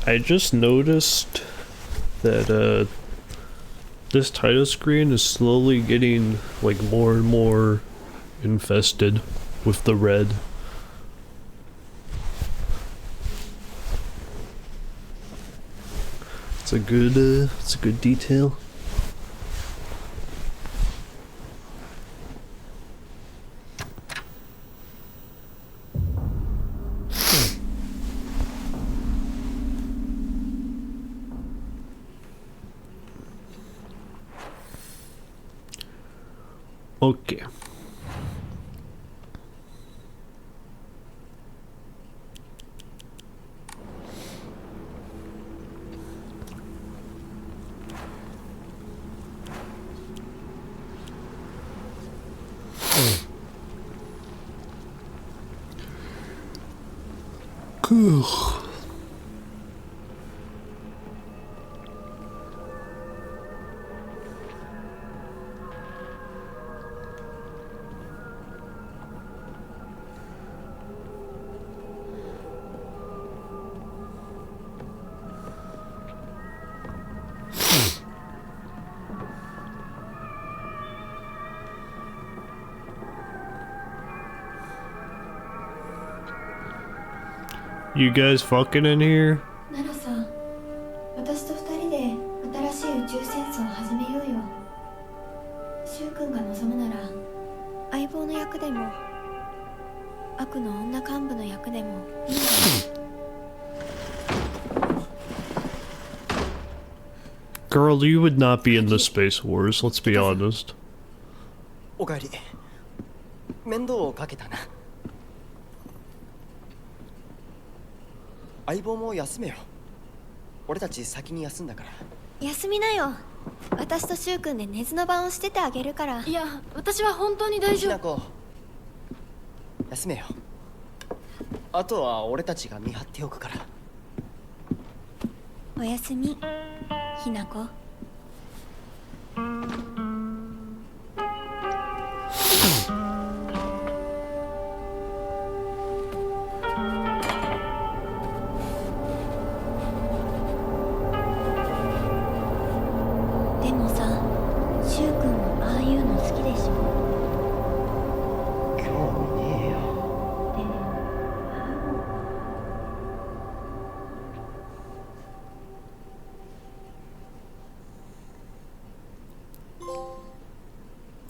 I just noticed that this title screen is slowly getting like more and more infested with the red. It's a good detail. Okay. Cool. You guys fucking in here? ナナさん、私と二人で新しい宇宙戦争を始めようよ。シュウ君が望むなら、相棒の役でも、悪の女幹部の役でもいいんだよ。Girl, you would not be in the Space Wars, let's be honest. おかえり。面倒をかけたな。相棒も休めよ。俺たち先に休んだから。休みなよ。私とシュウ君で寝ずの番をしててあげるから。いや、私は本当に大丈夫。ひなこ、休めよ。あとは俺たちが見張っておくから。おやすみ、ひなこ。でもさ、シュウ君もああいうの好きでしょ。興味ねえよ。でも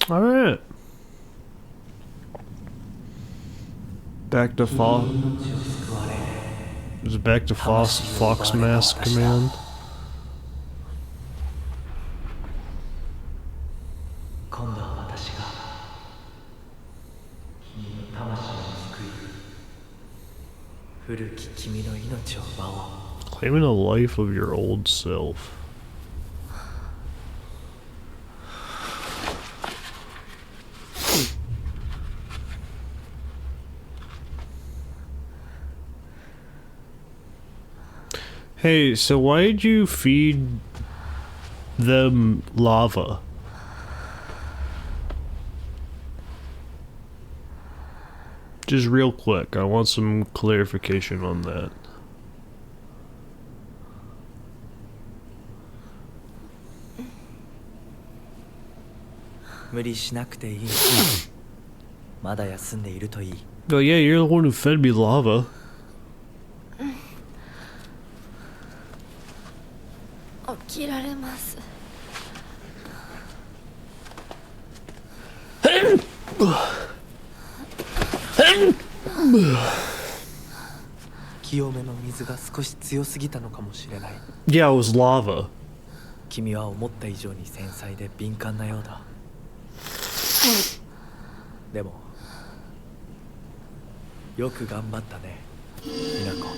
Alright. Back to Fox. Is it back to Fox Mask Command? 今度は私が君の魂を救い、古き君の命を奪おう。 Claiming the life of your old self. Hey, so why did you feed them lava? Just real quick, I want some clarification on that. 無理しなくていい。まだ休んでいるといい。 Oh yeah, you're the one who fed me lava. 起きられます。清めの水が少し強すぎたのかもしれない。 Yeah, it was lava. 君は思った以上に繊細で敏感なようだ。でもよく頑張ったね、みなこ。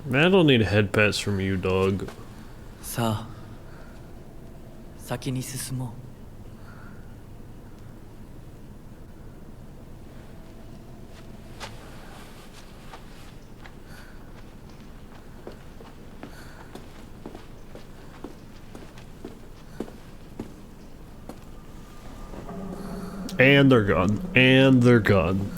Man, I don't need head pats from you, dog. さあ、先に進もう。And they're gone. And they're gone.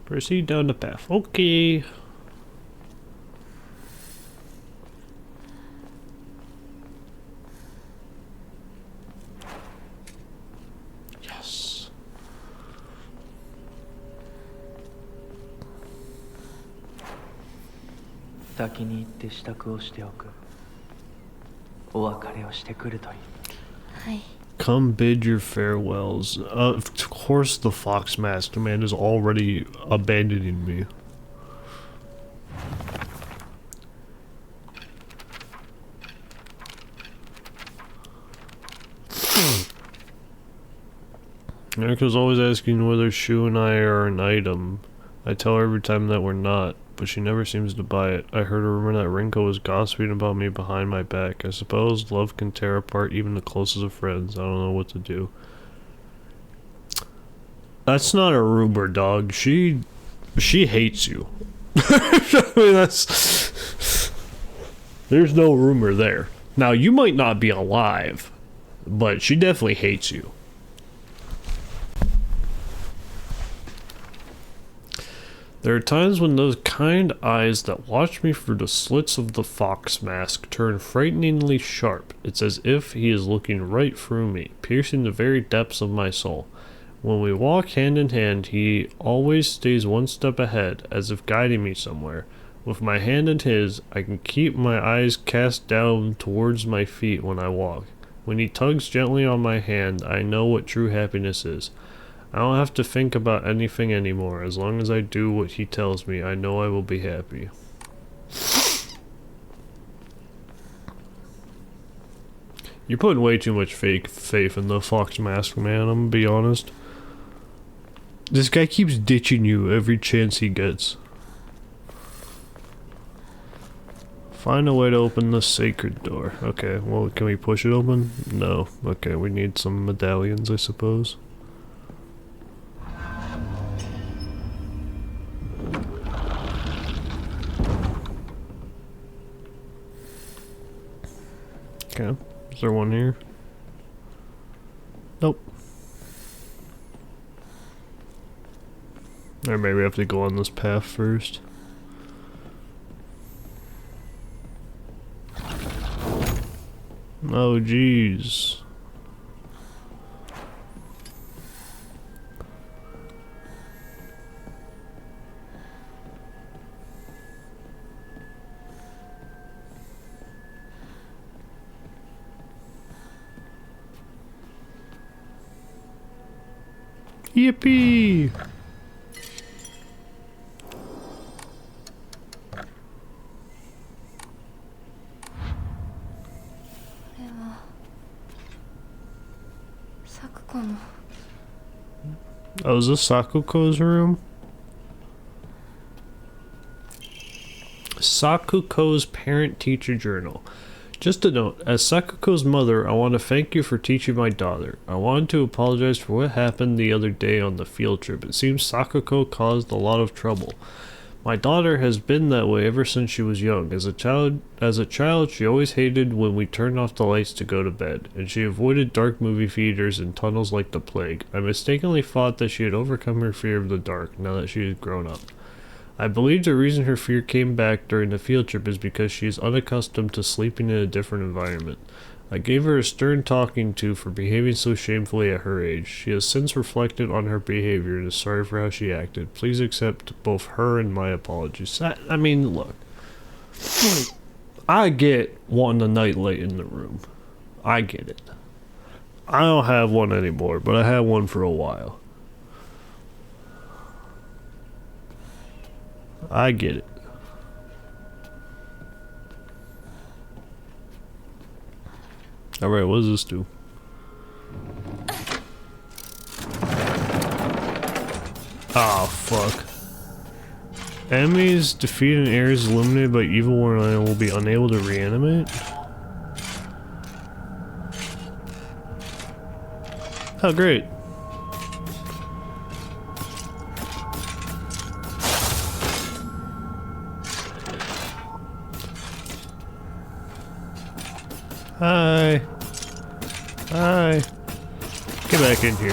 Proceed down the path. Okay. Yes. 先に行って支度をしておく。お別れをしてくるといい。はい。 Come bid your farewells. Of course the Fox Masked Man is already abandoning me. Erica's always asking whether Shu and I are an item. I tell her every time that we're not, but she never seems to buy it. I heard a rumor that Rinko was gossiping about me behind my back. I suppose love can tear apart even the closest of friends. I don't know what to do. That's not a rumor, dog. She hates you. I mean, there's no rumor there. Now, you might not be alive, but she definitely hates you. There are times when those kind eyes that watch me through the slits of the fox mask turn frighteningly sharp. It's as if he is looking right through me, piercing the very depths of my soul. When we walk hand in hand, he always stays one step ahead, as if guiding me somewhere. With my hand in his, I can keep my eyes cast down towards my feet when I walk. When he tugs gently on my hand, I know what true happiness is. I don't have to think about anything anymore. As long as I do what he tells me, I know I will be happy. You're putting way too much fake faith in the Fox Mask Man, I'm gonna be honest. This guy keeps ditching you every chance he gets. Find a way to open the sacred door. Okay, well, can we push it open? No. Okay, we need some medallions, I suppose. Okay, is there one here? Nope. Or maybe we have to go on this path first. Oh jeez. Yippee! Oh, is this Sakuko's room? Sakuko's parent-teacher journal. Just a note, as Sakuko's mother, I want to thank you for teaching my daughter. I wanted to apologize for what happened the other day on the field trip. It seems Sakuko caused a lot of trouble. My daughter has been that way ever since she was young. As a child, she always hated when we turned off the lights to go to bed, and she avoided dark movie theaters and tunnels like the plague. I mistakenly thought that she had overcome her fear of the dark, now that she had grown up. I believe the reason her fear came back during the field trip is because she is unaccustomed to sleeping in a different environment. I gave her a stern talking to for behaving so shamefully at her age. She has since reflected on her behavior and is sorry for how she acted. Please accept both her and my apologies. I mean, look. I get wanting a nightlight in the room. I get it. I don't have one anymore, but I had one for a while. I get it. Alright, what does this do? Oh, fuck. Enemies defeated in areas eliminated by evil one will be unable to reanimate? Oh, great. Hi. Hi. Get back in here.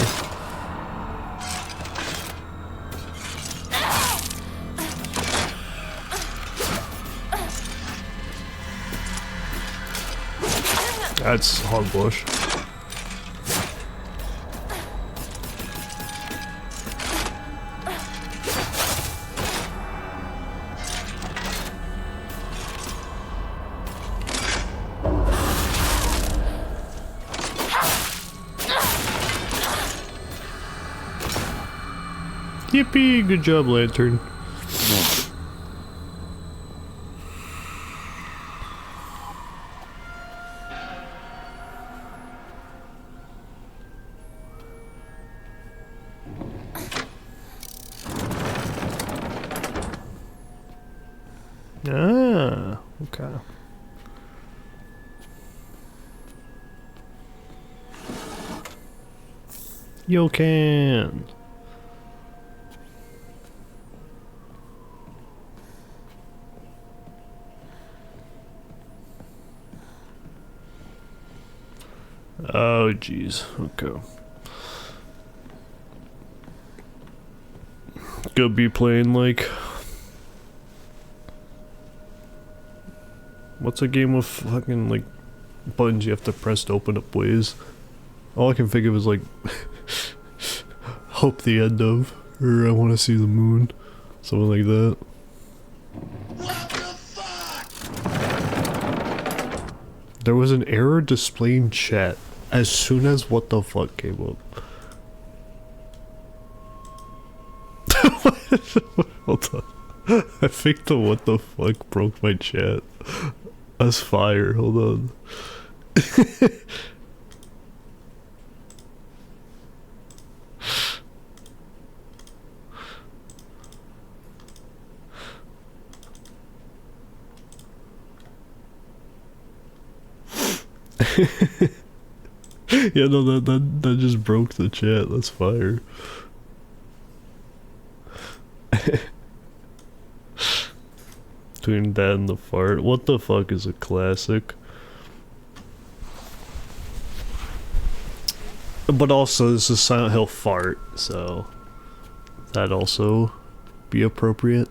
That's hogbush. Yippee! Good job, Lantern. Ah, okay. You can. Oh, jeez. Okay. Gonna be playing like... What's a game with fucking like buttons you have to press to open up ways? All I can think of is like hope the end of, or I want to see the moon, something like that. What the fuck? There was an error displaying chat as soon as what the fuck came up. Hold on. I think the what the fuck broke my chat. That's fire. Hold on. Yeah, no, that just broke the chat. That's fire. Between that and the fart, what the fuck is a classic? But also, this is Silent Hill fart, so that'd also be appropriate.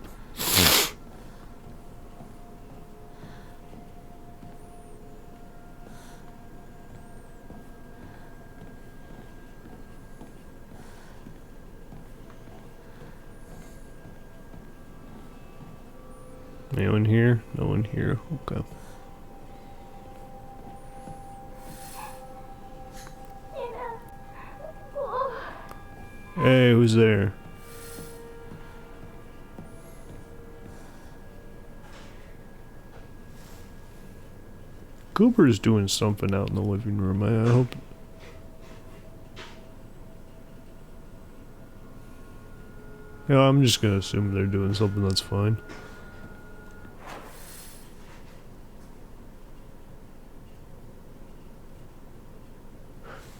Anyone here? No one here. Okay. Hey, who's there? Goober's doing something out in the living room. I hope. Yeah, I'm just gonna assume they're doing something that's fine.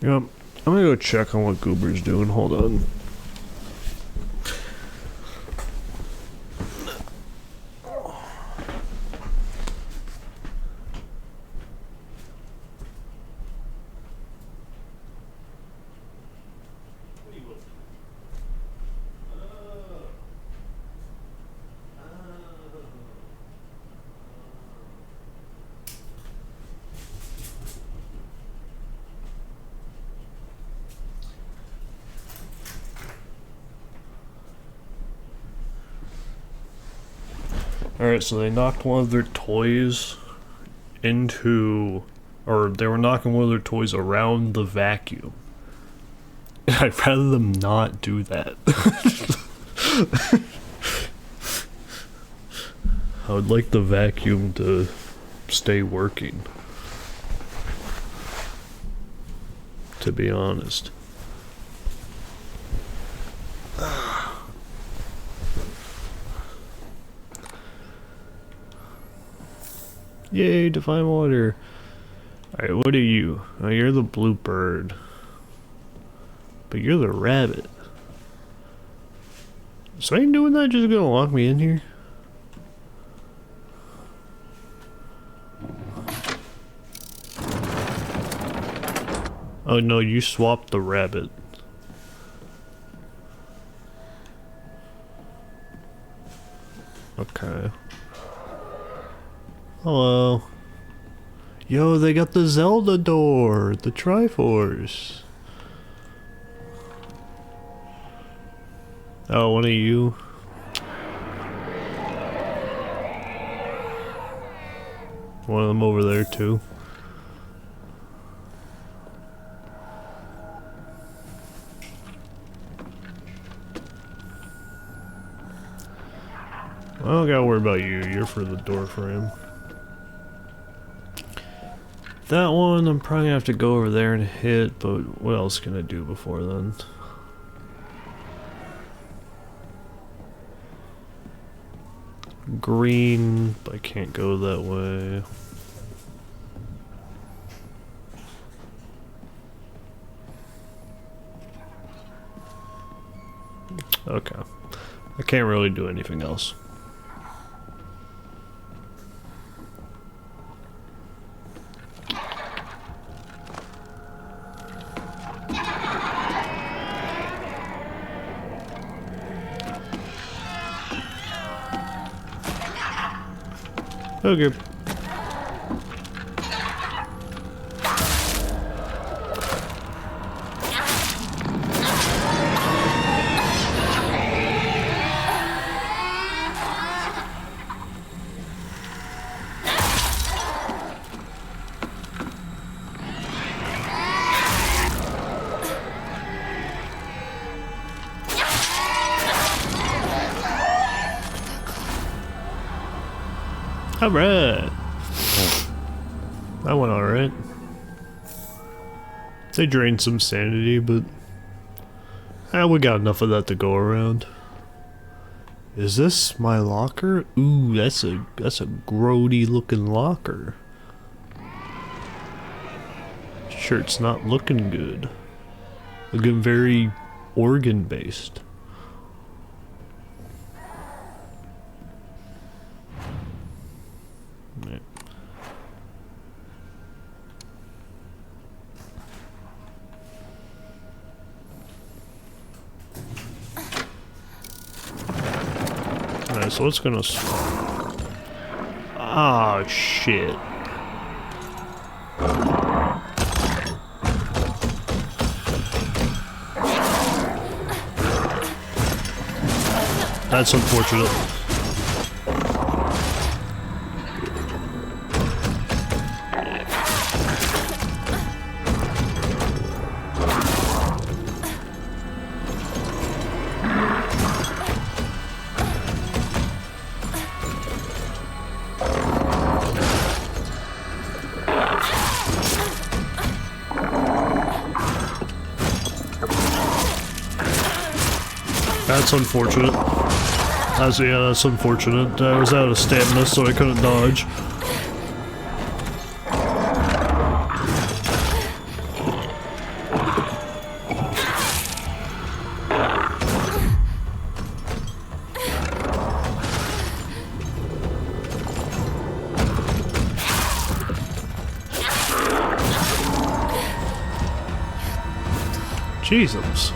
Yep, I'm gonna go check on what Goober's doing. Hold on. Alright, so they knocked one of their toys into or they were knocking one of their toys around the vacuum. And I'd rather them not do that. I would like the vacuum to stay working, to be honest. Yay, Divine Water. Alright, what are you? Oh, you're the blue bird. But you're the rabbit. So ain't doing that just gonna lock me in here? Oh no, you swapped the rabbit. Okay. Hello. Yo, they got the Zelda door, the Triforce. Oh, one of you. One of them over there too. I don't gotta worry about you, you're for the door frame. That one I'm probably gonna have to go over there and hit, but what else can I do before then? Green, but I can't go that way. Okay. I can't really do anything else. Okay. Alright. That went alright. They drained some sanity, but we got enough of that to go around. Is this my locker? Ooh, that's a grody looking locker. Shirt's not looking good. Looking very organ based. Alright, so what's gonna... Ah, shit. That's unfortunate. That's unfortunate. That's unfortunate. I was out of stamina, so I couldn't dodge. Jesus.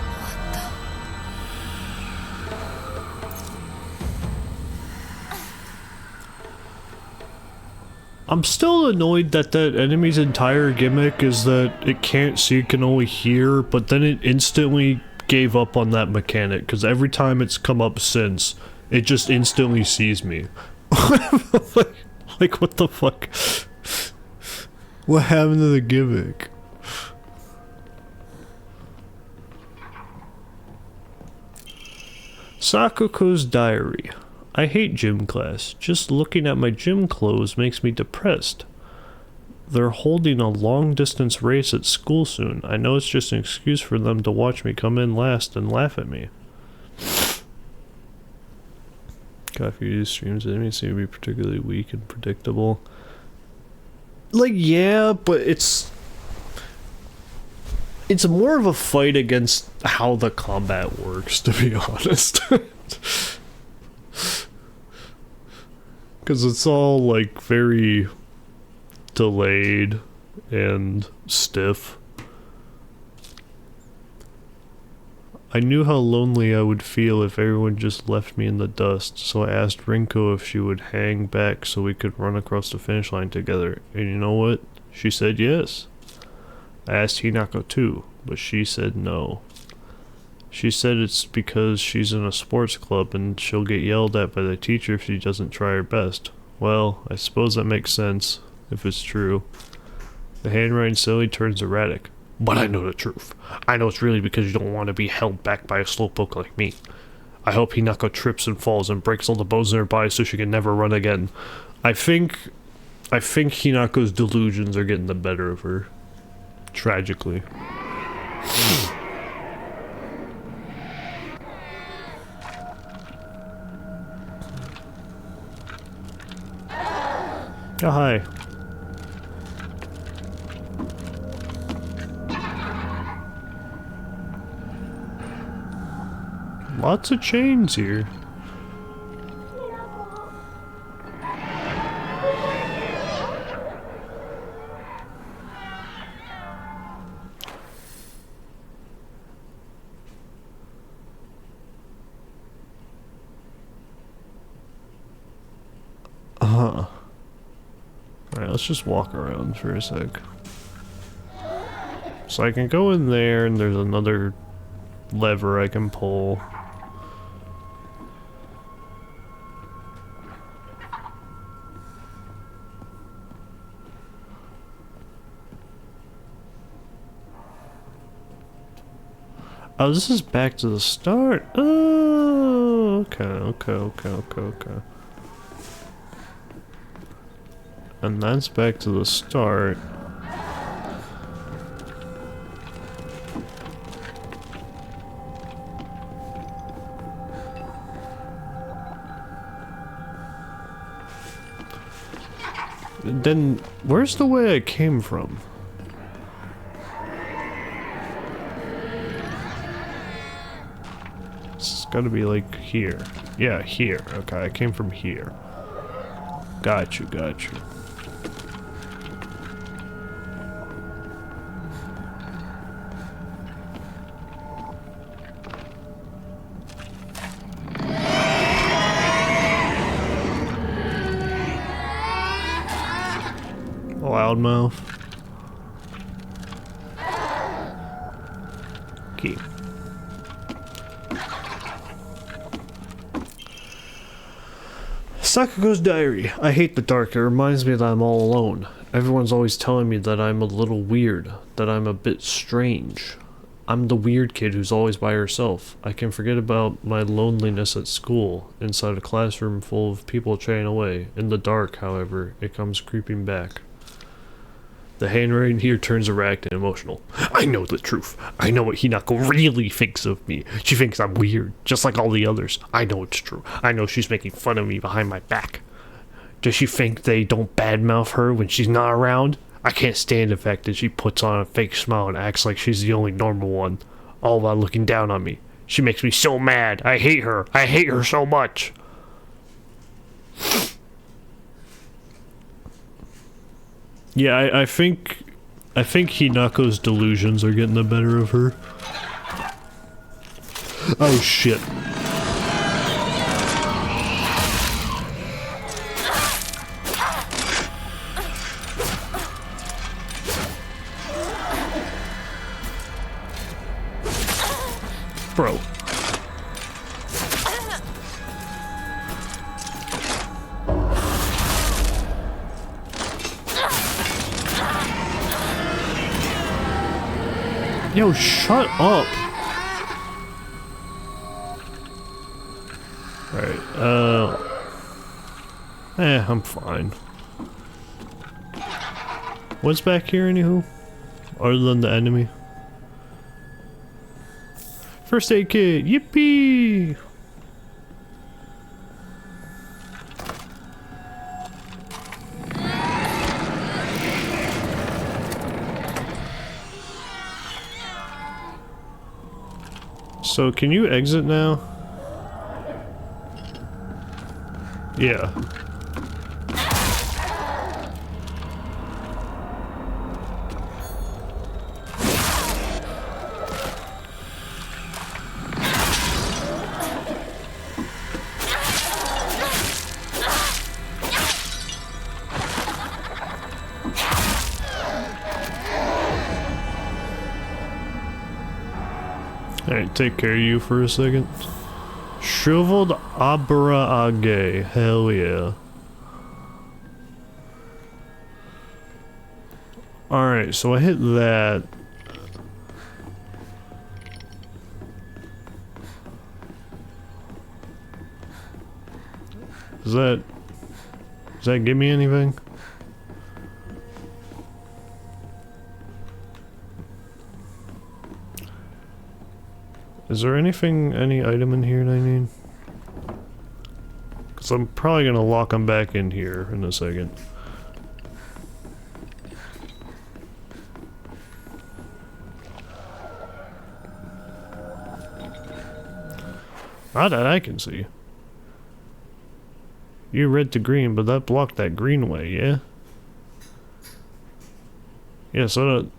I'm still annoyed that that enemy's entire gimmick is that it can't see, it can only hear, but then it instantly gave up on that mechanic, because every time it's come up since, it just instantly sees me. like what the fuck? What happened to the gimmick? Sakuko's diary. I hate gym class. Just looking at my gym clothes makes me depressed. They're holding a long-distance race at school soon. I know it's just an excuse for them to watch me come in last and laugh at me. Coffee streams enemies seem to be particularly weak and predictable. Like, yeah, but it's more of a fight against how the combat works, to be honest. Because it's all, like, very delayed and stiff. I knew how lonely I would feel if everyone just left me in the dust, so I asked Rinko if she would hang back so we could run across the finish line together, and you know what? She said yes. I asked Hinako too, but she said no. She said it's because she's in a sports club and she'll get yelled at by the teacher if she doesn't try her best. Well, I suppose that makes sense, if it's true. The handwriting slowly turns erratic. But I know the truth. I know it's really because you don't want to be held back by a slowpoke like me. I hope Hinako trips and falls and breaks all the bones in her body so she can never run again. I think Hinako's delusions are getting the better of her. Tragically. Oh, hi. Lots of chains here. Alright, let's just walk around for a sec. So I can go in there and there's another lever I can pull. Oh, this is back to the start. Oh, okay. And that's back to the start. Then, where's the way I came from? It's gotta be like here. Yeah, here. Okay, I came from here. Got you. Loudmouth. Key. Sakuko's diary. I hate the dark. It reminds me that I'm all alone. Everyone's always telling me that I'm a little weird, that I'm a bit strange. I'm the weird kid who's always by herself. I can forget about my loneliness at school, inside a classroom full of people chatting away. In the dark, however, it comes creeping back. The handwriting here turns erratic and emotional. I know the truth. I know what Hinako really thinks of me. She thinks I'm weird, just like all the others. I know it's true. I know she's making fun of me behind my back. Does she think they don't badmouth her when she's not around? I can't stand the fact that she puts on a fake smile and acts like she's the only normal one, all while looking down on me. She makes me so mad. I hate her. I hate her so much. Yeah, I think Hinako's delusions are getting the better of her. Oh shit. Bro. Yo, shut up! Alright, I'm fine. What's back here, anywho? Other than the enemy? First aid kit! Yippee! So, can you exit now? Yeah. Alright, take care of you for a second. Shriveled Abrage. Hell yeah. Alright, so I hit that. Does that give me anything? Is there anything, any item in here that I need? Because I'm probably going to lock them back in here in a second. Not that I can see. You red to green, but that blocked that green way, yeah? Yeah, so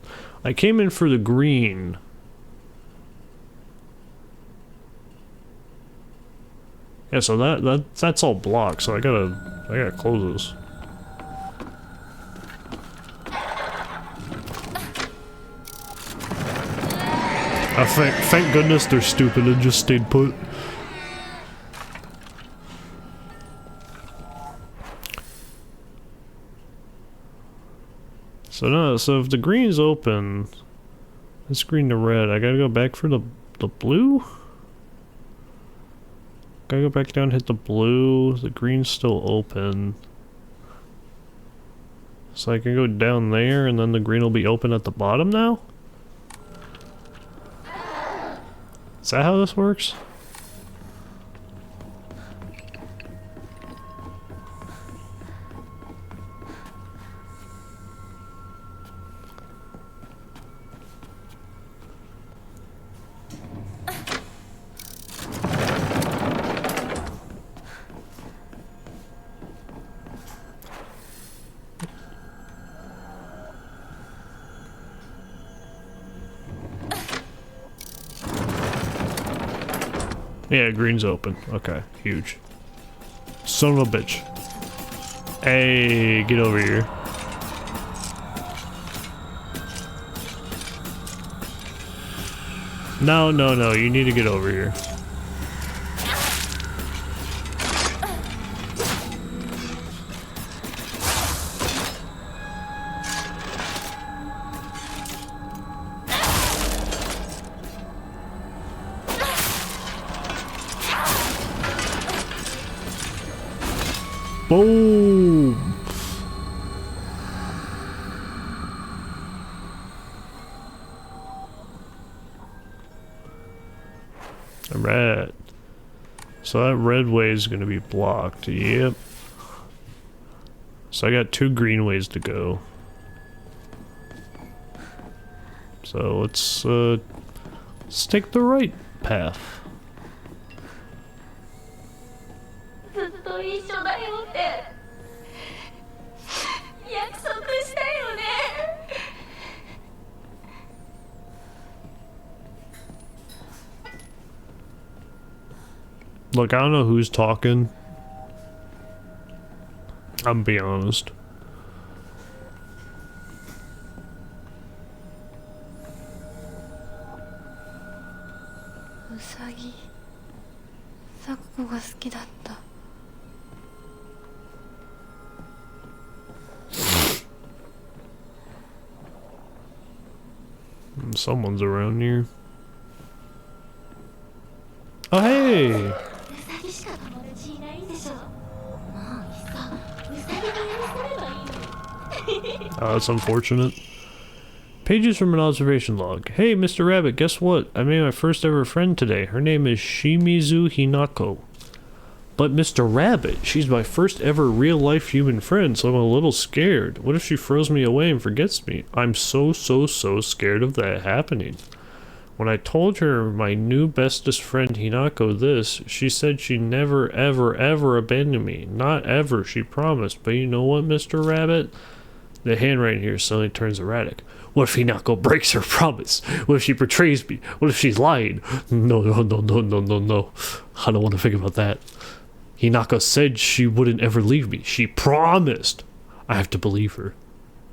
I came in for the green. Yeah, so that's all blocked, so I gotta close this. Thank goodness they're stupid and just stayed put. So if the green's open, it's green to red, I gotta go back for the blue? Gotta go back down, hit the blue, the green's still open. So I can go down there and then the green will be open at the bottom now? Is that how this works? Yeah, green's open. Okay, huge. Son of a bitch. Hey, get over here. No, no, no, you need to get over here. Boom! Alright. So that red way is going to be blocked. Yep. So I got 2 green ways to go. So let's take the right path. ずっと一緒だよって約束したよね。 Look, I don't know who's talking. I'm being honest. ウサギ、サクコが好きだった。 I Someone's around here. Oh, hey! ウサギしか友達いないんでしょ。もういっそウサギと許せればいいのに。 Oh, that's unfortunate. Pages from an observation log. Hey, Mr. Rabbit, guess what? I made my first ever friend today. Her name is Shimizu Hinako. But Mr. Rabbit, she's my first ever real-life human friend, so I'm a little scared. What if she throws me away and forgets me? I'm so scared of that happening. When I told her my new bestest friend Hinako this, she said she'd never ever abandon me. Not ever, she promised. But you know what, Mr. Rabbit? The handwriting here suddenly turns erratic. What if Hinako breaks her promise? What if she betrays me? What if she's lying? No. I don't want to think about that. Hinako said she wouldn't ever leave me. She promised. I have to believe her.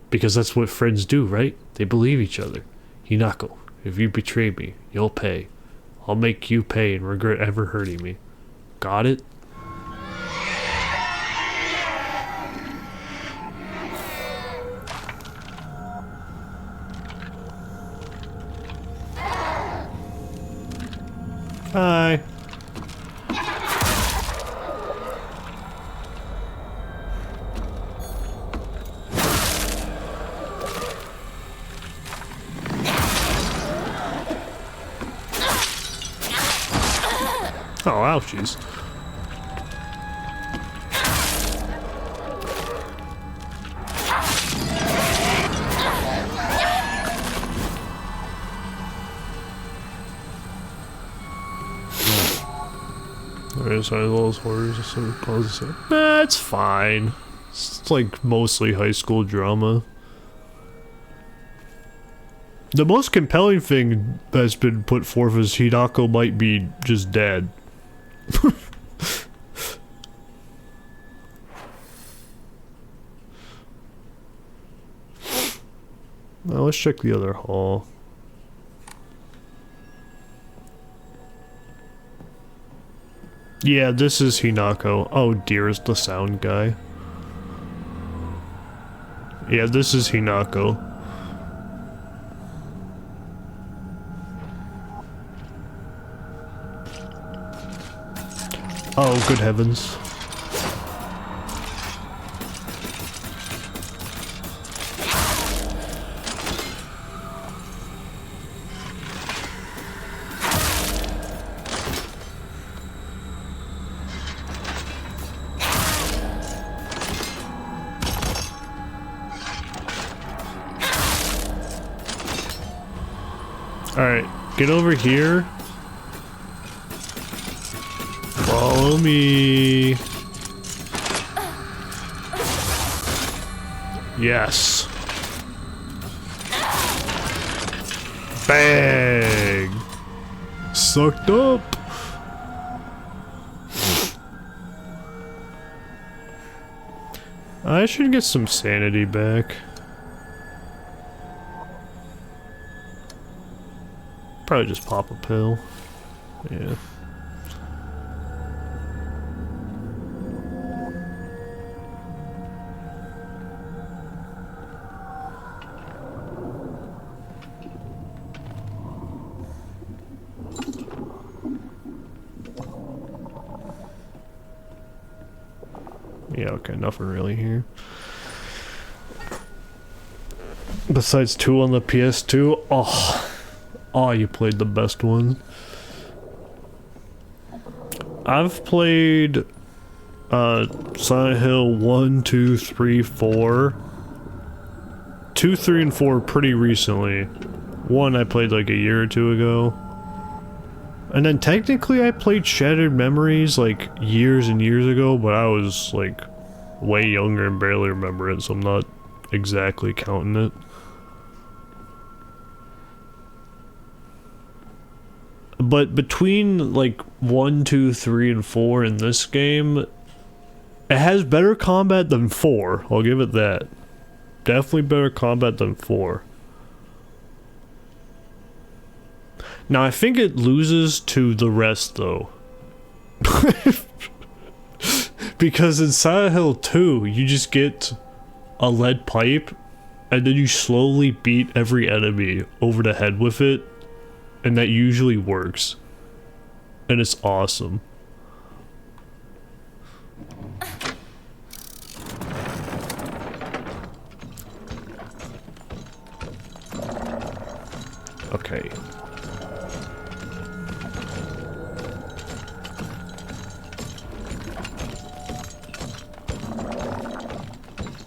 Because that's what friends do, right? They believe each other. Hinako, if you betray me, you'll pay. I'll make you pay and regret ever hurting me. Got it? Hi. Oh, ouchies. There's all those horrors. It's fine. It's like mostly high school drama. The most compelling thing that's been put forth is Hinako might be just dead. Now let's check the other hall. Yeah, this is Hinako. Oh dear, it's the sound guy. Yeah, this is Hinako. Oh, good heavens. Alright, get over here. Follow me. Yes. Bang. Sucked up. I should get some sanity back. Probably just pop a pill. Yeah. Yeah, okay, nothing really here. Besides 2 on the PS2, oh, you played the best one. I've played Silent Hill 1, 2, 3, 4. 2, 3, and 4 pretty recently. 1 I played like a year or 2 ago. And then technically I played Shattered Memories like years and years ago, but I was like way younger and barely remember it, so I'm not exactly counting it. But between like 1, 2, 3, and 4 in this game, it has better combat than 4. I'll give it that. Definitely better combat than 4. Now I think it loses to the rest though. Because in Silent Hill 2, you just get a lead pipe and then you slowly beat every enemy over the head with it, and that usually works. And it's awesome. Okay.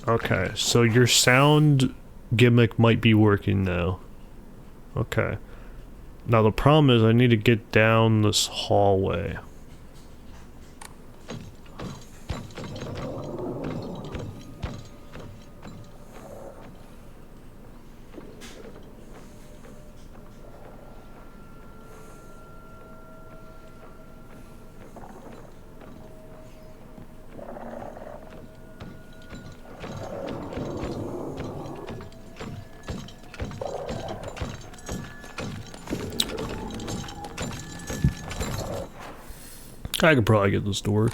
Okay, so your sound gimmick might be working now. Okay. Now the problem is I need to get down this hallway. I could probably get this to work.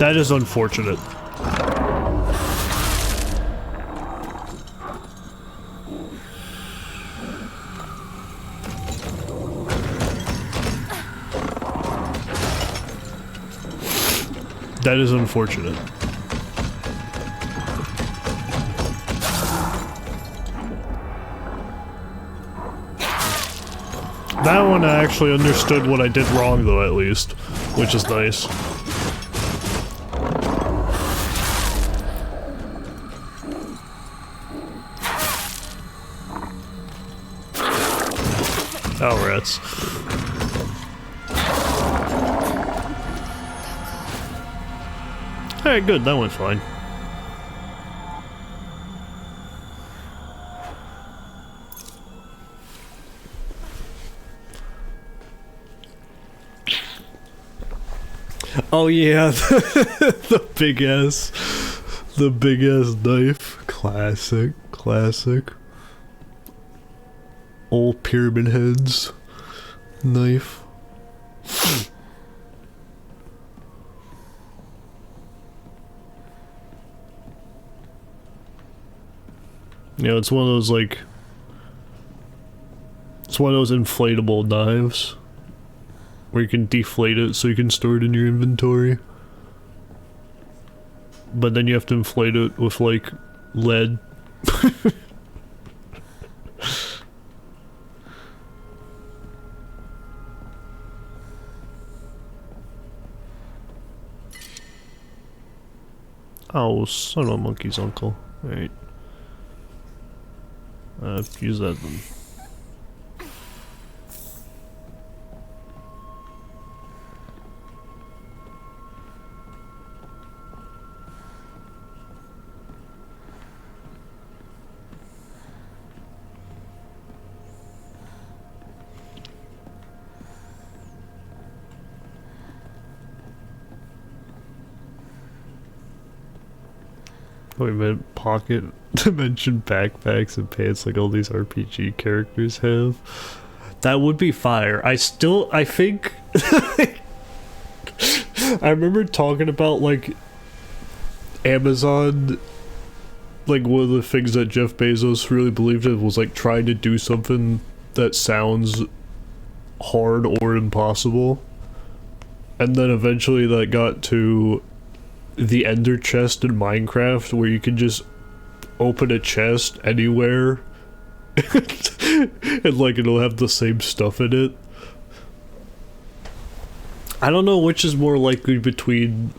That is unfortunate. That is unfortunate. That one I actually understood what I did wrong though, at least, which is nice. Oh, rats. Hey, good, that went fine. Oh yeah, the big ass knife. Classic, classic. Old Pyramid Heads knife. You know, it's one of those like, it's one of those inflatable knives where you can deflate it so you can store it in your inventory. But then you have to inflate it with like lead. Oh, son of a monkey's uncle. Alright. Use that then. Oh, we meant pocket dimension backpacks and pants like all these RPG characters have. That would be fire. I think I remember talking about like Amazon, like one of the things that Jeff Bezos really believed in was like trying to do something that sounds hard or impossible. And then eventually that got to the Ender chest in Minecraft, where you can just open a chest anywhere and like it'll have the same stuff in it. I don't know which is more likely between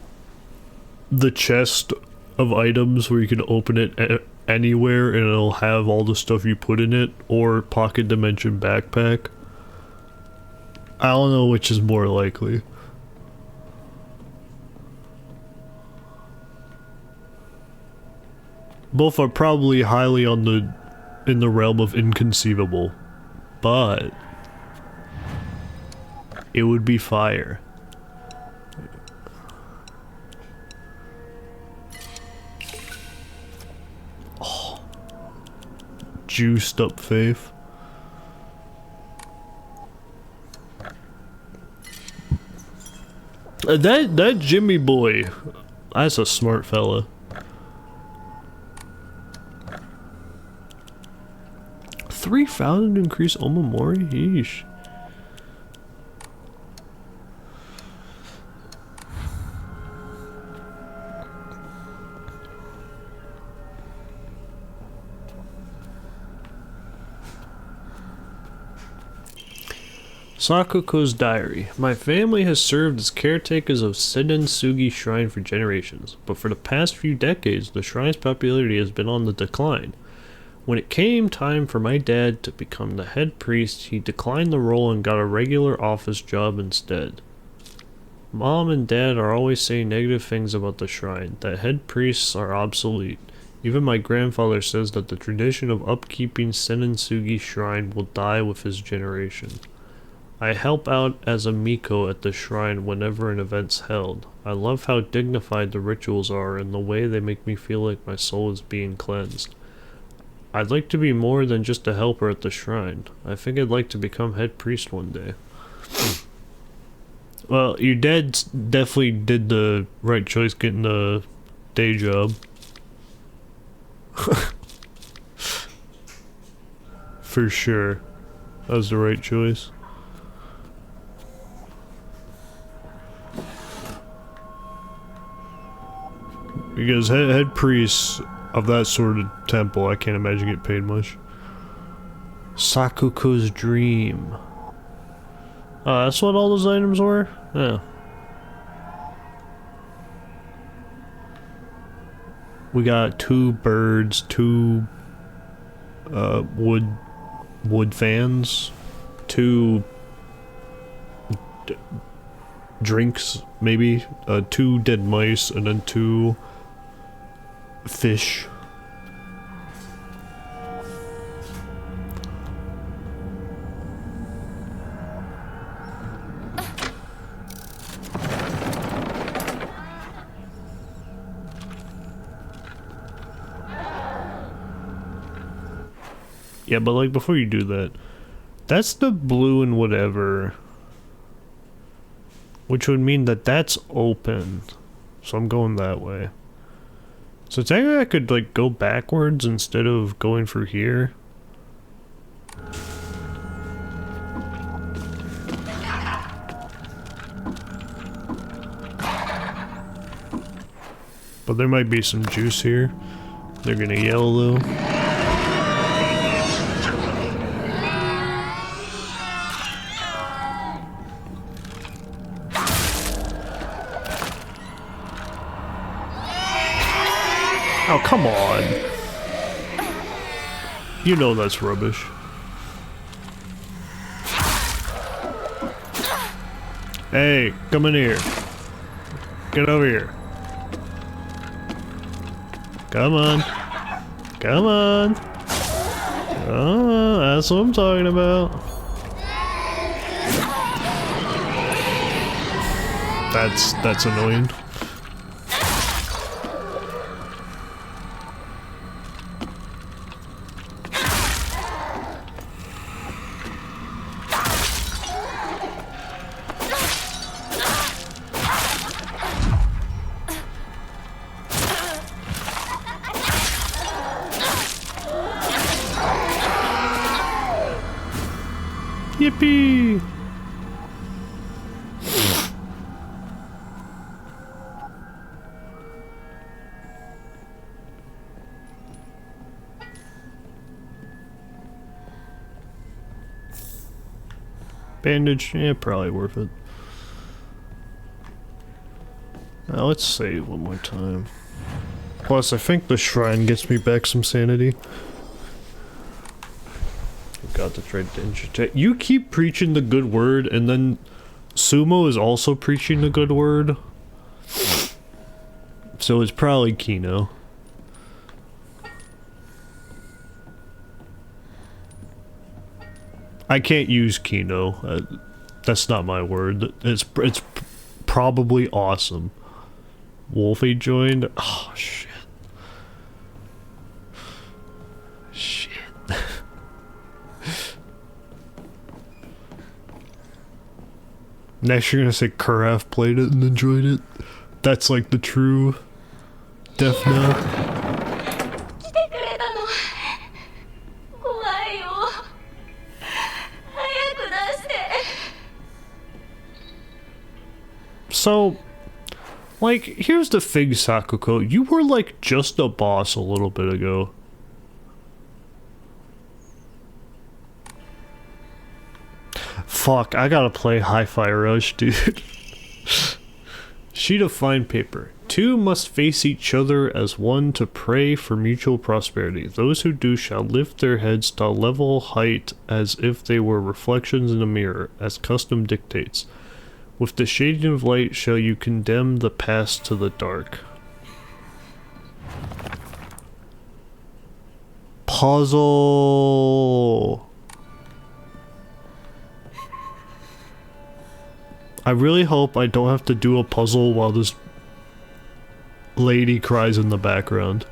the chest of items where you can open it anywhere and it'll have all the stuff you put in it, or Pocket Dimension Backpack. I don't know which is more likely. Both are probably highly on in the realm of inconceivable, but it would be fire. Oh, juiced up Faith. That Jimmy boy, that's a smart fella. 3,000 increase Omamori? Yeesh. Sakuko's diary. My family has served as caretakers of Senensugi Shrine for generations, but for the past few decades, the shrine's popularity has been on the decline. When it came time for my dad to become the head priest, he declined the role and got a regular office job instead. Mom and Dad are always saying negative things about the shrine, that head priests are obsolete. Even my grandfather says that the tradition of upkeeping Senensugi Shrine will die with his generation. I help out as a Miko at the shrine whenever an event's held. I love how dignified the rituals are and the way they make me feel like my soul is being cleansed. I'd like to be more than just a helper at the shrine. I think I'd like to become head priest one day. Well, your dad definitely did the right choice getting the day job. For sure. That was the right choice. Because head priests of that sort of temple, I can't imagine get paid much. Sakuko's dream. That's what all those items were? Yeah. We got 2 birds, 2 wood fans, 2 drinks, maybe, 2 dead mice, and then 2 fish. Yeah, but like before you do that, that's the blue and whatever, which would mean that that's open, so I'm going that way. So technically I could like go backwards instead of going for here. But there might be some juice here. They're gonna yell though. Oh, come on. You know that's rubbish. Hey, come in here. Get over here. Come on. Come on. Oh, that's what I'm talking about. That's annoying. Yippee! Bandage, yeah, probably worth it. Now let's save one more time. Plus, I think the shrine gets me back some sanity. Got to try to entertain. You keep preaching the good word, and then Sumo is also preaching the good word. So it's probably Kino. I can't use Kino. That's not my word. It's probably awesome. Wolfie joined. Oh shit. Shit. Next you're gonna say Kuraf played it and enjoyed it. That's like the true Death Note. 来てくれたの。怖いよ。早く出して。 So, like, here's the thing, Sakuko. You were like just a boss a little bit ago. Fuck, I gotta play Hi-Fi Rush, dude. Sheet of fine paper. Two must face each other as one to pray for mutual prosperity. Those who do shall lift their heads to a level height as if they were reflections in a mirror, as custom dictates. With the shading of light shall you condemn the past to the dark. Puzzle! I really hope I don't have to do a puzzle while this lady cries in the background.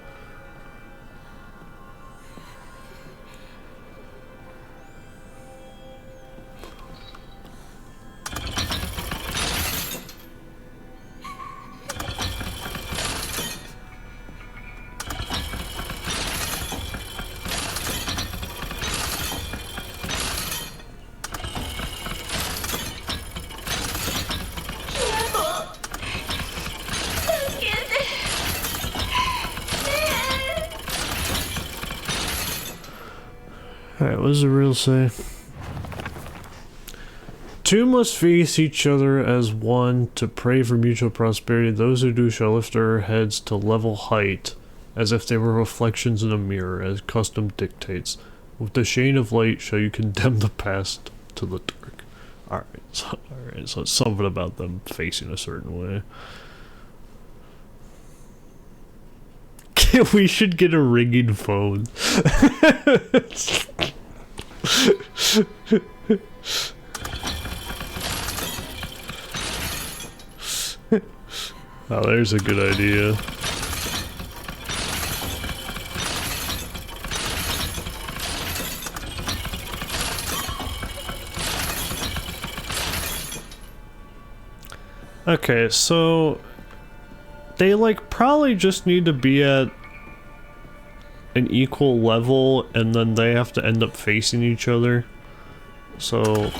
Alright, what does the rule say? Two must face each other as one to pray for mutual prosperity. Those who do shall lift their heads to level height, as if they were reflections in a mirror, as custom dictates. With the shade of light shall you condemn the past to the dark. Alright, so it's something about them facing a certain way. We should get a ringing phone. Oh, there's a good idea. Okay, so they like probably just need to be at an equal level, and then they have to end up facing each other. So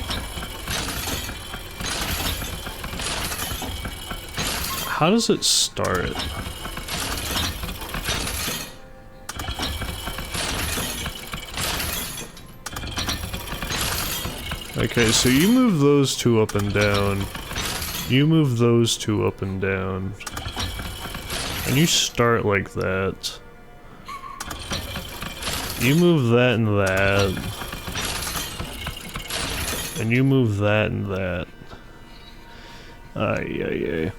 how does it start? Okay, so you move those two up and down. You move those two up and down. And you start like that. You move that and that. And you move that and that. Ay.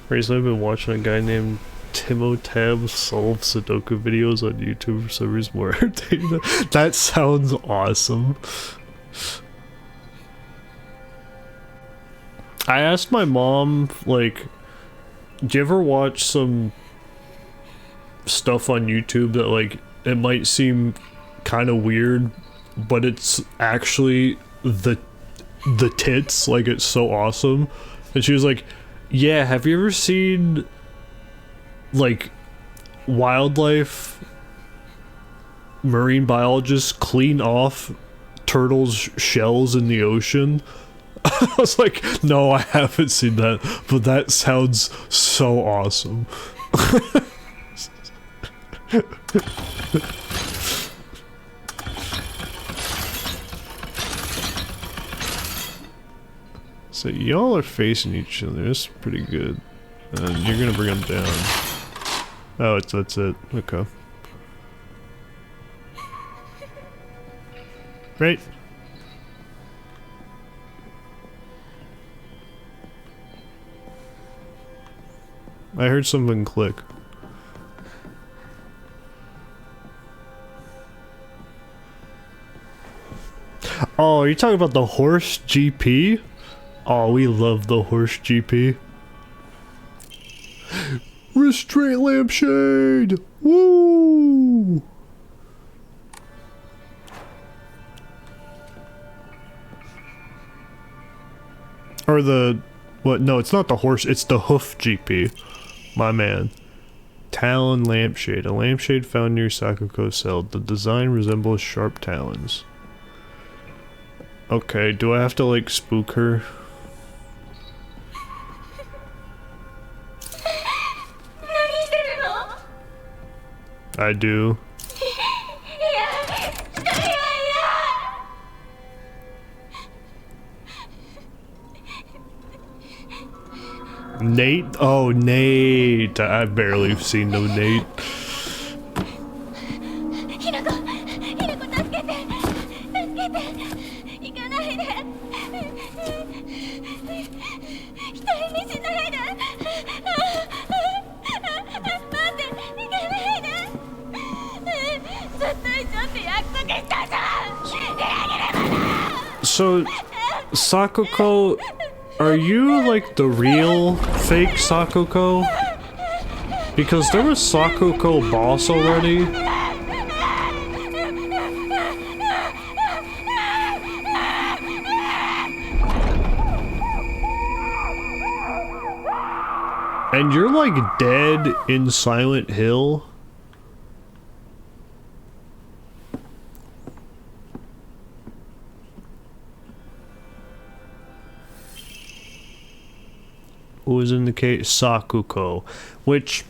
Recently I've been watching a guy named Timotab solve Sudoku videos on YouTube for some reason more entertaining. That sounds awesome. I asked my mom, like, do you ever watch some stuff on YouTube that, like, it might seem kind of weird, but it's actually the tits, like, it's so awesome? And she was like, yeah, have you ever seen, like, wildlife marine biologists clean off turtles' shells in the ocean? I was like, no, I haven't seen that, but that sounds so awesome. So y'all are facing each other. That's pretty good. And you're gonna bring them down. Oh, that's it. Okay. Great. I heard something click. Oh, are you talking about the horse GP? Oh, we love the horse GP. Restraint lampshade! Woo! Or the... what? No, it's not the horse, it's the hoof GP. My man. Talon lampshade. A lampshade found near Sakuko's cell. The design resembles sharp talons. Okay, do I have to like spook her? I do. Nate? Oh, Nate. I've barely seen no Nate. So, Sakuko, are you like the real fake Sakuko? Because there was Sakuko boss already. And you're like dead in Silent Hill. Who was in the case? Sakuko. Which,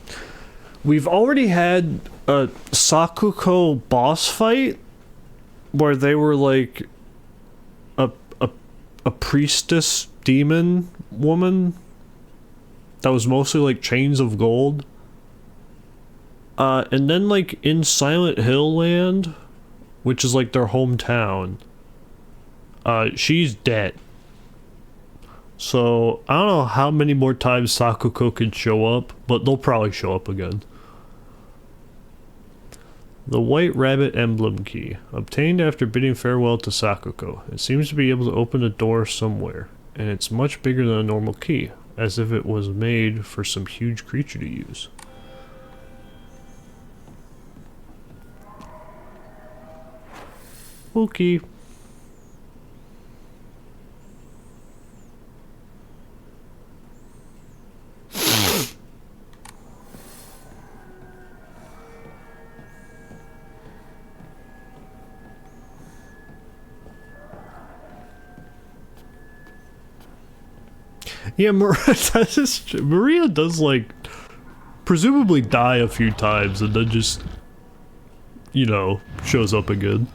we've already had a Sakuko boss fight where they were like a priestess demon woman that was mostly like chains of gold. And then like in Silent Hill Land, which is like their hometown, she's dead. So, I don't know how many more times Sakuko can show up, but they'll probably show up again. The White Rabbit Emblem Key. Obtained after bidding farewell to Sakuko. It seems to be able to open a door somewhere, and it's much bigger than a normal key, as if it was made for some huge creature to use. Okay. Yeah, Maria does like presumably die a few times and then just, you know, shows up again.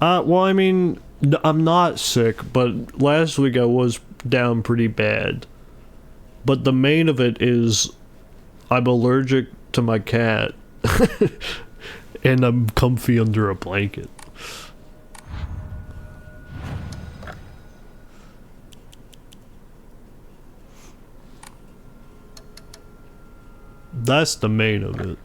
Well, I mean, I'm not sick, but last week I was down pretty bad. But the main of it is I'm allergic to my cat and I'm comfy under a blanket. That's the main of it.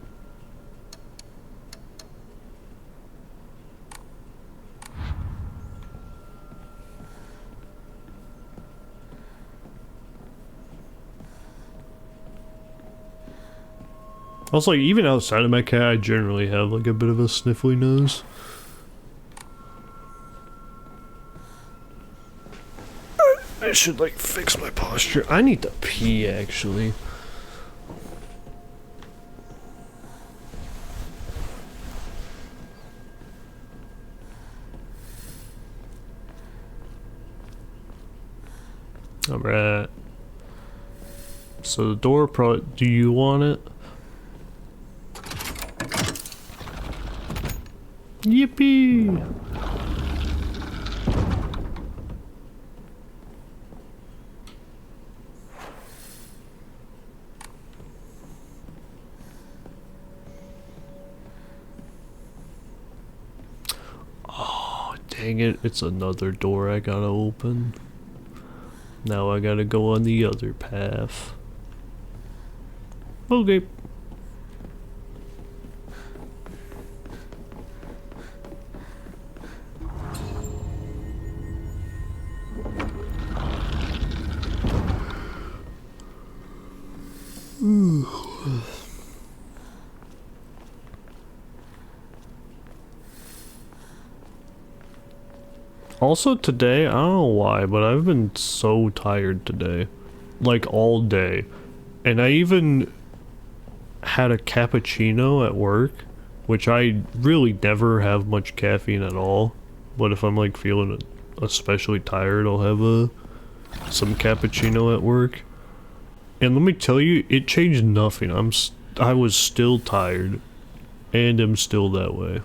Also, like, even outside of my cat, I generally have like a bit of a sniffly nose. I should like fix my posture. I need to pee actually. Alright. So the door probably... Do you want it? Yippee! Oh, dang it, it's another door I gotta open. Now I gotta go on the other path. Okay. Also today, I don't know why, but I've been so tired today. Like all day. And I even had a cappuccino at work, which I really never have much caffeine at all. But if I'm like feeling especially tired, I'll have some cappuccino at work. And let me tell you, it changed nothing. I was still tired, and am still that way.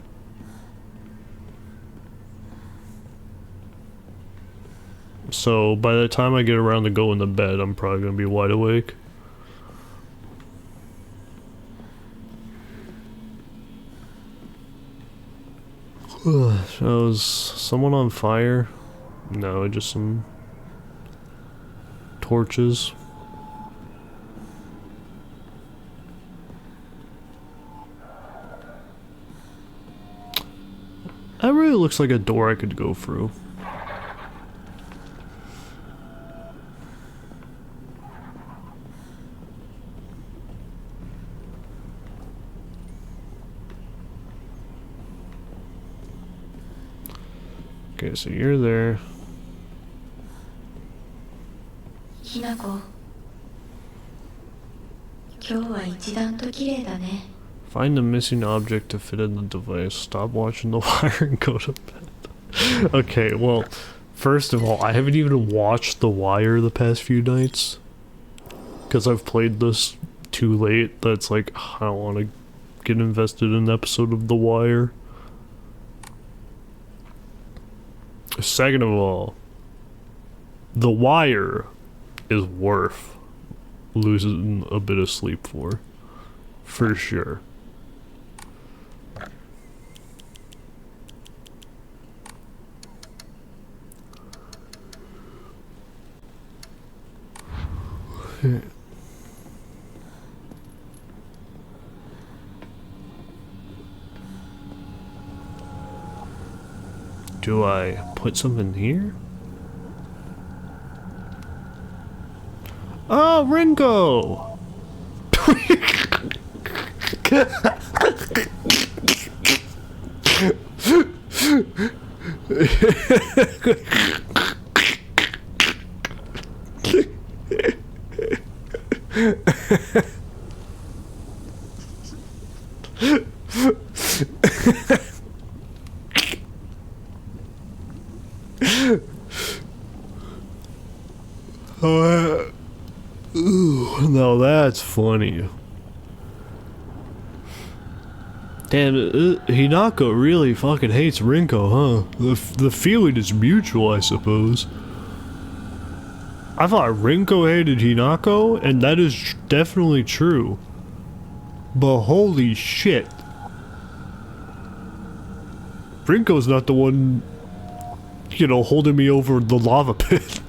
So by the time I get around to going to bed, I'm probably gonna be wide awake. Was someone on fire? No, just some torches. That really looks like a door I could go through. Okay, so you're there. ひなこ、今日は一段と綺麗だね。 Find the missing object to fit in the device. Stop watching The Wire and go to bed. Okay, well, first of all, I haven't even watched The Wire the past few nights. Because I've played this too late. That's like, I don't want to get invested in an episode of The Wire. Second of all, The Wire is worth losing a bit of sleep for sure. Do I put something here? Oh, Ringo! Ooh, now that's funny. Damn, Hinako really fucking hates Rinko, huh? The feeling is mutual, I suppose. I thought Rinko hated Hinako, and that is definitely true. But holy shit. Rinko's not the one, you know, holding me over the lava pit.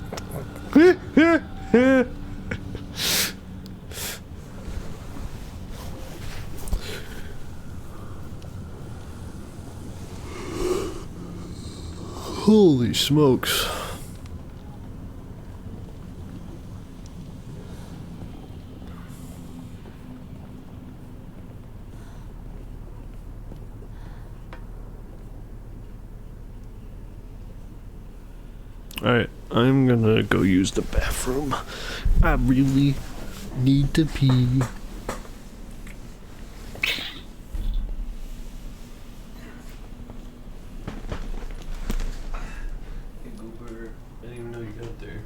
Holy smokes. Alright, I'm gonna go use the bathroom. I really need to pee. Hey Goober, I didn't even know you got there.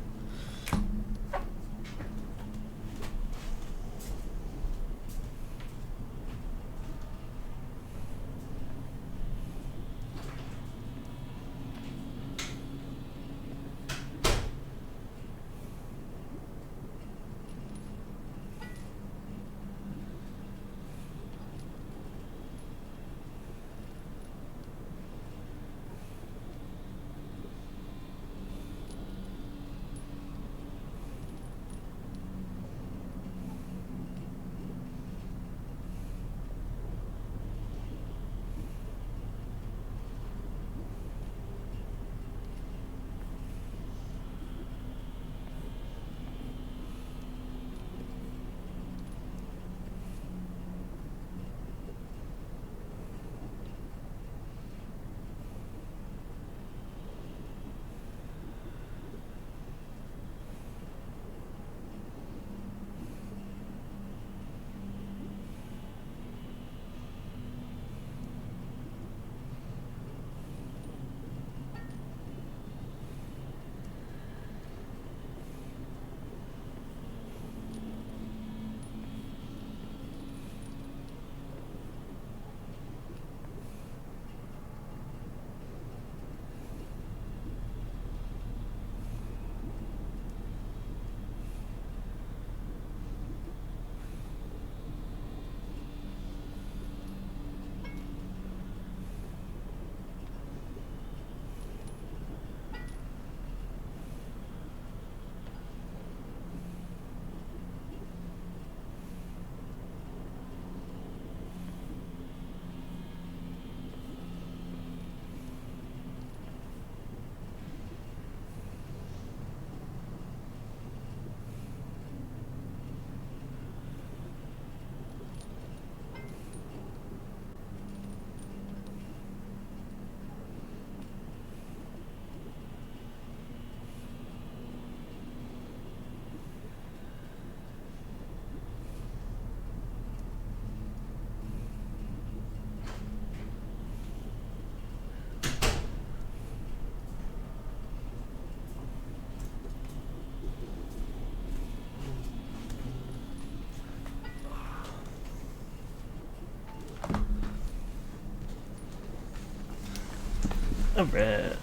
Alright.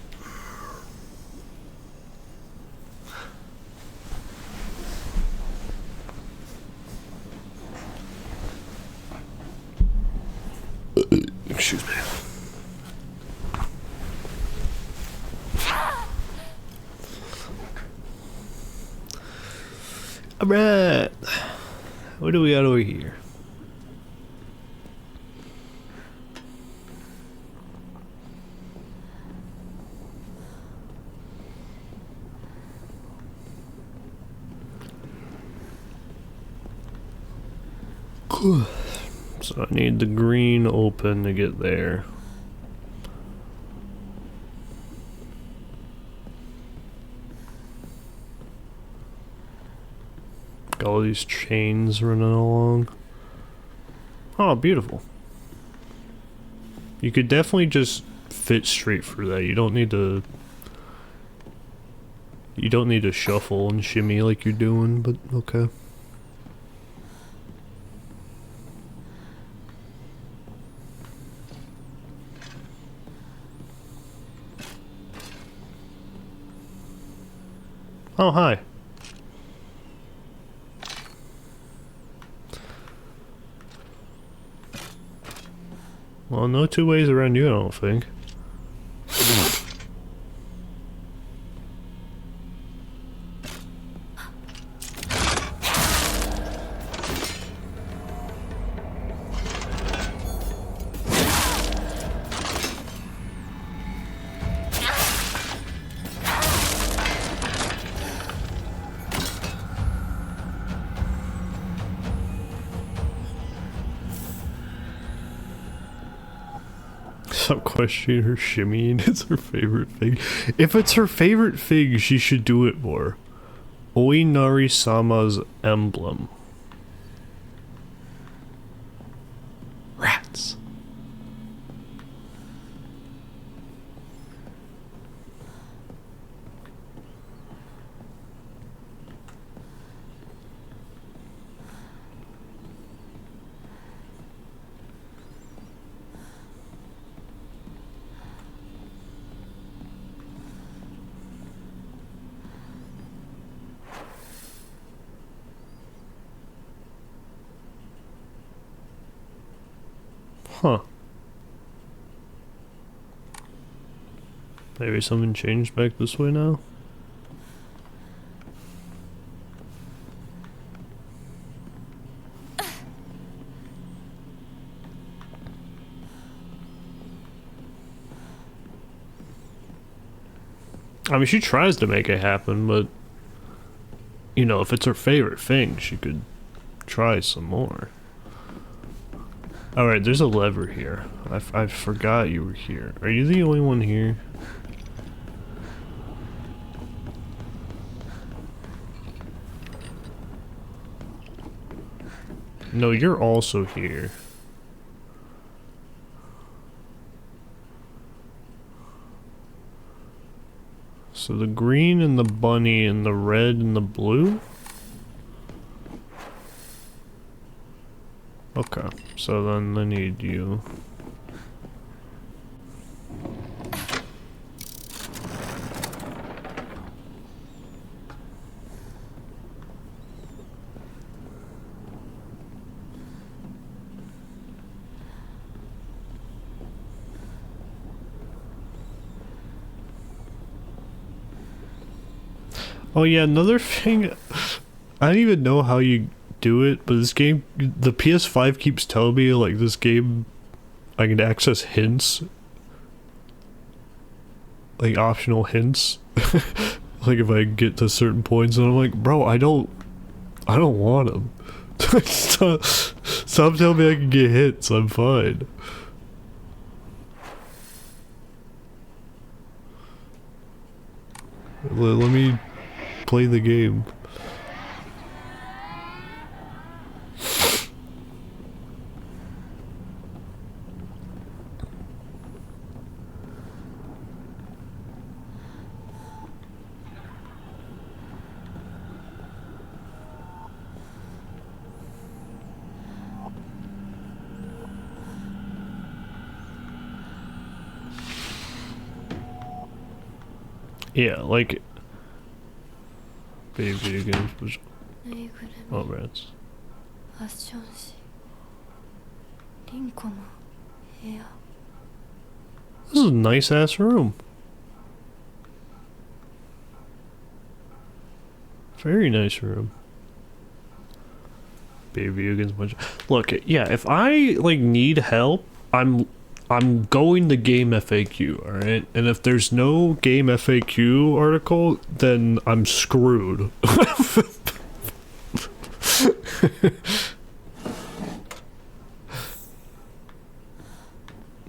Excuse me. Alright. What do we got over here? So I need the green open to get there. Got all these chains running along. Oh, beautiful. You could definitely just fit straight for that. You don't need to shuffle and shimmy like you're doing, but okay. Oh, hi. Well, no two ways around you, I don't think. Stop questioning her shimmying. It's her favorite thing. If it's her favorite thing, she should do it more. Oinari-sama's emblem. Rats. Huh. Maybe something changed back this way now? I mean, she tries to make it happen, but you know, if it's her favorite thing, she could try some more. Alright, there's a lever here. I forgot you were here. Are you the only one here? No, you're also here. So the green and the bunny and the red and the blue? Okay, so then I need you. Oh yeah, another thing, I don't even know how you do it, but this game, the PS5 keeps telling me like this game, I can access hints, like optional hints, like if I get to certain points, and I'm like, bro, I don't want them. Stop telling me I can get hits, I'm fine. Let me play the game. Yeah, like baby video games was ぬいぐる romance. みファッション誌リンコの部屋 This is a nice ass room. Very nice room. Baby video games bunch. Look, yeah, if I like need help, I'm going to game FAQ, alright? And if there's no game FAQ article, then I'm screwed.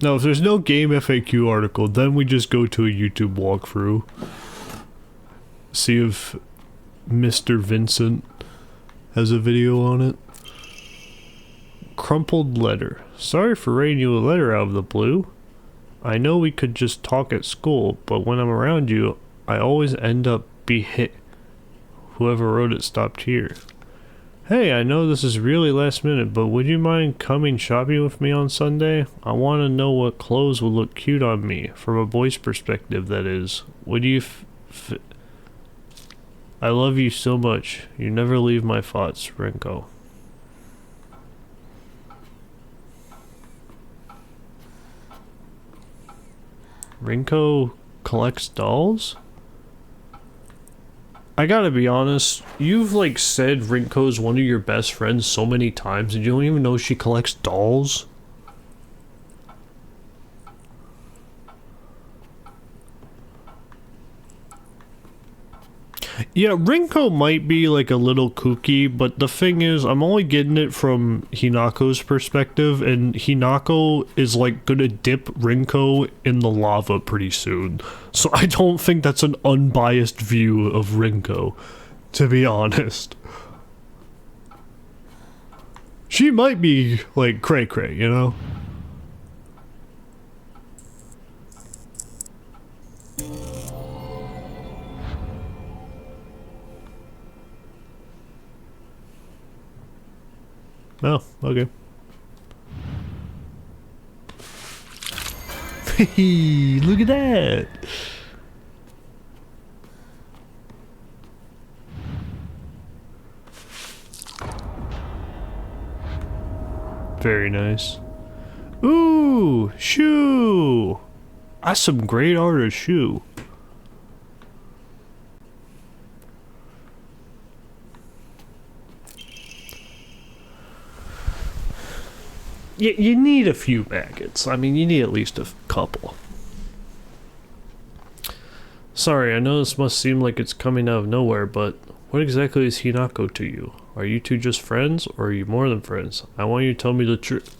No, if there's no game FAQ article, then we just go to a YouTube walkthrough. See if Mr. Vincent has a video on it. Crumpled letter. Sorry for writing you a letter out of the blue. I know we could just talk at school, but when I'm around you, I always end up be hit. Whoever wrote it stopped here. Hey, I know this is really last minute, but would you mind coming shopping with me on Sunday? I want to know what clothes would look cute on me, from a boy's perspective, that is. Would you I love you so much. You never leave my thoughts, Rinko. Rinko collects dolls? I gotta be honest, you've like said Rinko's one of your best friends so many times and you don't even know she collects dolls? Yeah, Rinko might be like a little kooky, but the thing is, I'm only getting it from Hinako's perspective, and Hinako is like gonna dip Rinko in the lava pretty soon. So I don't think that's an unbiased view of Rinko, to be honest. She might be like cray-cray, you know? Oh, okay. Hey, look at that! Very nice. Ooh, shoe! That's some great art of shoe. You need a few maggots. I mean, you need at least a couple. Sorry, I know this must seem like it's coming out of nowhere, but what exactly is Hinako to you? Are you two just friends, or are you more than friends? I want you to tell me the truth.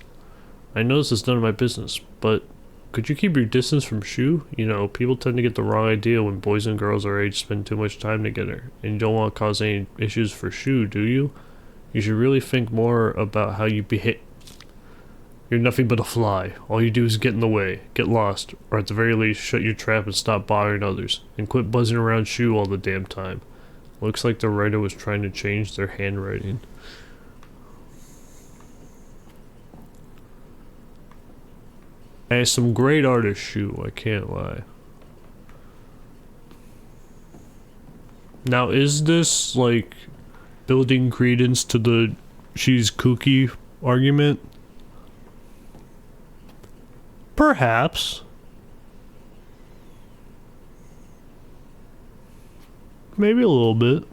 I know this is none of my business, but could you keep your distance from Shu? You know, people tend to get the wrong idea when boys and girls our age spend too much time together, and you don't want to cause any issues for Shu, do you? You should really think more about how you behave. You're nothing but a fly. All you do is get in the way, get lost, or at the very least shut your trap and stop bothering others, and quit buzzing around Shu all the damn time. Looks like the writer was trying to change their handwriting. Hey, some great artist Shu, I can't lie. Now, is this, like, building credence to the she's kooky argument? Perhaps. Maybe a little bit.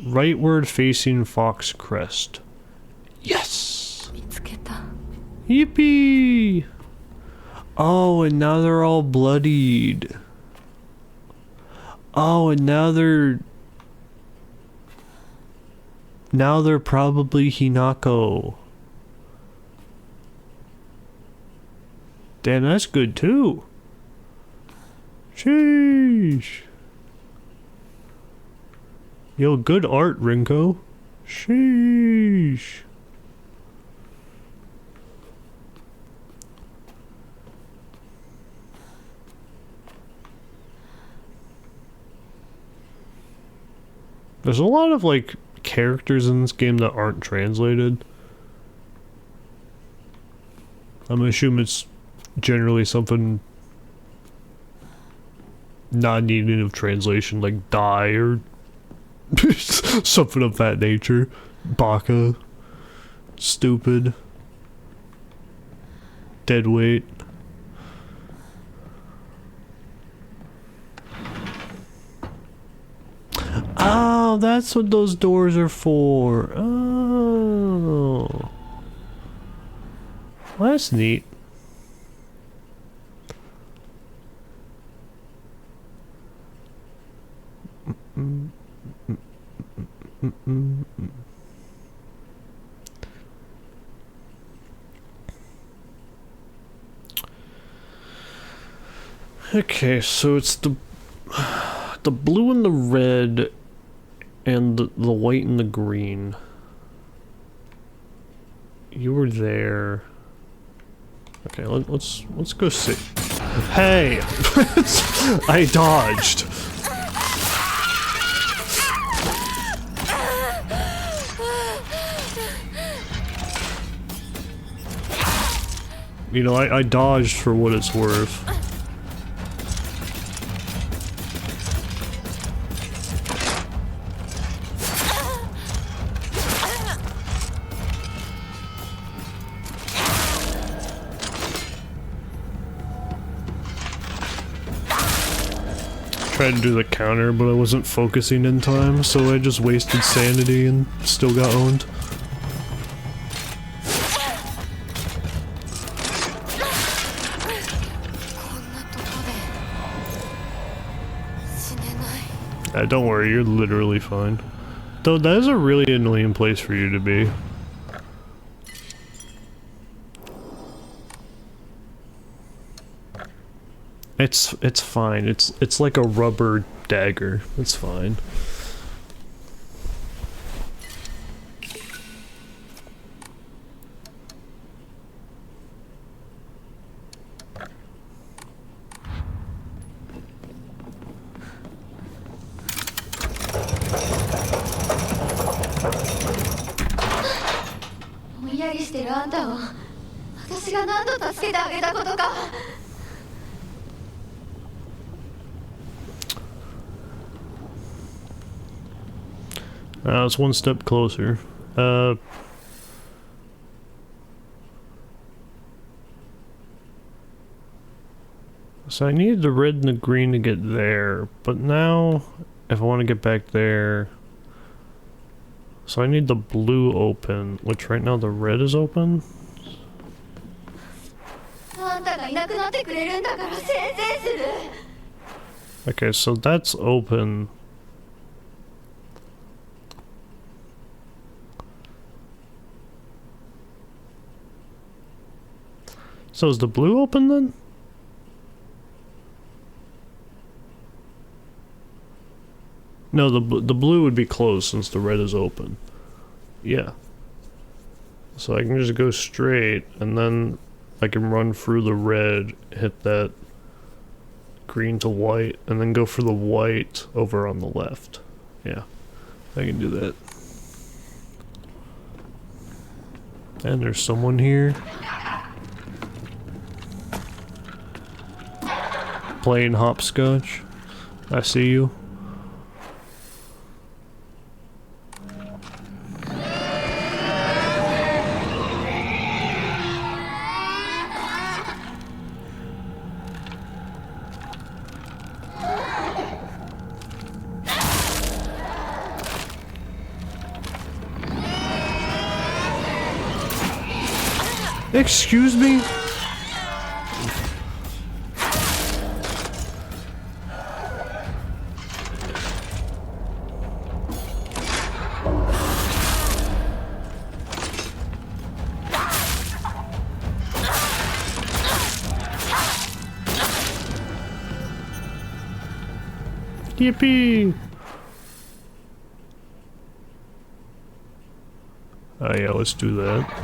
Rightward facing Fox Crest. Yes! 見つけた Yippee! Oh, and now they're all bloodied. Oh, and now they're probably Hinako. Damn, that's good too. Sheesh. Yo, good art, Rinko. Sheesh. There's a lot of, like, characters in this game that aren't translated. I'm gonna assume it's generally something not needing of translation, like die or something of that nature. Baka. Stupid. Deadweight. Oh, that's what those doors are for. Oh. Well, that's neat. Okay, so it's the blue and the red and the white and the green. You were there. Okay, let's go see. Hey! I dodged. You know, I dodged for what it's worth. Tried to do the counter, but I wasn't focusing in time, so I just wasted sanity and still got owned. Don't worry, you're literally fine. Though that is a really annoying place for you to be. It's fine. It's like a rubber dagger. It's fine. It's one step closer. So I needed the red and the green to get there, but now if I want to get back there, so I need the blue open, which right now the red is open. Okay, so that's open. So is the blue open then? No, the blue would be closed since the red is open. Yeah. So I can just go straight and then I can run through the red, hit that green to white, and then go for the white over on the left. Yeah, I can do that. And there's someone here. Playing hopscotch. I see you. Excuse me? Yippee! Oh yeah, let's do that.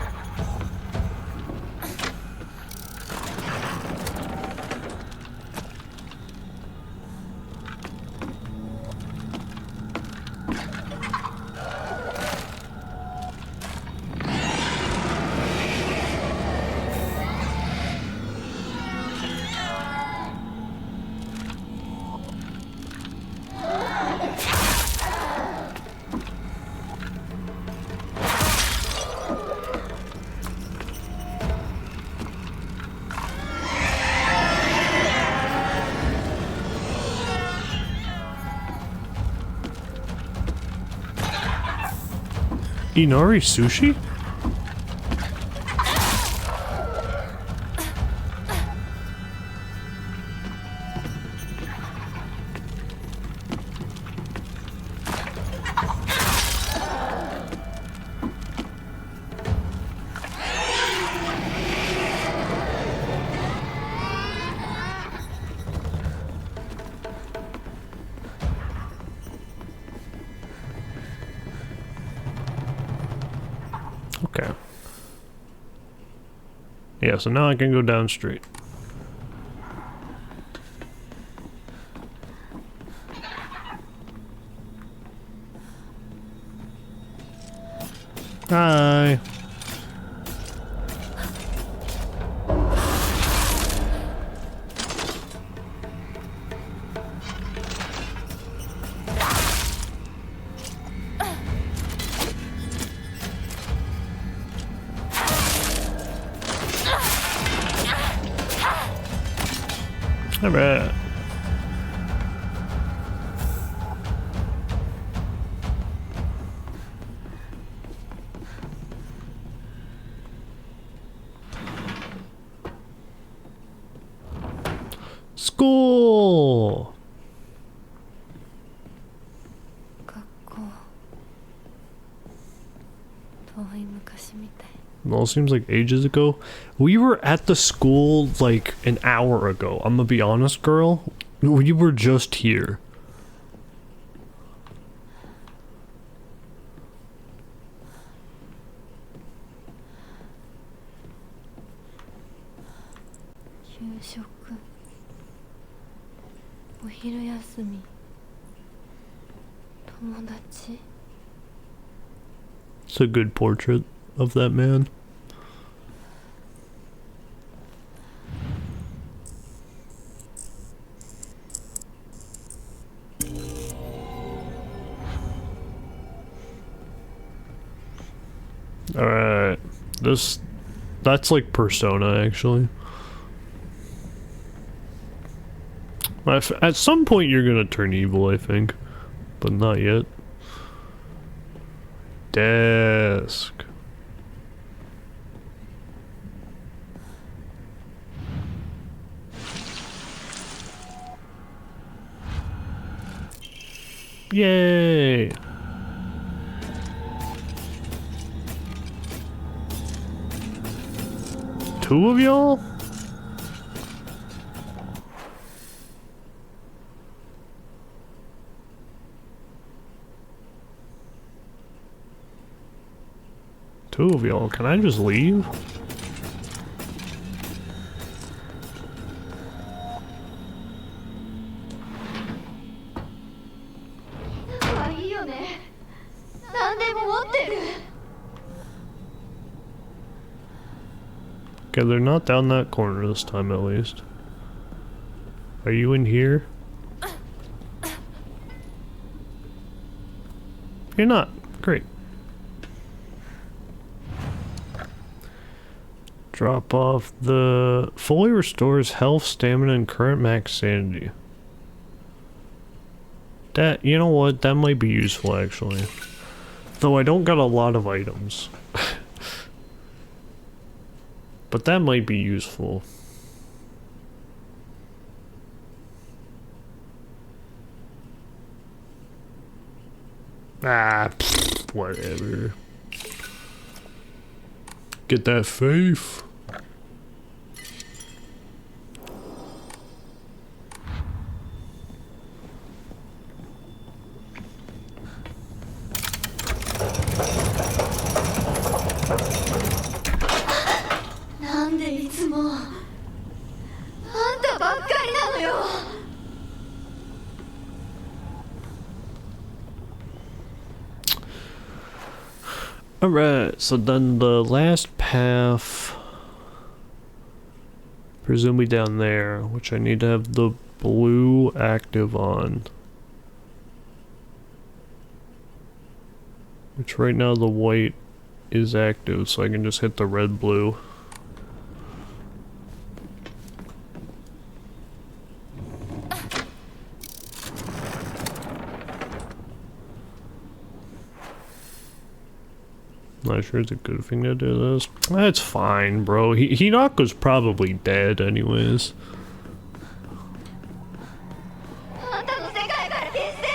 Inari sushi? Okay. Yeah, so now I can go down straight. Hi. Alright. School! 学校遠い昔みたい。 Well, it seems like ages ago. We were at the school like an hour ago. I'm gonna be honest, girl. We were just here. Shuk. お昼休み。友達。 It's a good portrait of that man. Alright. That's like Persona, actually. At some point you're gonna turn evil, I think. But not yet. Desk. Yay! Two of y'all? Two of y'all. Can I just leave? Okay, they're not down that corner this time at least. Are you in here? You're not. Great. Drop off the... Fully restores health, stamina, and current max sanity. That, you know what? That might be useful actually. Though I don't got a lot of items. But that might be useful. Ah, pfft, whatever. Get that faith. Alright, so then the last path, presumably down there, which I need to have the blue active on. Which right now the white is active, so I can just hit the red blue. Not sure it's a good thing to do this. That's fine, bro. Hinako's probably dead anyways. あんたの世界から消して。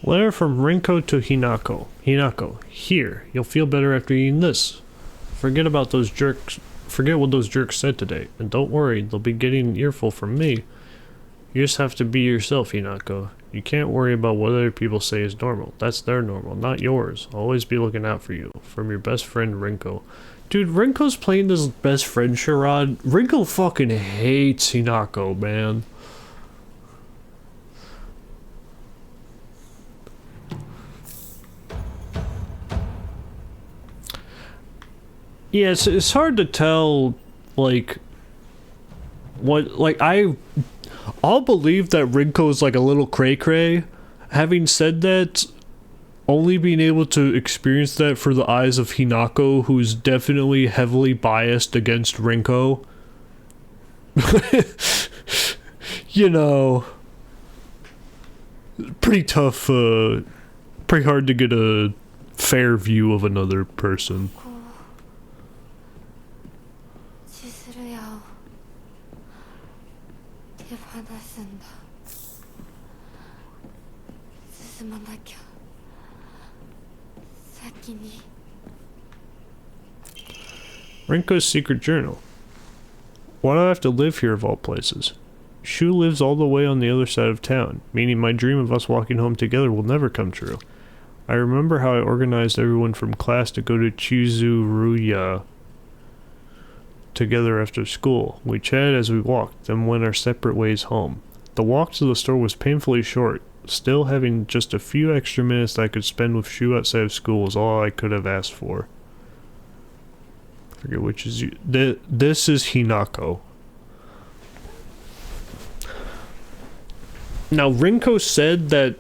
Letter from Rinko to Hinako. Hinako, here. You'll feel better after eating this. Forget about those jerks. Forget what those jerks said today. And don't worry, they'll be getting an earful from me. You just have to be yourself, Hinako. You can't worry about what other people say is normal. That's their normal, not yours. I'll always be looking out for you. From your best friend, Rinko. Dude, Rinko's playing this best friend charade. Rinko fucking hates Hinako, man. Yeah, it's hard to tell, like, what, like, I'll believe that Rinko's, like, a little cray-cray. Having said that, only being able to experience that through the eyes of Hinako, who's definitely heavily biased against Rinko. You know, pretty tough, pretty hard to get a fair view of another person. 千鶴屋を手放すんだ。進まなきゃ。先に。 Rinko's secret journal. Why do I have to live here of all places? Shu lives all the way on the other side of town, meaning my dream of us walking home together will never come true. I remember how I organized everyone from class to go to Chizuruya together after school. We chatted as we walked, then went our separate ways home. The walk to the store was painfully short. Still, having just a few extra minutes that I could spend with Shu outside of school was all I could have asked for. I forget which is you. This is Hinako. Now, Rinko said that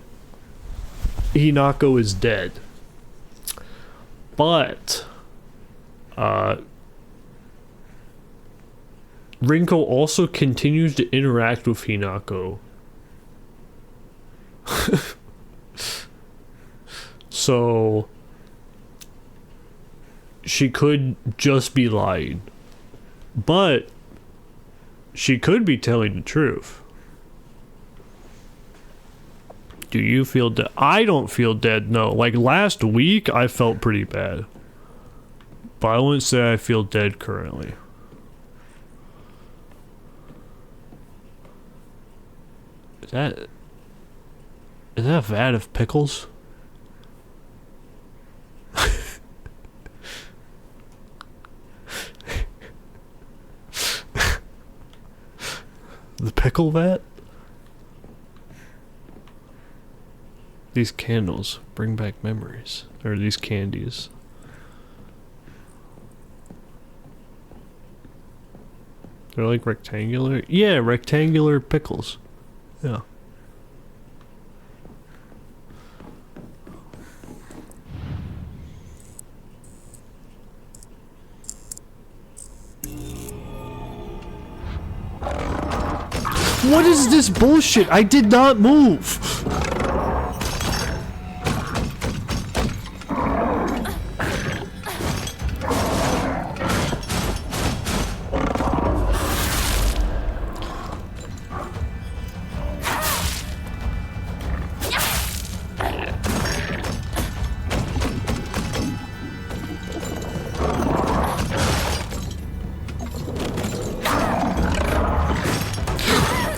Hinako is dead. But, Rinko also continues to interact with Hinako. So, she could just be lying. But, she could be telling the truth. Do you feel dead? I don't feel dead, no. Like, last week, I felt pretty bad. But I wouldn't say I feel dead currently. Is that a vat of pickles? The pickle vat? These candles bring back memories. Or these candies. They're like rectangular? Yeah, rectangular pickles. Yeah. What is this bullshit? I did not move!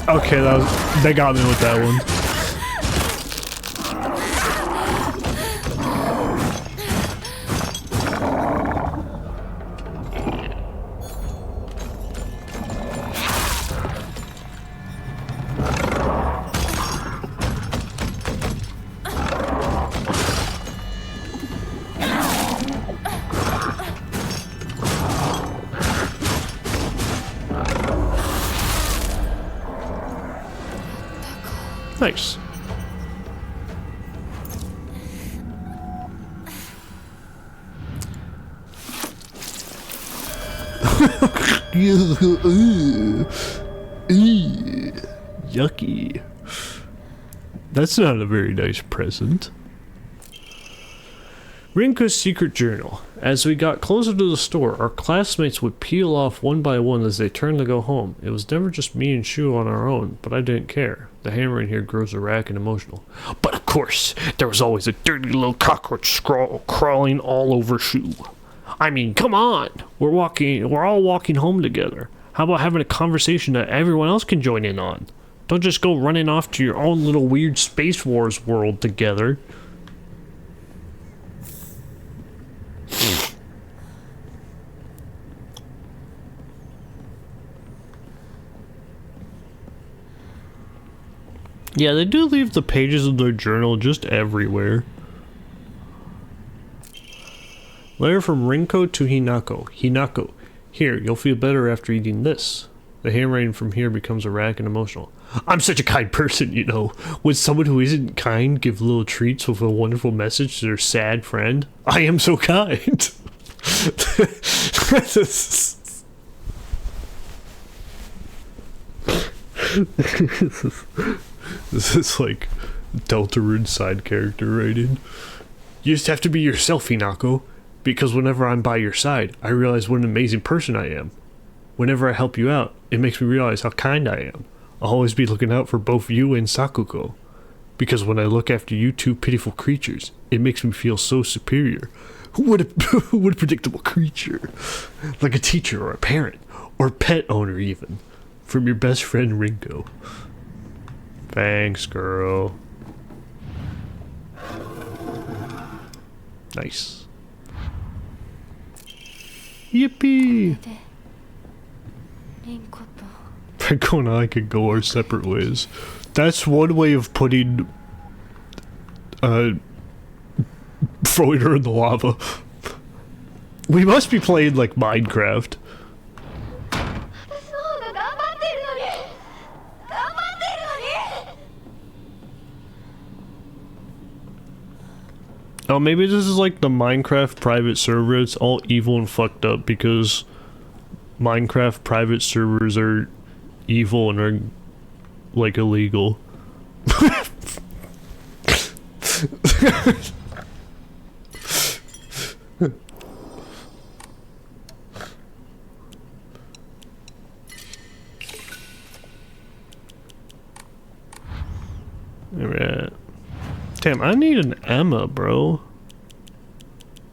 Okay, they got me with that one. Nice. Yucky. That's not a very nice present. Rinko's secret journal. As we got closer to the store, our classmates would peel off one by one as they turned to go home. It was never just me and Shu on our own, but I didn't care. The handwriting here grows erratic and emotional. But of course, there was always a dirty little cockroach crawling all over Shu. I mean, come on! We're all walking home together. How about having a conversation that everyone else can join in on? Don't just go running off to your own little weird Space Wars world together. Yeah, they do leave the pages of their journal just everywhere. Letter from Rinko to Hinako. Hinako, here, you'll feel better after eating this. The handwriting from here becomes erratic and emotional. I'm such a kind person, you know. Would someone who isn't kind give little treats with a wonderful message to their sad friend? I am so kind. This is like Deltarune side character writing. You just have to be yourself, Hinako, because whenever I'm by your side, I realize what an amazing person I am. Whenever I help you out, it makes me realize how kind I am. I'll always be looking out for both you and Sakuko. Because when I look after you two pitiful creatures, it makes me feel so superior. What a predictable creature. Like a teacher or a parent, or pet owner even. From your best friend Rinko. Thanks, girl. Nice. Yippee! Rinko and I could go our separate ways. That's one way of putting throwing her in the lava. We must be playing like Minecraft. Oh, maybe this is like the Minecraft private server. It's all evil and fucked up because Minecraft private servers are evil and are like illegal. Alright. Damn, I need an Emma, bro.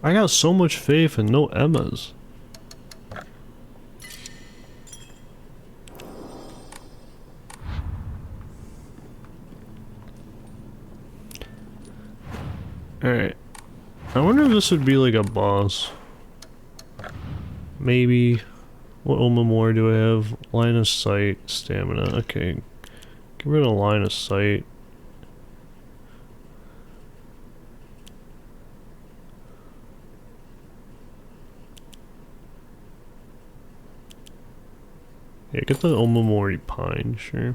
I got so much faith and no Emmas. Alright. I wonder if this would be like a boss. Maybe. What Omamori do I have? Line of sight, stamina. Okay. Get rid of line of sight. Yeah, get the Omamori Pine, sure.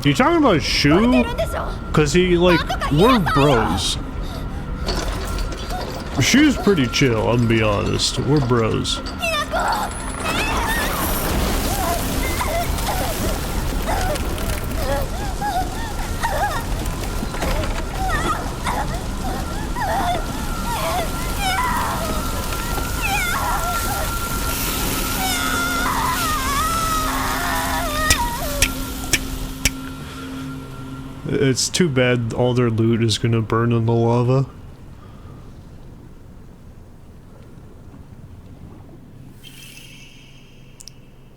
You talking about Shu? Cause he like, we're bros. Shu's pretty chill, I'm gonna be honest. We're bros. It's too bad all their loot is gonna burn in the lava.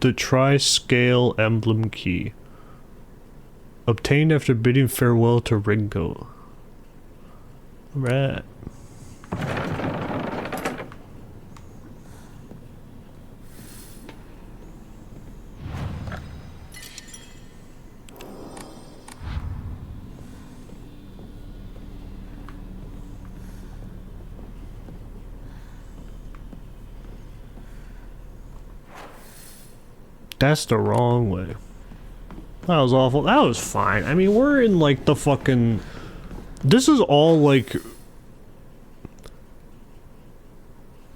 the Tri-Scale Emblem Key. Obtained after bidding farewell to Ringo. Right. That's the wrong way. That was awful. That was fine. I mean, we're in like the fucking... This is all like...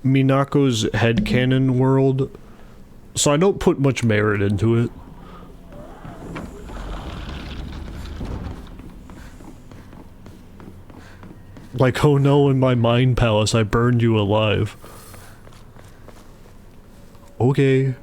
Minako's headcanon world. So I don't put much merit into it. Like, oh no, in my mind palace I burned you alive. Okay.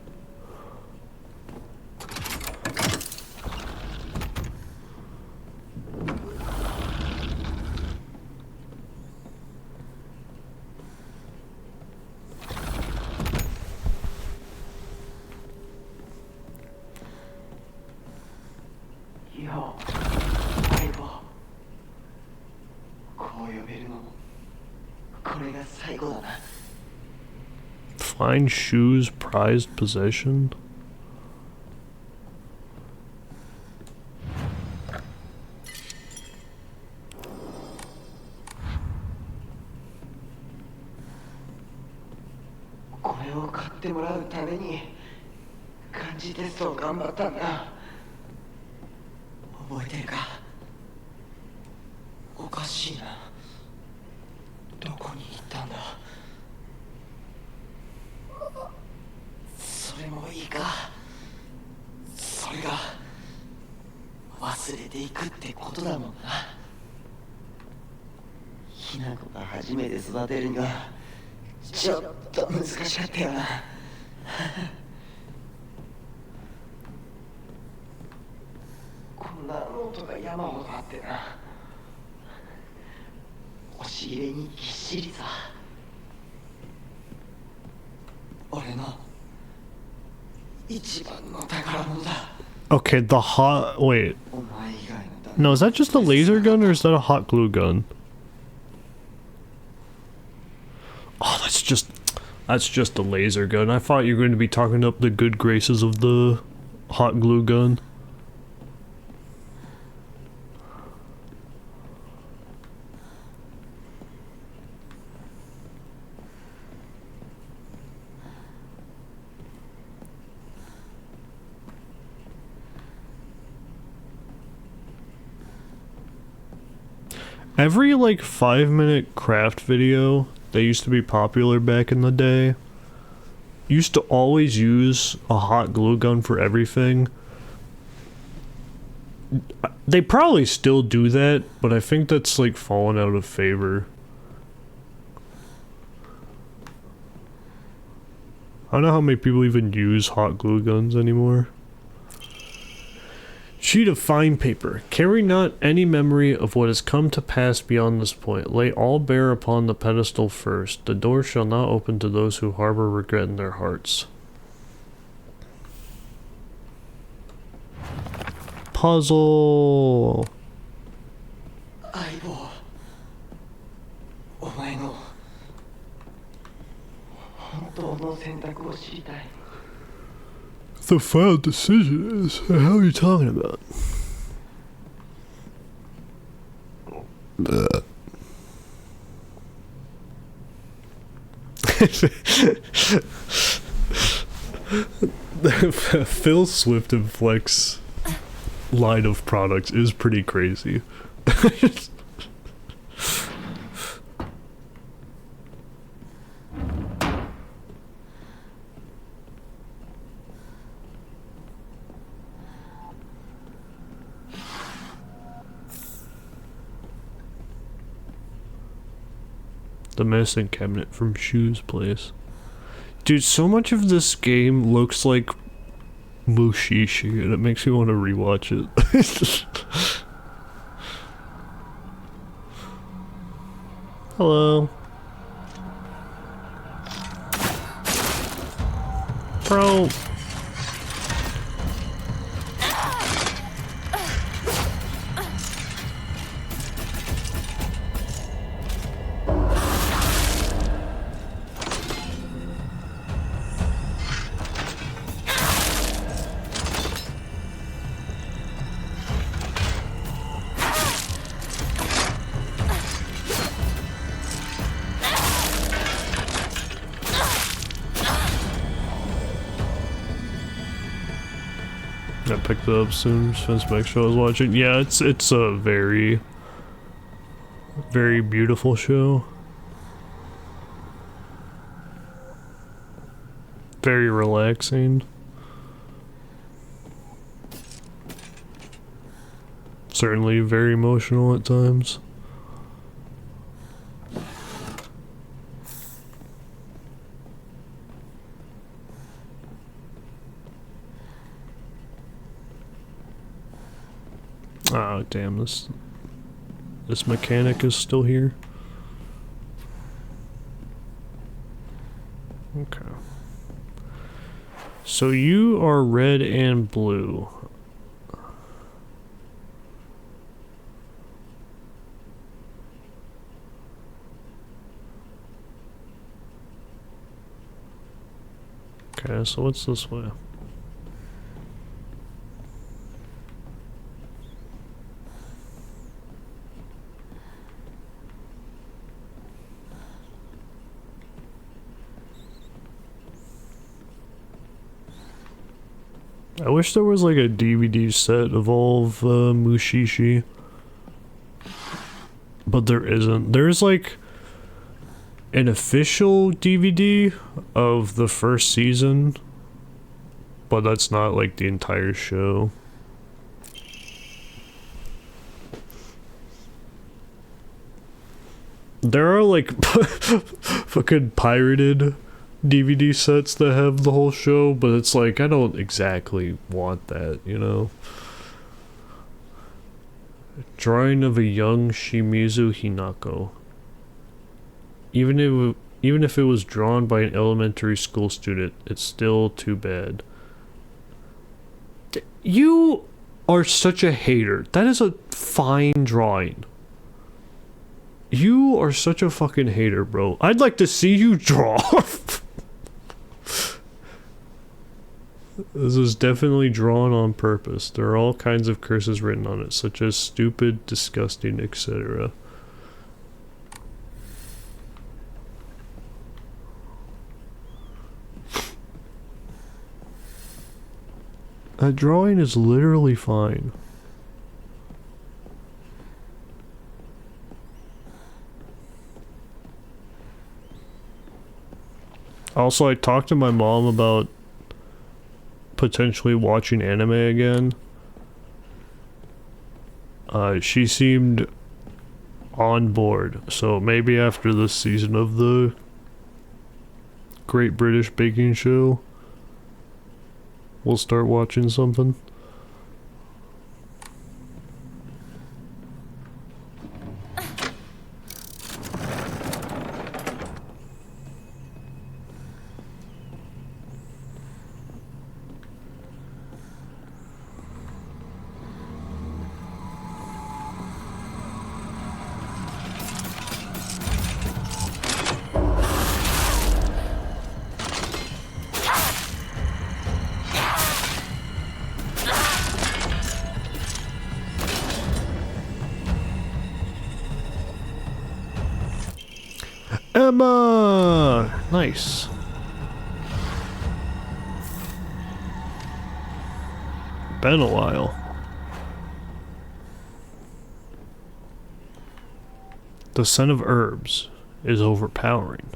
Fine shoes, prized possession. Okay, the hot... Wait. No, is that just a laser gun or is that a hot glue gun? Oh, that's just a laser gun. I thought you were going to be talking up the good graces of the hot glue gun. Every like 5-minute craft video that used to be popular back in the day used to always use a hot glue gun for everything. They probably still do that, but I think that's like fallen out of favor. I don't know how many people even use hot glue guns anymore. Sheet of fine paper. Carry not any memory of what has come to pass beyond this point. Lay all bare upon the pedestal first. The door shall not open to those who harbor regret in their hearts. Puzzle. 相棒、お前の本当の選択を知りたい。 The final decision is... How are you talking about? Phil Swift and Flex line of products is pretty crazy. The medicine cabinet from Shu's place. Dude, so much of this game looks like Mushishi, and it makes me want to rewatch it. Hello. Bro. I picked it up soon since Max show I was watching. Yeah, it's a very, very beautiful show. Very relaxing. Certainly very emotional at times. Oh damn, this mechanic is still here. Okay. So you are red and blue. Okay, so what's this way? I wish there was like a DVD set of all of Mushishi. But there isn't. There's like an official DVD of the first season, but that's not like the entire show. There are like fucking pirated DVD sets that have the whole show, but it's like, I don't exactly want that, you know? Drawing of a young Shimizu Hinako. Even if it was drawn by an elementary school student, it's still too bad. You are such a hater. That is a fine drawing. You are such a fucking hater, bro. I'd like to see you draw. This is definitely drawn on purpose. There are all kinds of curses written on it, such as stupid, disgusting, etc. That drawing is literally fine. Also, I talked to my mom about potentially watching anime again. She seemed on board, so maybe after this season of the Great British Baking Show, we'll start watching something. Emma! Nice. Been a while. The scent of herbs is overpowering.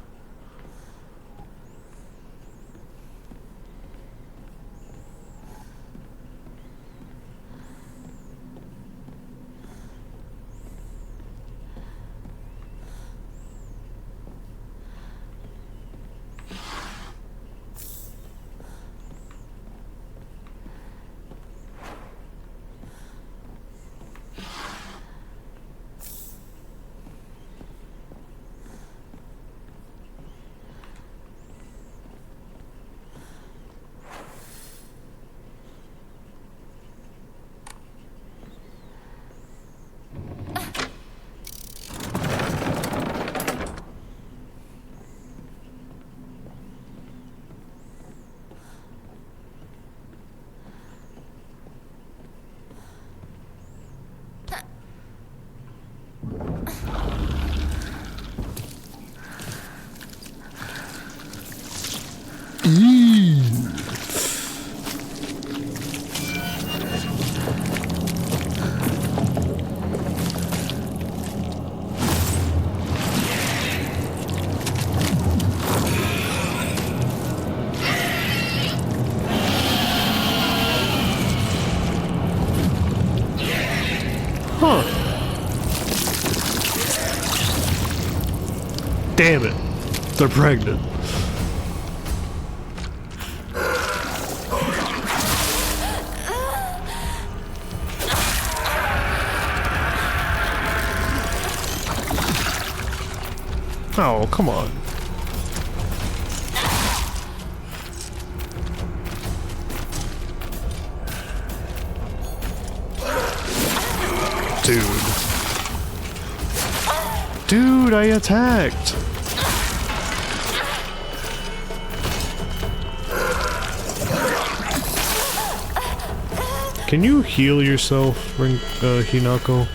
Huh. Damn it. They're pregnant. Oh, come on. Dude, I attacked. Can you heal yourself, Hinako?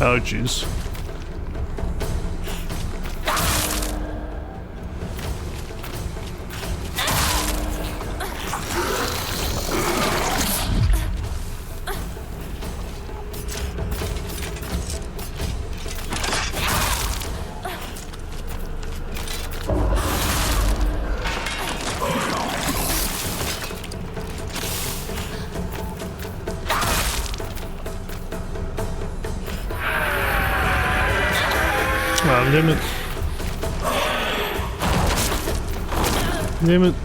Oh, jeez. Oh, damn it. Damn it.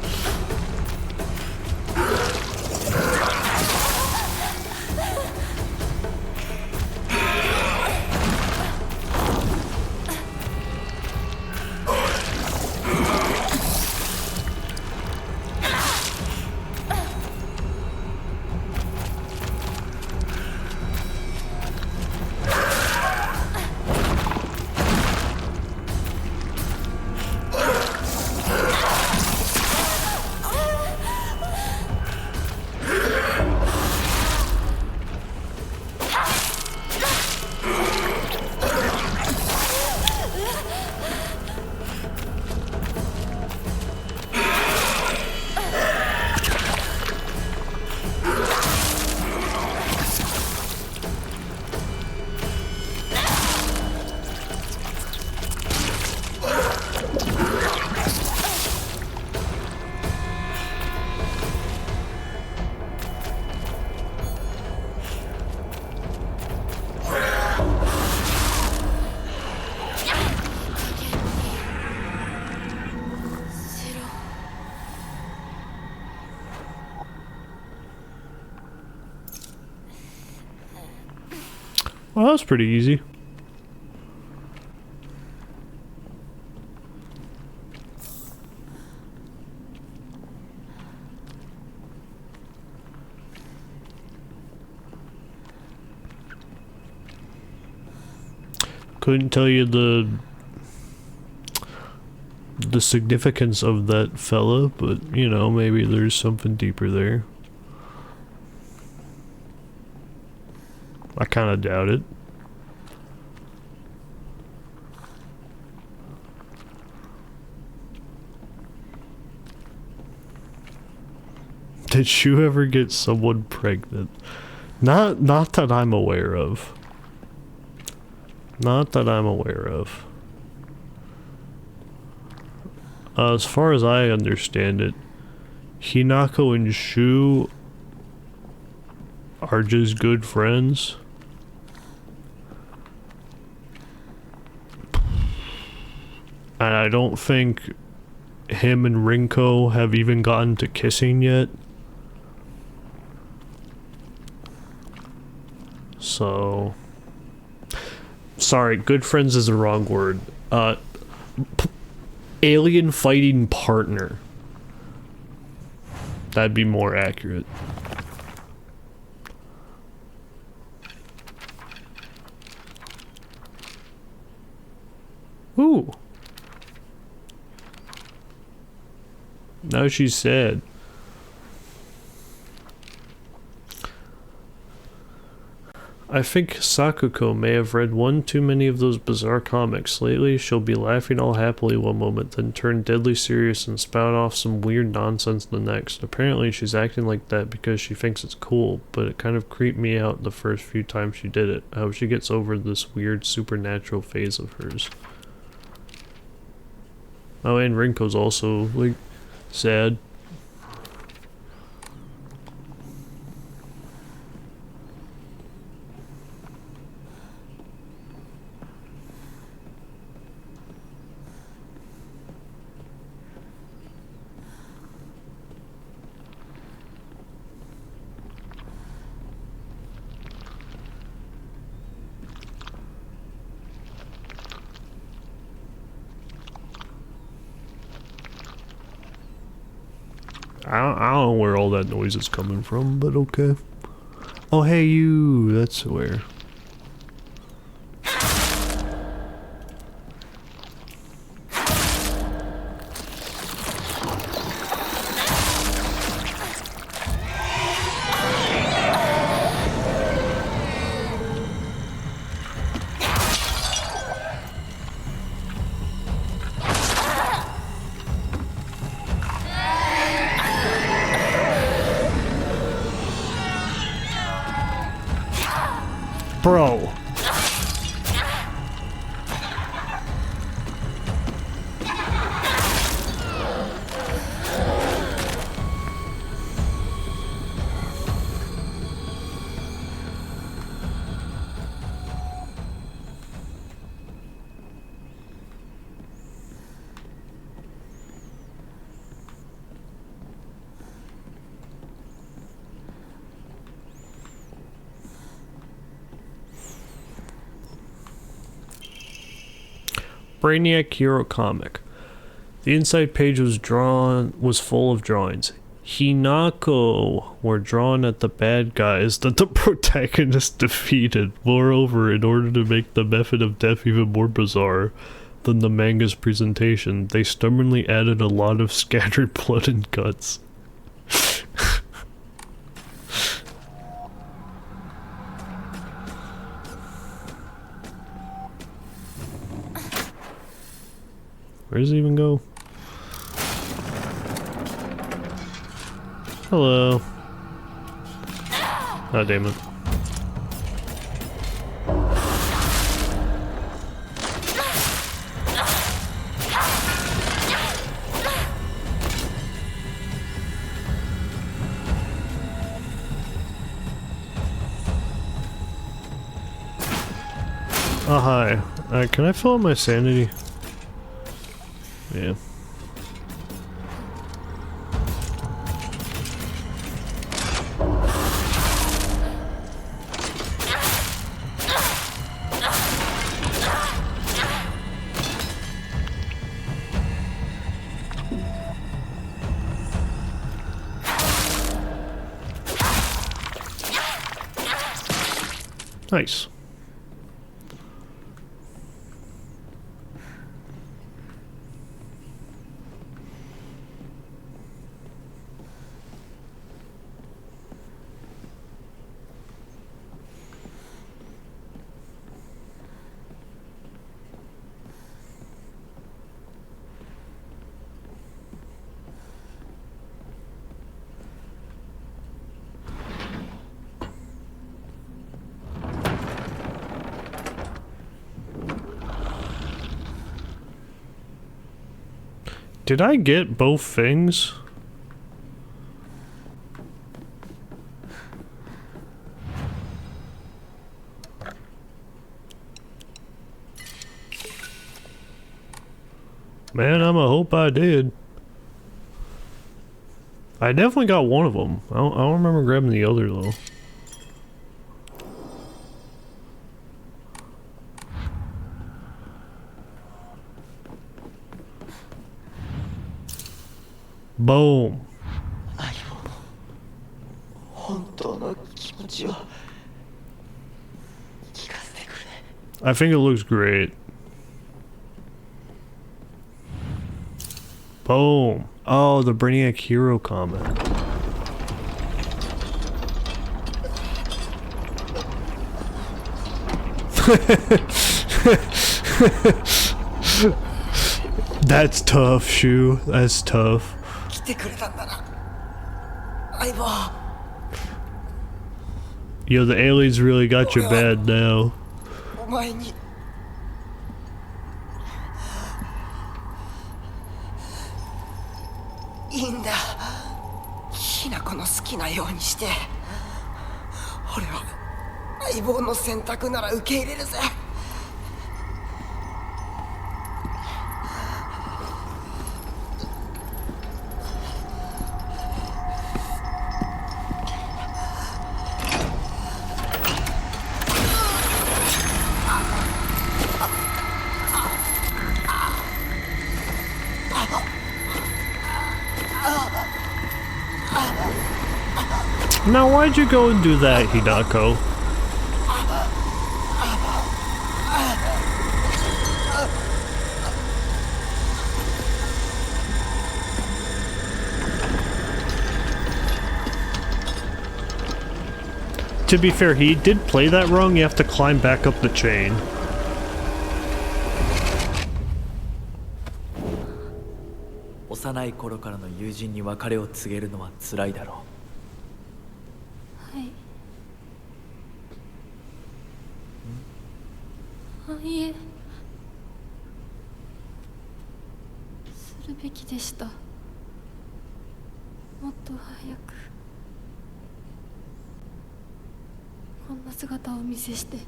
Well, that was pretty easy. Couldn't tell you the significance of that fella, but you know, maybe there's something deeper there. I kind of doubt it. Did you ever get someone pregnant? Not that I'm aware of. Not that I'm aware of. As far as I understand it, Hinako and Shu are just good friends. And I don't think him and Rinko have even gotten to kissing yet. So... Sorry, good friends is the wrong word. Alien fighting partner. That'd be more accurate. Ooh. Now she's sad. I think Sakuko may have read one too many of those bizarre comics. Lately, she'll be laughing all happily one moment, then turn deadly serious and spout off some weird nonsense the next. Apparently, she's acting like that because she thinks it's cool, but it kind of creeped me out the first few times she did it. I hope she gets over this weird supernatural phase of hers. Oh, and Rinko's also, like, sad. I don't know where all that noise is coming from, but okay. Oh, hey, you. That's where. Bro. Brainiac Hero comic. The inside page was full of drawings. Hinako were drawn at the bad guys that the protagonist defeated. Moreover, in order to make the method of death even more bizarre than the manga's presentation, they stubbornly added a lot of scattered blood and guts. Where does it even go? Hello. Oh, damn it. Oh, hi. Can I fill up my sanity? Yeah. Nice. Did I get both things? Man, I'ma hope I did. I definitely got one of them. I don't remember grabbing the other though. Boom. ちを聞かせてくれ。 I think it looks great. Boom. Oh, the Brainiac Hero comic. That's tough, Shu. That's tough. 来てくれたんだな、相棒。 Yo, the aliens really got you bad now. お前にいいんだ。ひなこの好きなようにして。俺は相棒の選択なら受け入れるぜ。Now, why'd you go and do that, Hinako? To be fair, he did play that wrong. You have to climb back up the chain. 幼い頃からの友人に別れを告げるのは辛いだろう。はい。あ、いえ。するべきでした。もっと早くこんな姿をお見せして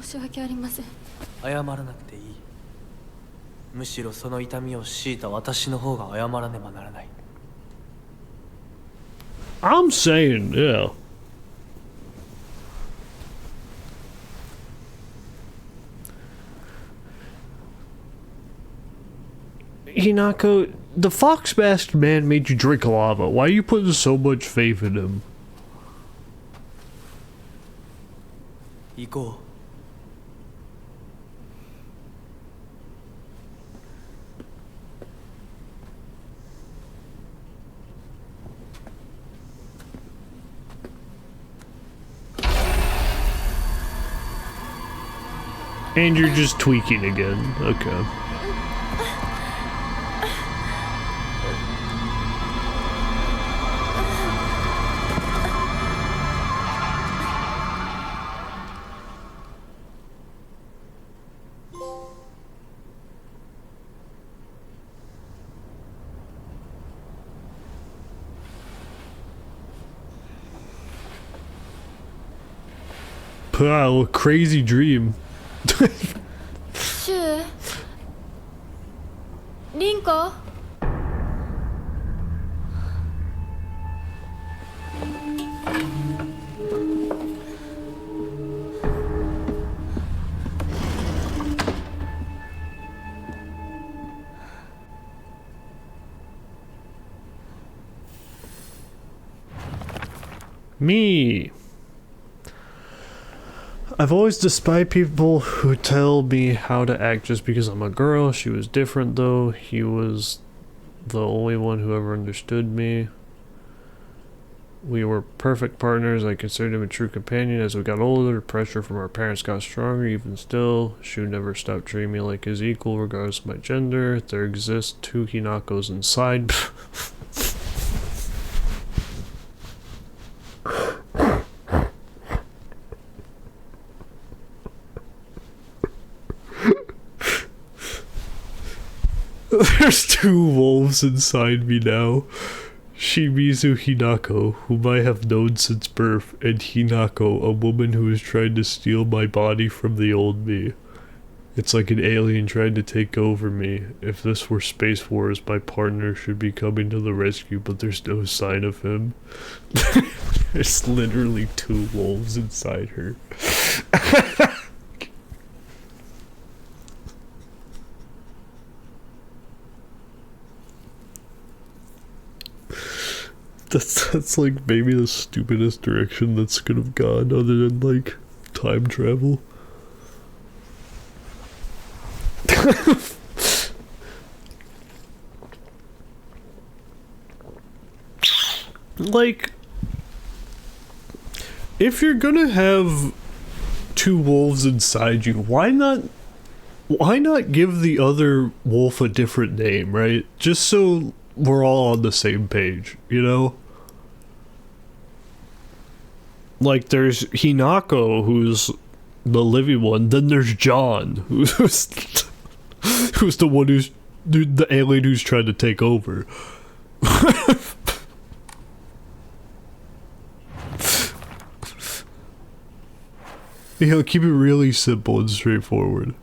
申し訳ありません。謝らなくていい。むしろその痛みを強いた私の方が謝らねばならない。 I'm saying, yeah. Hinako, the fox-masked man made you drink lava. Why are you putting so much faith in him? 行こう。 And you're just tweaking again. Okay. Wow, crazy dream. シュウ、リンコ。Me. I've always despised people who tell me how to act just because I'm a girl. She was different though. He was the only one who ever understood me. We were perfect partners. I considered him a true companion. As we got older, pressure from our parents got stronger. Even still, Shu never stopped treating me like his equal regardless of my gender. There exist two Hinakos inside. There's two wolves inside me now. Shimizu Hinako, whom I have known since birth, and Hinako, a woman who is trying to steal my body from the old me. It's like an alien trying to take over me. If this were Space Wars, my partner should be coming to the rescue, but there's no sign of him. There's literally two wolves inside her. That's like maybe the stupidest direction that's could have gone other than like time travel. Like, if you're gonna have two wolves inside you, why not give the other wolf a different name, right? Just so we're all on the same page, you know? Like, there's Hinako, who's the living one, then there's John, who's who's the one who's the alien who's trying to take over. You know, keep it really simple and straightforward.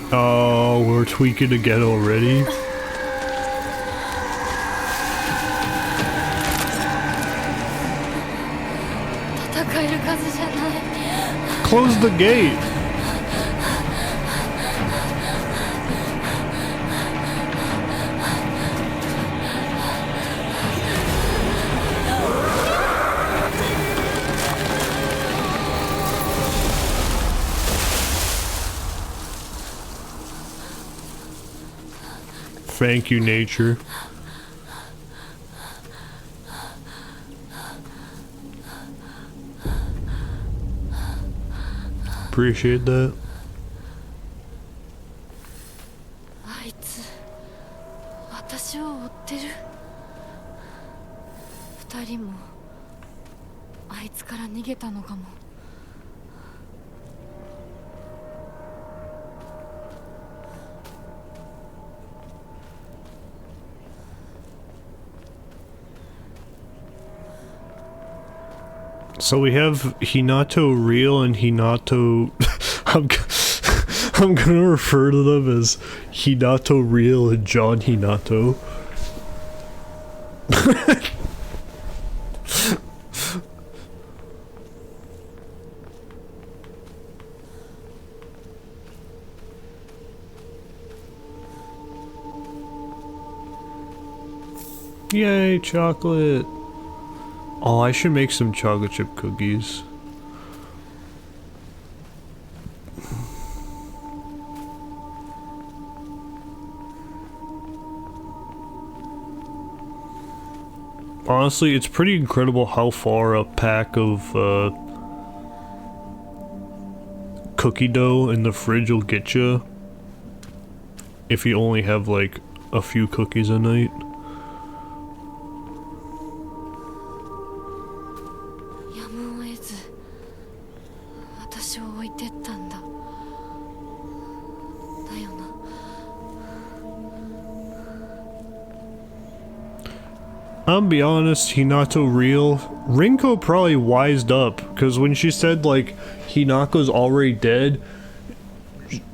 Oh, we're tweaking again already? Close the gate! Thank you, nature. Appreciate that. あいつ私を追ってる。二人もあいつから逃げたのかも。So we have Hinato Real and Hinato... I'm gonna refer to them as Hinato Real and John Hinato. Yay, chocolate! Oh, I should make some chocolate chip cookies. Honestly, it's pretty incredible how far a pack of cookie dough in the fridge will get you if you only have like a few cookies a night. I'll be honest, Hinato Real. Rinko probably wised up, because when she said, like, Hinako's already dead,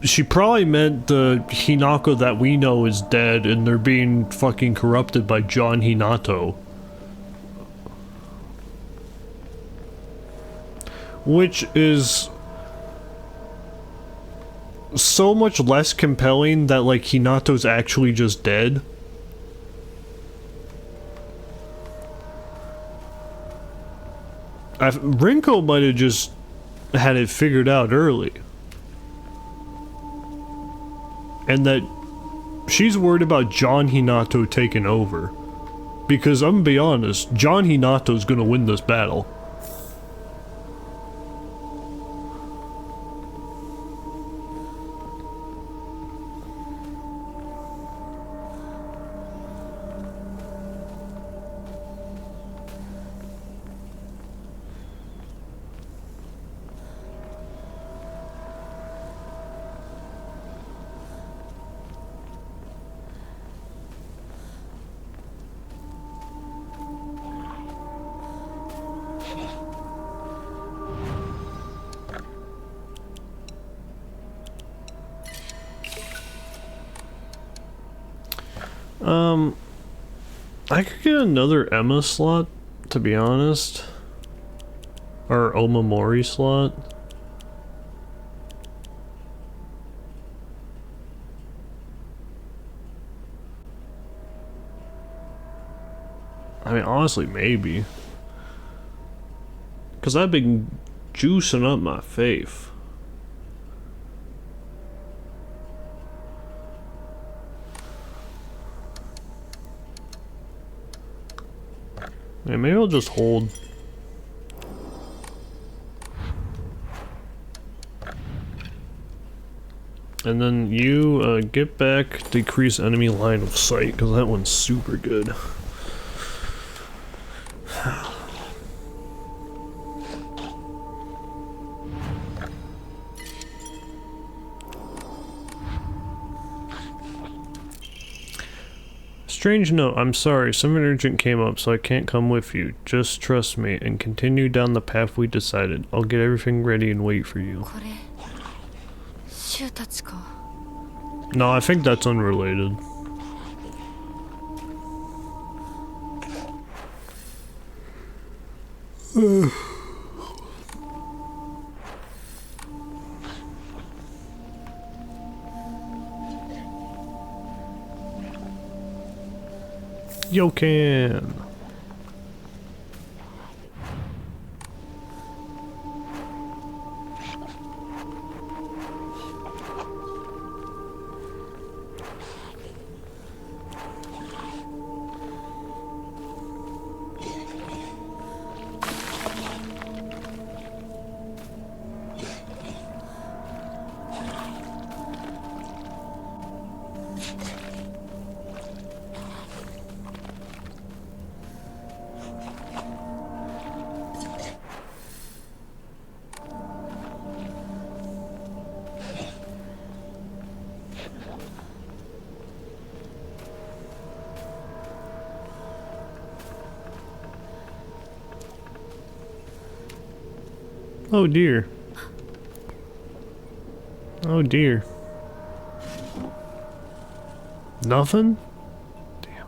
she probably meant the Hinako that we know is dead, and they're being fucking corrupted by John Hinato. Which is so much less compelling that, like, Hinato's actually just dead. Rinko might have just had it figured out early. And that she's worried about John Hinato taking over. Because I'm gonna be honest, John Hinato's gonna win this battle. I could get another Emma slot, to be honest. Or Omamori slot. I mean, honestly, maybe. Because I've been juicing up my faith. Yeah, maybe I'll just hold. And then you get back, decrease enemy line of sight, because that one's super good. Strange note, I'm sorry, something urgent came up so I can't come with you. Just trust me and continue down the path we decided. I'll get everything ready and wait for you. これシュウたちか。 No, I think that's unrelated. Yokan! Oh dear. Oh dear. Nothing? Damn.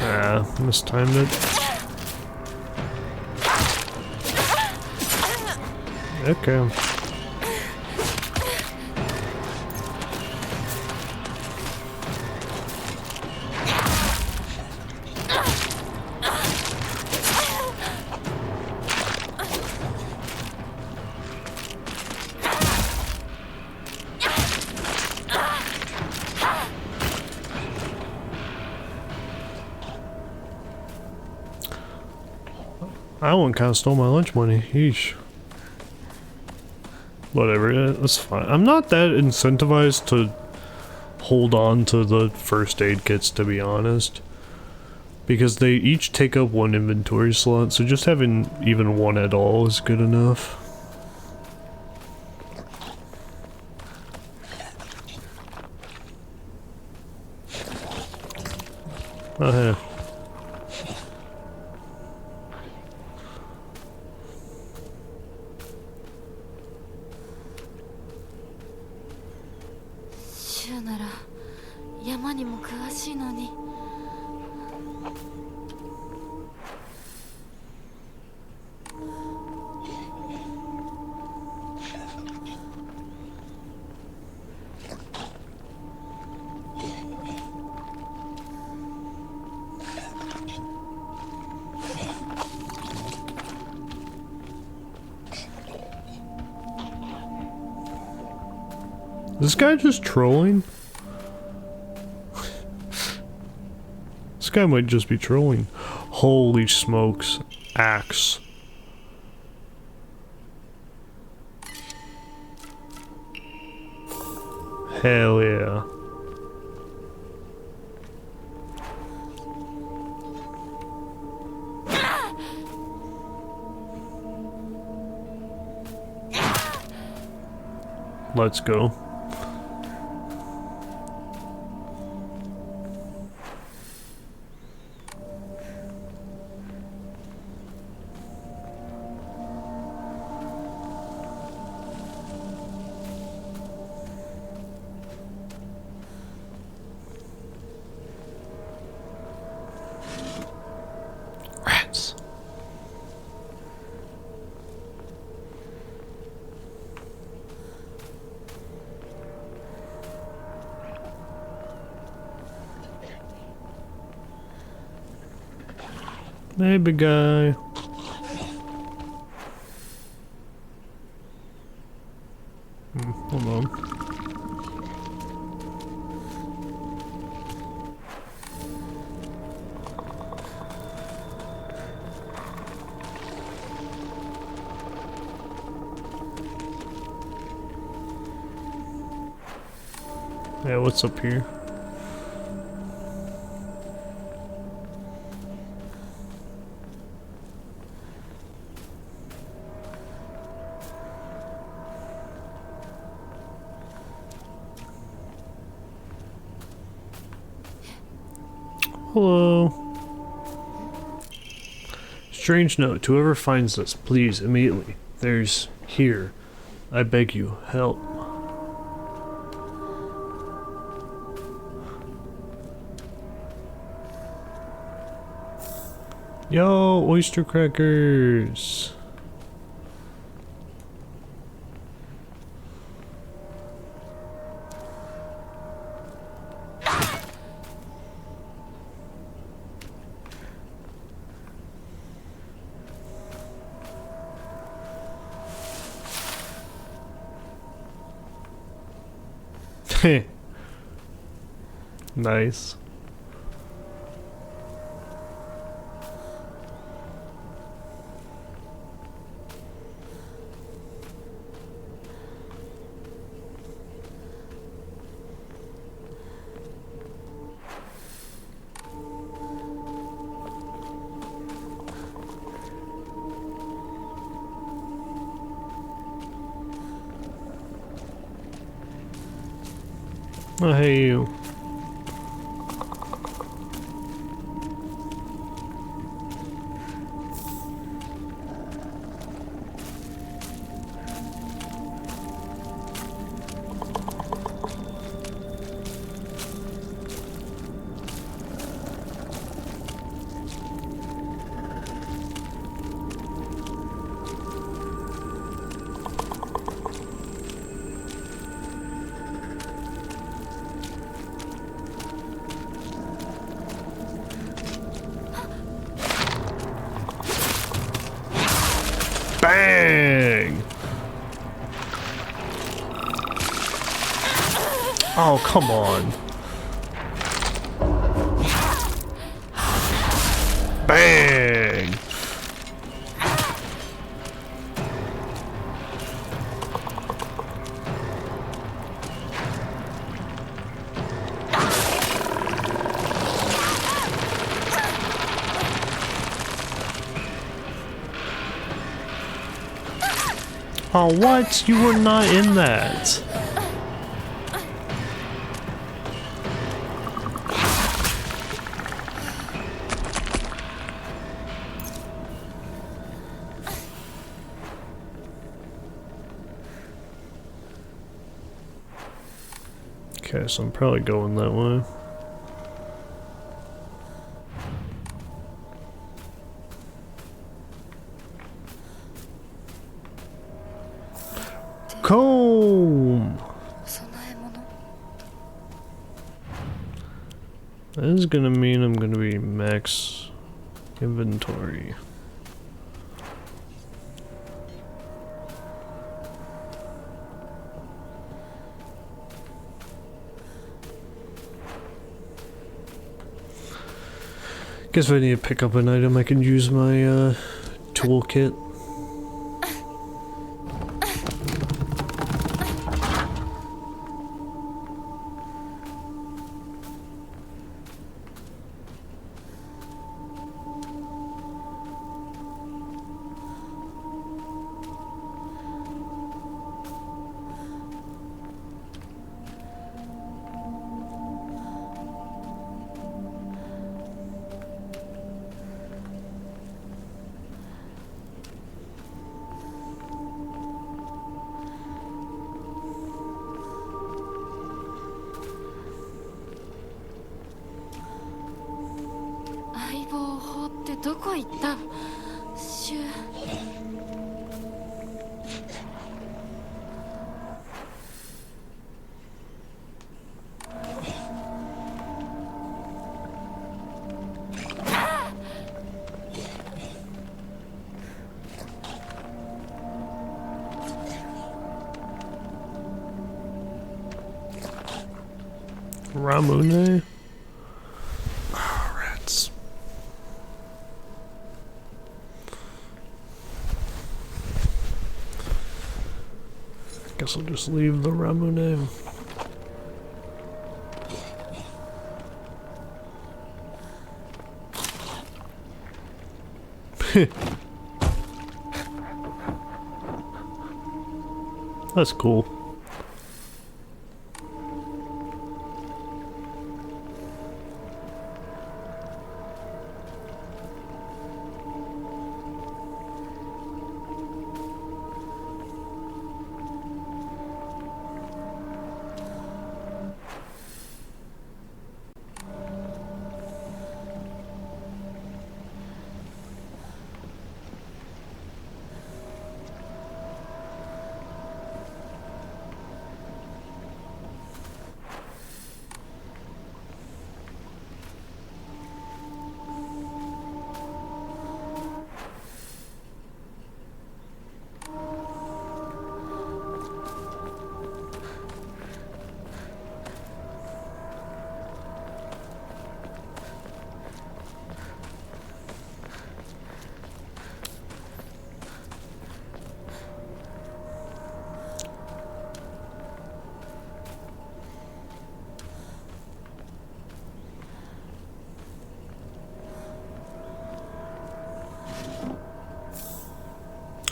Ah, mistimed it. Okay. That one kind of stole my lunch money. Yeesh. Whatever, that's fine. I'm not that incentivized to hold on to the first aid kits, to be honest. Because they each take up one inventory slot, so just having even one at all is good enough. Oh, hey. This guy just trolling? This guy might just be trolling. Holy smokes. Axe. Hell yeah. Let's go. Rats. Hey, big guy. Hold on. Yeah, what's up here? Hello. Strange note. To whoever finds this, please, immediately. There's here. I beg you, help. Yo, oyster crackers. Nice. Oh, hey you. Bang! Oh, come on. Bang! Oh, what? You were not in that. Okay, so I'm probably going that way. Comb! That is gonna mean I'm gonna be max inventory. Guess if I need to pick up an item, I can use my toolkit. 相棒を放ってどこ行ったシュウ。Ramune? Oh, rats. Guess I'll just leave the Ramune. That's cool.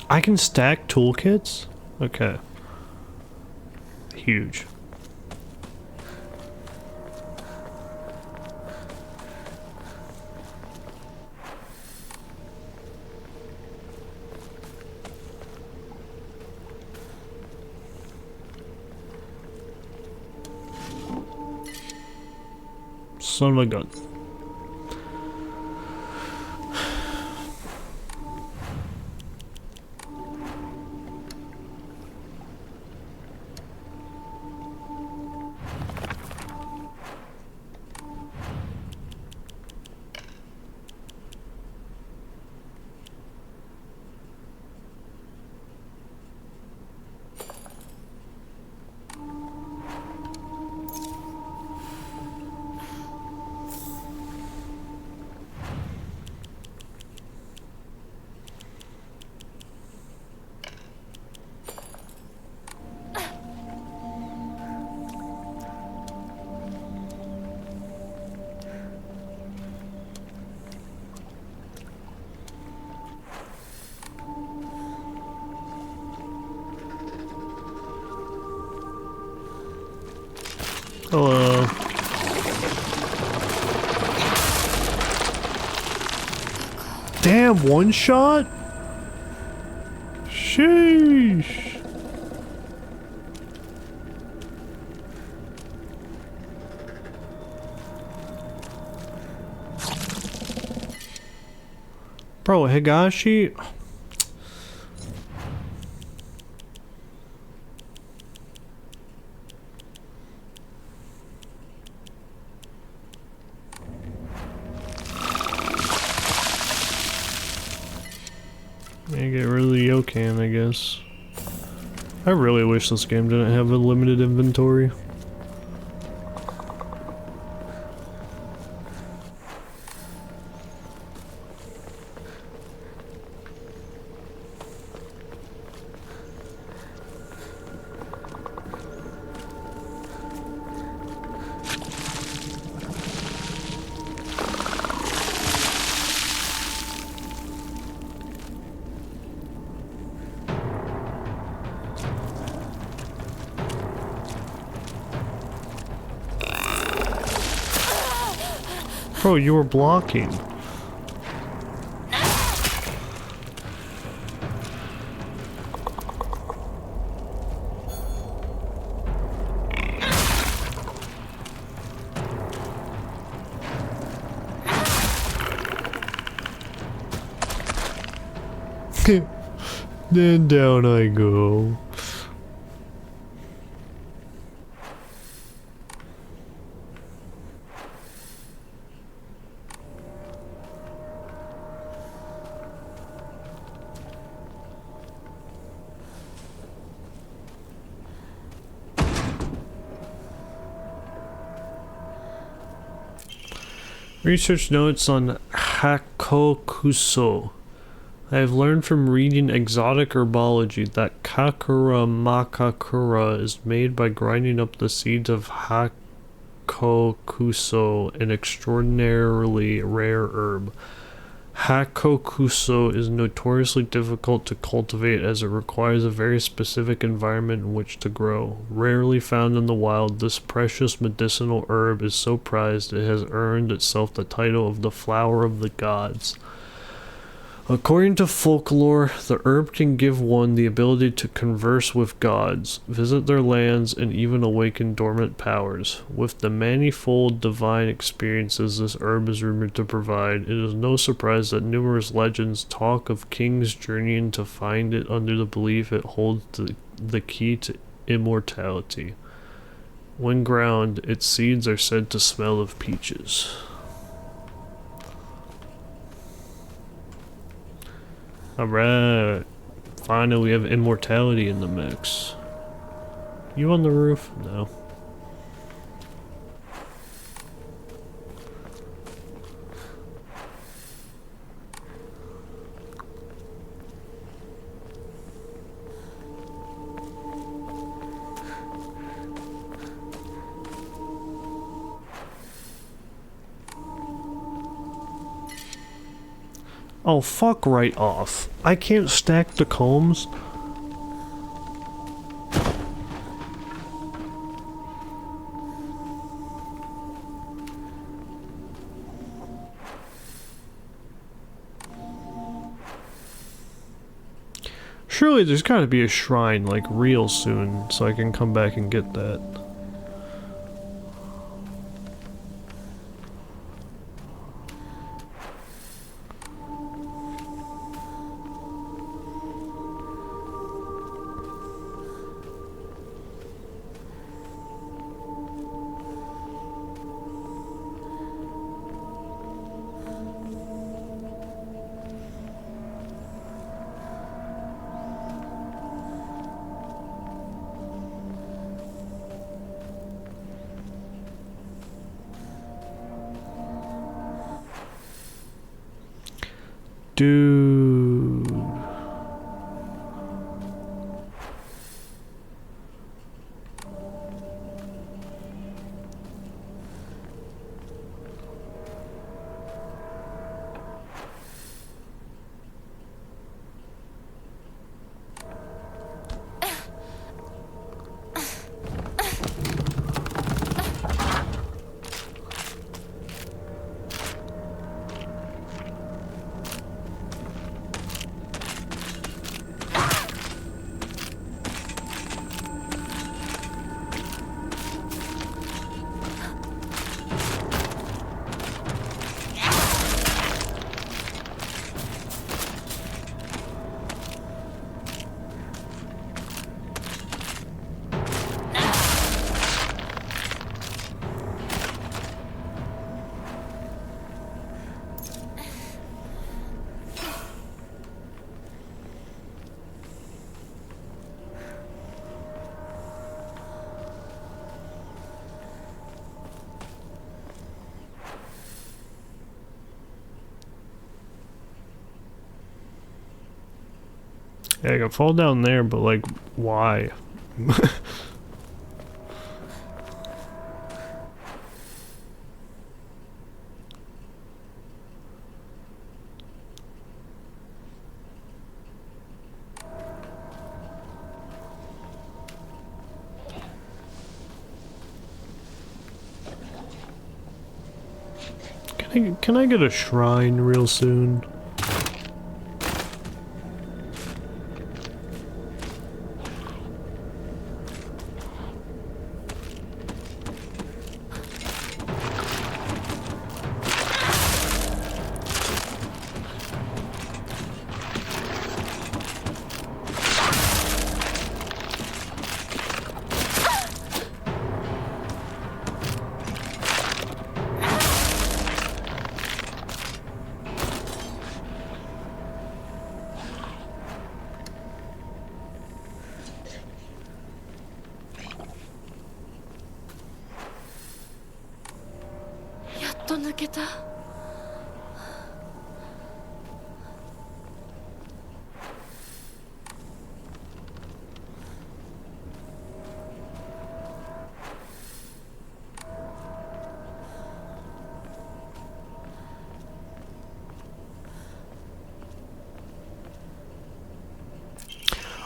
I can stack toolkits? Okay. Huge. Son of a gun. Hello. Damn, one shot? Sheesh. Bro, Higashi? May get rid of the Yokan, I guess. I really wish this game didn't have a limited inventory. Bro, you were blocking. Then down I go. Research notes on Hakokuso. I have learned from reading exotic herbology that Kakura makakura is made by grinding up the seeds of Hakokuso, an extraordinarily rare herb. Hakokuso is notoriously difficult to cultivate as it requires a very specific environment in which to grow. Rarely found in the wild, this precious medicinal herb is so prized it has earned itself the title of the flower of the gods. According to folklore, the herb can give one the ability to converse with gods, visit their lands, and even awaken dormant powers. With the manifold divine experiences this herb is rumored to provide, it is no surprise that numerous legends talk of kings journeying to find it under the belief it holds the key to immortality. When ground, its seeds are said to smell of peaches. Alright. Finally, we have immortality in the mix. You on the roof? No. Oh, fuck right off. I can't stack the combs. Surely there's gotta be a shrine, like, real soon, so I can come back and get that. Dude. Yeah, I can fall down there, but like, why? Can I get a shrine real soon? 抜けた。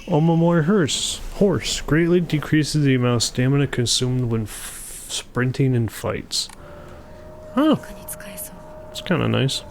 Omamori horse greatly decreases the amount of stamina consumed when sprinting in fights. Oh, 他に使えそう。 it's kind of nice.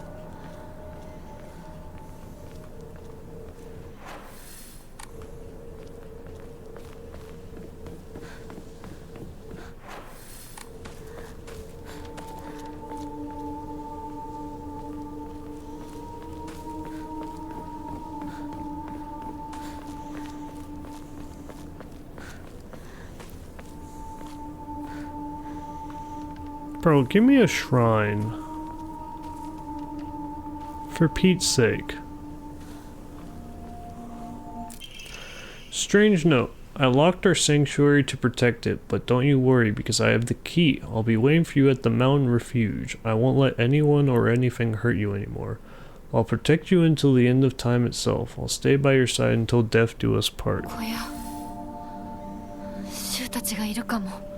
Bro, give me a shrine. For Pete's sake. Strange note. I locked our sanctuary to protect it, but don't you worry because I have the key. I'll be waiting for you at the mountain refuge. I won't let anyone or anything hurt you anymore. I'll protect you until the end of time itself. I'll stay by your side until death do us part. 小屋。シュウたちがいるかも。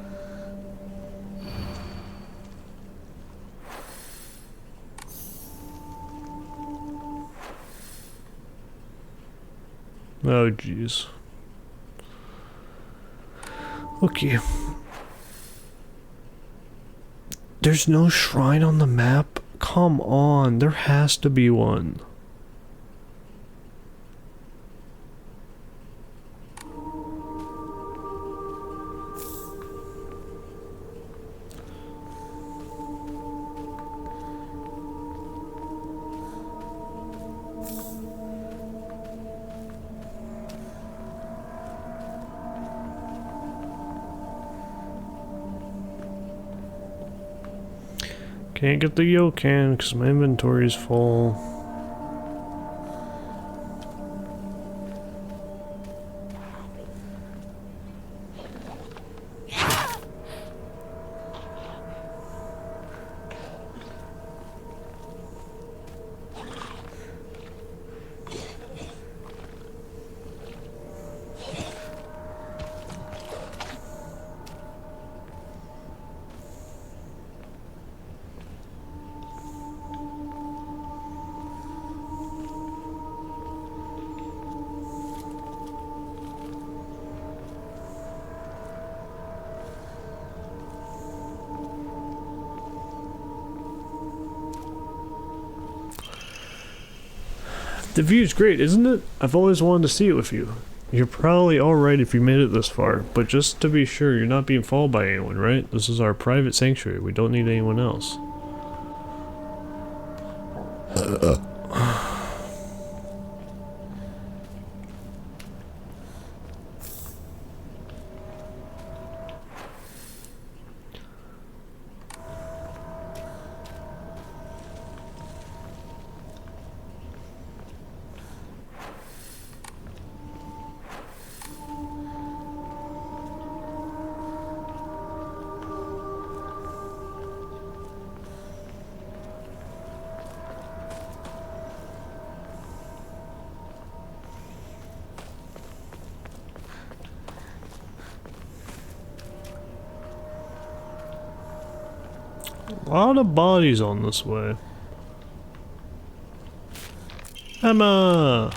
Oh, jeez. Okay. There's no shrine on the map? Come on, there has to be one. Can't get the Yokan because my inventory is full. The view's great, isn't it? I've always wanted to see it with you. You're probably alright if you made it this far, but just to be sure, you're not being followed by anyone, right? This is our private sanctuary. We don't need anyone else. A lot of bodies on this way. Emma!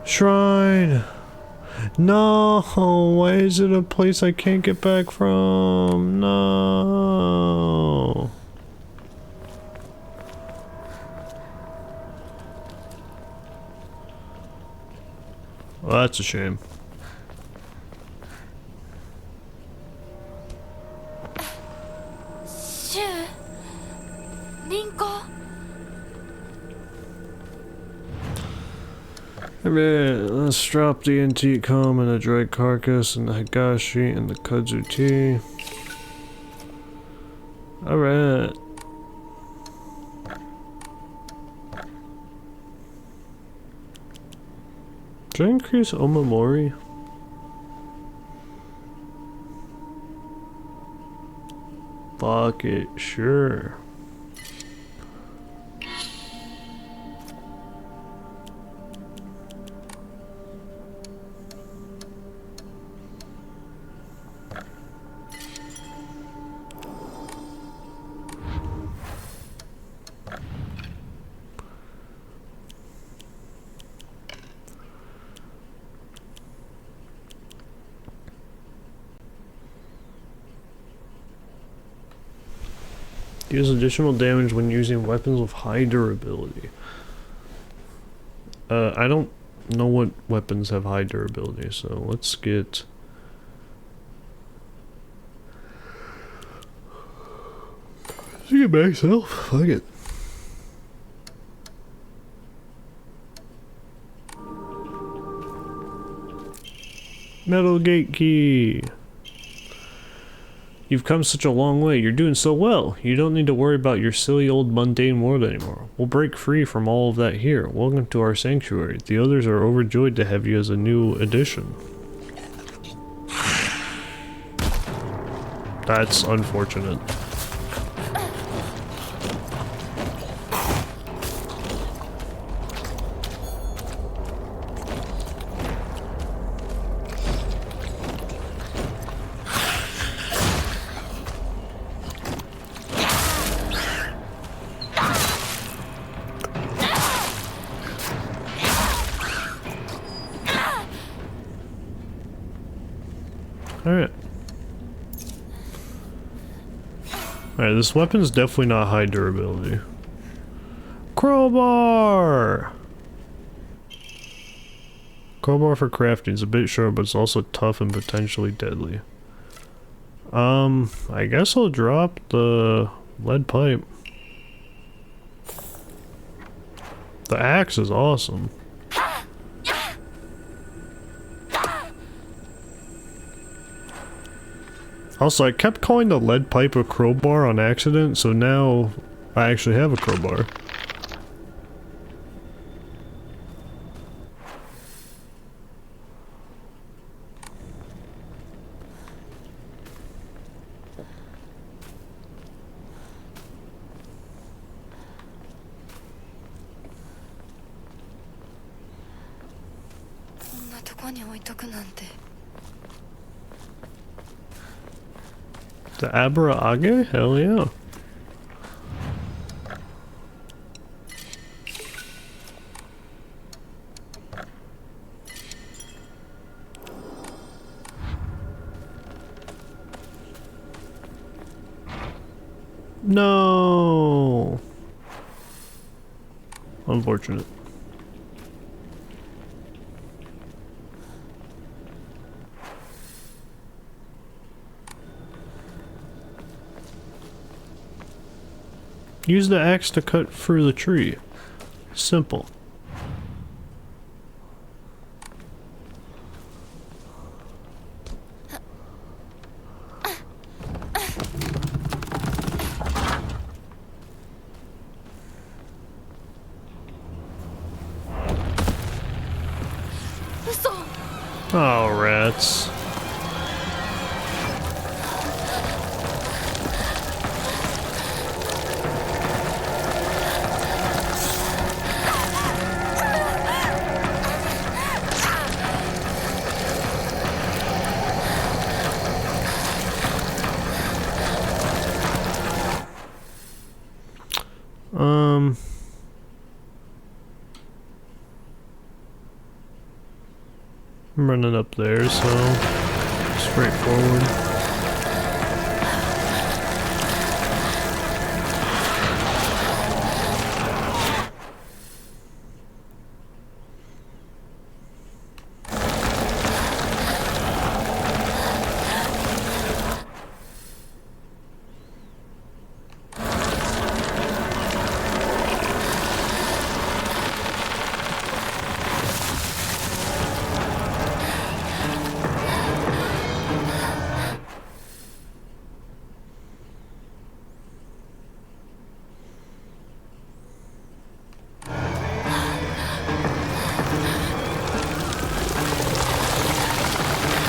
Shrine! No, why is it a place I can't get back from? No. Well, that's a shame.シュウ、リンコ。Alright, let's drop the antique comb and the dried carcass and the higashi and the kudzu tea. Alright. Should I increase Omamori? Fuck it, sure. Deals additional damage when using weapons with high durability. I don't know what weapons have high durability, so let's get... Let's get max health. Fuck it. Metal Gate Key. You've come such a long way. You're doing so well. You don't need to worry about your silly old mundane world anymore. We'll break free from all of that here. Welcome to our sanctuary. The others are overjoyed to have you as a new addition. That's unfortunate. Alright. Alright, this weapon's definitely not high durability. Crowbar! Crowbar for crafting is a bit short, but it's also tough and potentially deadly. I guess I'll drop the lead pipe. The axe is awesome. Also, I kept calling the lead pipe a crowbar on accident, so now I actually have a crowbar. The Abra Age? Hell yeah. No. Unfortunate. Use the axe to cut through the tree. Simple. Oh, rats. I'm running up there, so straightforward.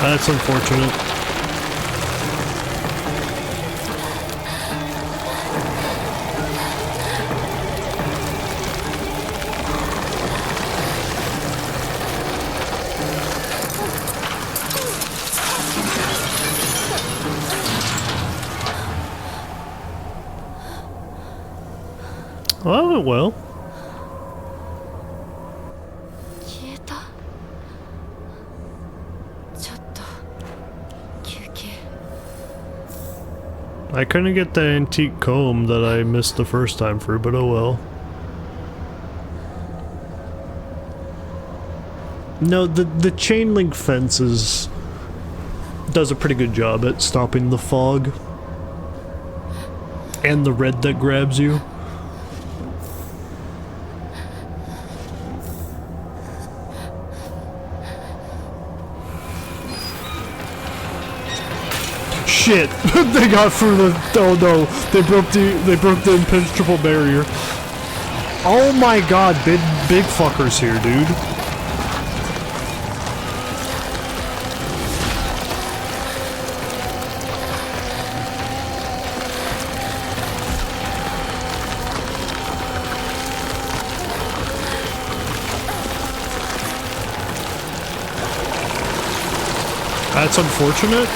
That's unfortunate. Well, that went well. 消えた。ちょっと休憩。 I couldn't get the antique comb that I missed the first time through, but oh well. No, the chain link fences does a pretty good job at stopping the fog and the red that grabs you. Shit! They got through the. Oh no! They broke the impenetrable barrier. Oh my god! Big fuckers here, dude. That's unfortunate.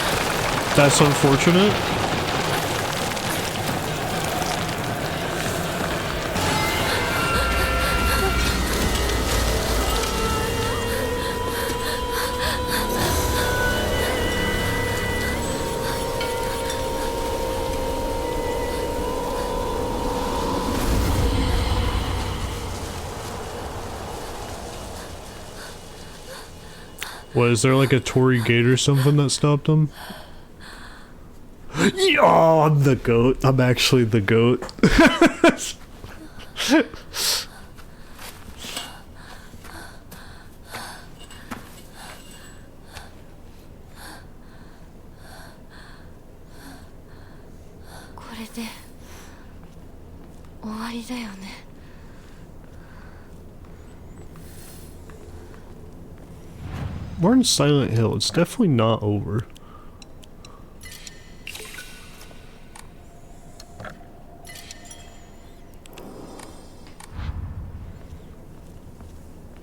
That's unfortunate. What, is there like a Torii gate or something that stopped them? Oh, I'm the goat. I'm actually the goat. これで終わりだよね。 We're in Silent Hill. It's definitely not over.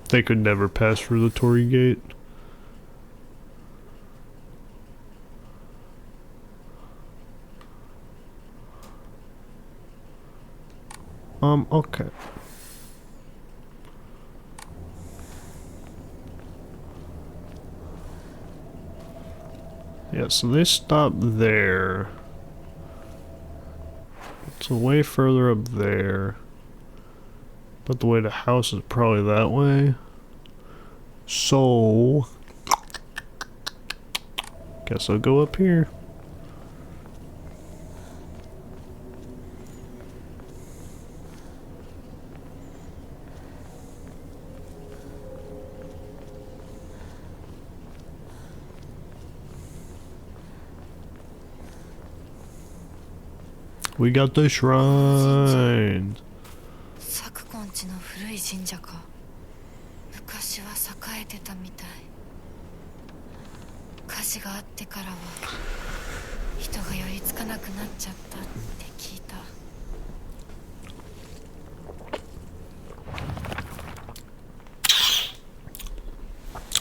They could never pass through the Torii gate. Okay. Yeah, so they stopped there. It's way further up there. But the way to house is probably that way. So guess I'll go up here. We got the shrine. サクコン家の古い神社か。昔は栄えてたみたい。火事があってからは人が寄りつかなくなっちゃったって聞いた。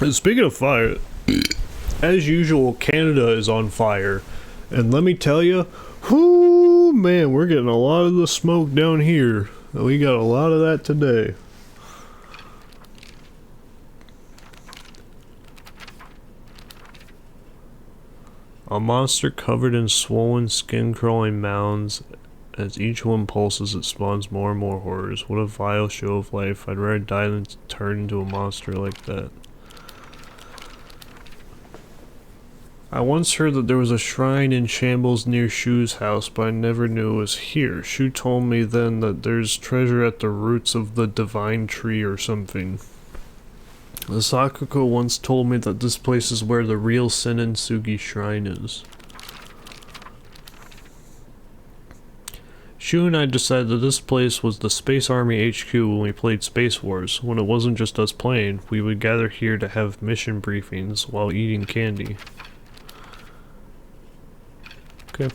And speaking of fire, as usual, Canada is on fire. And let me tell you, whoo, man, we're getting a lot of the smoke down here. We got a lot of that today. A monster covered in swollen, skin-crawling mounds. As each one pulses, it spawns more and more horrors. What a vile show of life. I'd rather die than turn into a monster like that. I once heard that there was a shrine in shambles near Shu's house, but I never knew it was here. Shu told me then that there's treasure at the roots of the divine tree or something. The Sakuko once told me that this place is where the real Sennin Sugi shrine is. Shu and I decided that this place was the Space Army HQ when we played Space Wars. When it wasn't just us playing, we would gather here to have mission briefings while eating candy. Okay.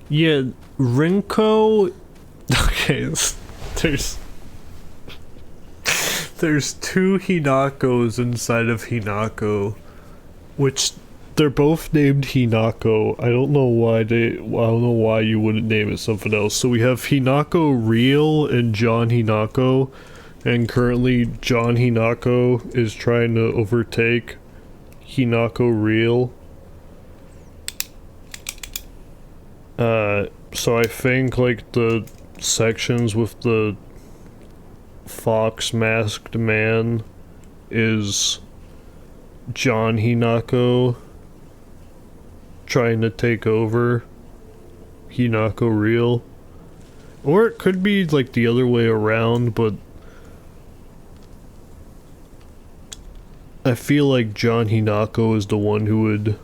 Yeah, Rinko. Okay, there's two Hinakos inside of Hinako, which they're both named Hinako. I don't know why you wouldn't name it something else. So we have Hinako Real and John Hinako, and currently John Hinako is trying to overtake Hinako Real. So I think like the sections with the fox masked man is John Hinako trying to take over Hinako Real. Or it could be like the other way around, but I feel like John Hinako is the one who would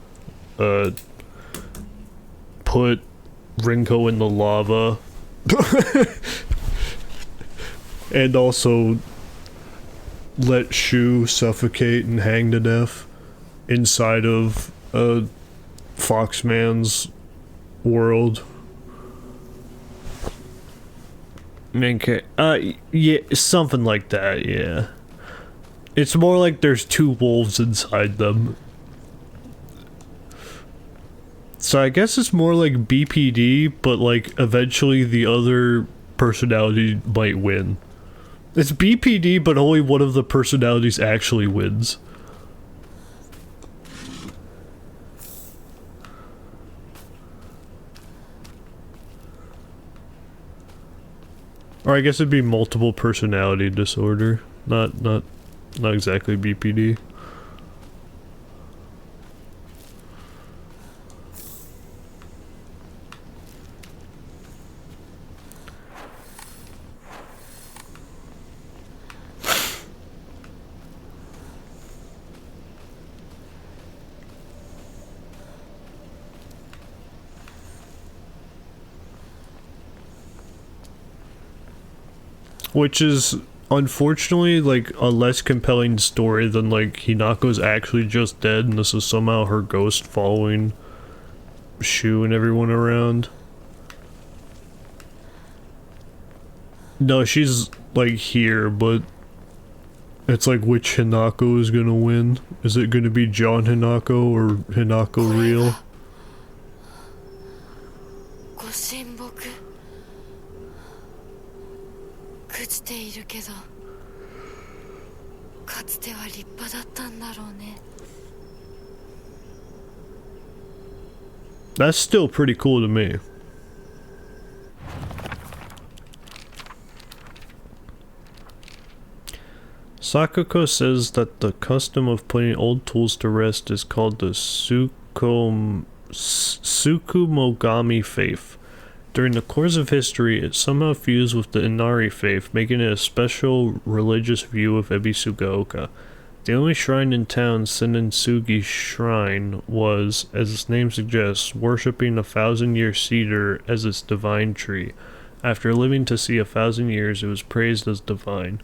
put Rinko in the lava and also let Shu suffocate and hang to death inside of Foxman's world. Okay, yeah, something like that, yeah. It's more like there's two wolves inside them. So I guess it's more like BPD, but like eventually the other personality might win. It's BPD, but only one of the personalities actually wins. Or I guess it'd be multiple personality disorder, not exactly BPD. Which is, unfortunately, like, a less compelling story than, like, Hinako's actually just dead and this is somehow her ghost following Shu and everyone around. No, she's, like, here, but it's like, which Hinako is gonna win? Is it gonna be John Hinako or Hinako Real? ご神木朽ちているけどかつては立派だったんだろうね That's still pretty cool to me. Sakuko says that the custom of putting old tools to rest is called the Tsukumogami faith. During the course of history, it somehow fused with the Inari faith, making it a special religious view of Ebisugaoka. The only shrine in town, Senensugi Shrine, was, as its name suggests, worshipping a 1,000-year cedar as its divine tree. After living to see 1,000 years, it was praised as divine.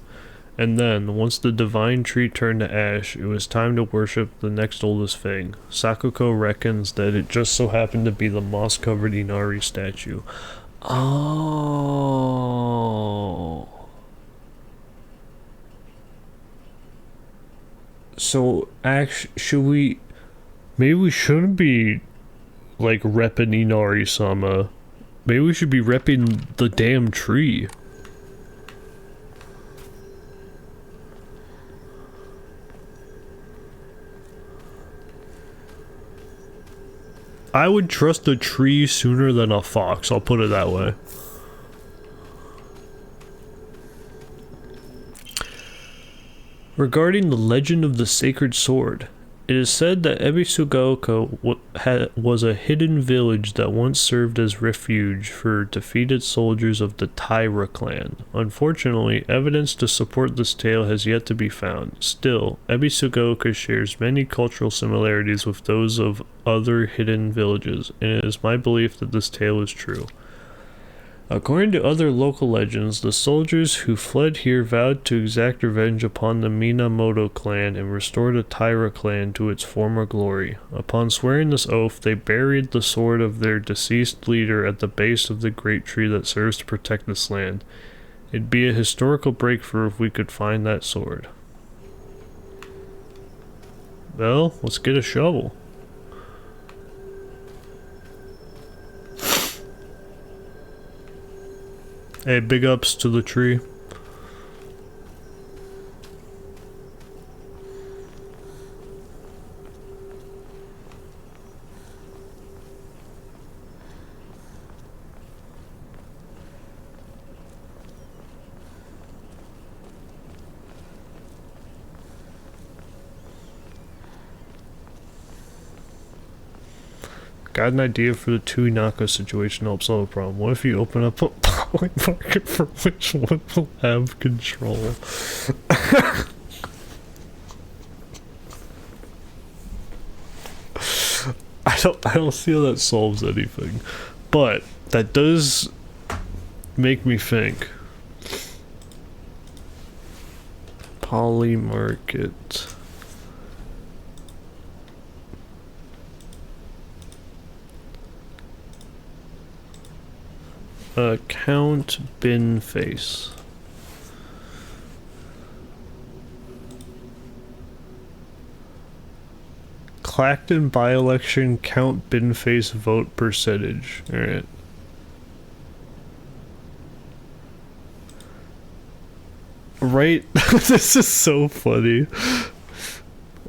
And then, once the divine tree turned to ash, it was time to worship the next oldest thing. Sakuko reckons that it just so happened to be the moss-covered Inari statue. Oh. So, should we... Maybe we shouldn't be, like, repping Inari-sama. Maybe we should be repping the damn tree. I would trust a tree sooner than a fox, I'll put it that way. Regarding the legend of the sacred sword, It is said that Ebisugaoka was a hidden village that once served as refuge for defeated soldiers of the Taira clan. Unfortunately, evidence to support this tale has yet to be found. Still, Ebisugaoka shares many cultural similarities with those of other hidden villages, and it is my belief that this tale is true. According to other local legends, the soldiers who fled here vowed to exact revenge upon the Minamoto clan and restore the Taira clan to its former glory. Upon swearing this oath, they buried the sword of their deceased leader at the base of the great tree that serves to protect this land. It'd be a historical breakthrough if we could find that sword. Well, let's get a shovel. Hey, big ups to the tree. Got an idea for the two Inaka situation to help solve the problem. What if you open up a public market for which one will have control? I don't see how that solves anything. But that does make me think. Poly market. Count bin face. Clacton by-election count bin face vote percentage. Alright. Right? This is so funny.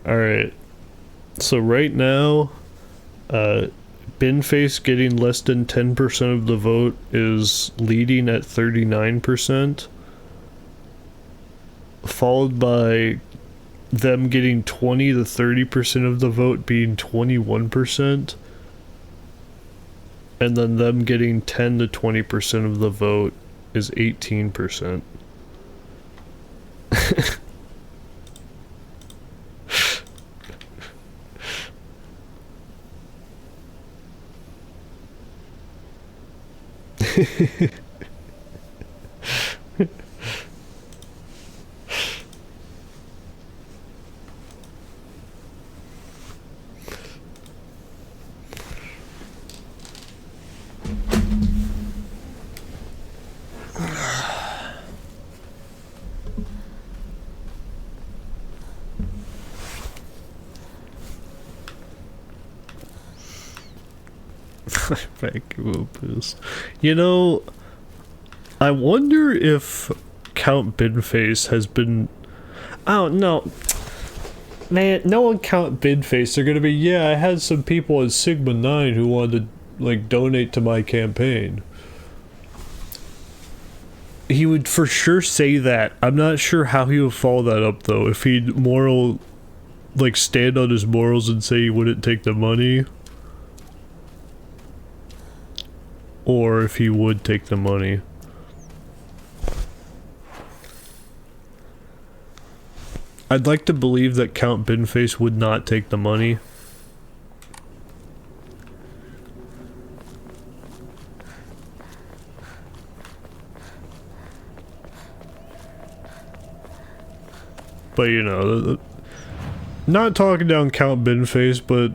Alright. So right now, Binface getting less than 10% of the vote is leading at 39%, followed by them getting 20 to 30% of the vote being 21%, and then them getting 10 to 20% of the vote is 18%. Vacuum opus. You know, I wonder if Count Binface has been... Oh, no. Man, no one Count Binface. They're gonna be, yeah, I had some people at Sigma 9 who wanted to, like, donate to my campaign. He would for sure say that. I'm not sure how he would follow that up, though. If he'd like, stand on his morals and say he wouldn't take the money. Or if he would take the money. I'd like to believe that Count Binface would not take the money. But you know, not talking down Count Binface, but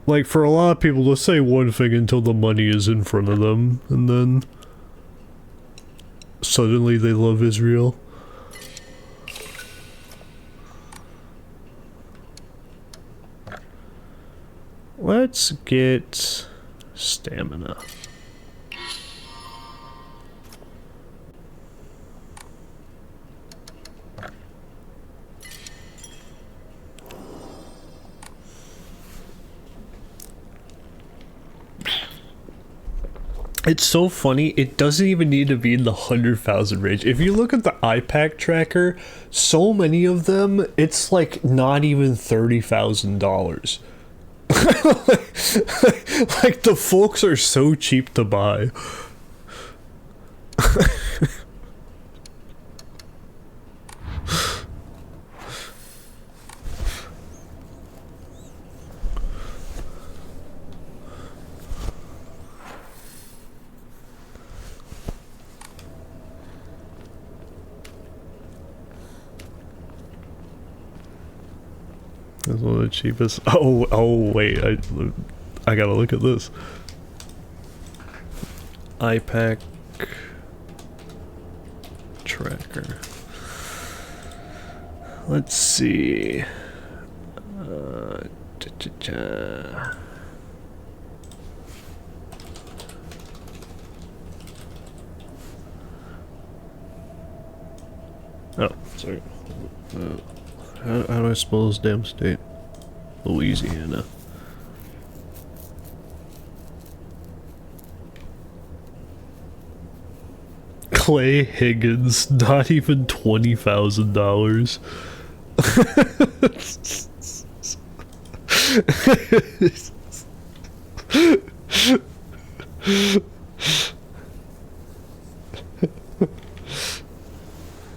like, for a lot of people, they'll say one thing until the money is in front of them, and then suddenly they love Israel. Let's get stamina. It's so funny, it doesn't even need to be in the 100,000 range. If you look at the iPack tracker, so many of them, it's like not even $30,000. like the folks are so cheap to buy. That's one of the cheapest. Oh wait, I gotta look at this. iPack tracker. Let's see. Oh, sorry. How do I spell this damn state? Louisiana. Clay Higgins, not even $20,000.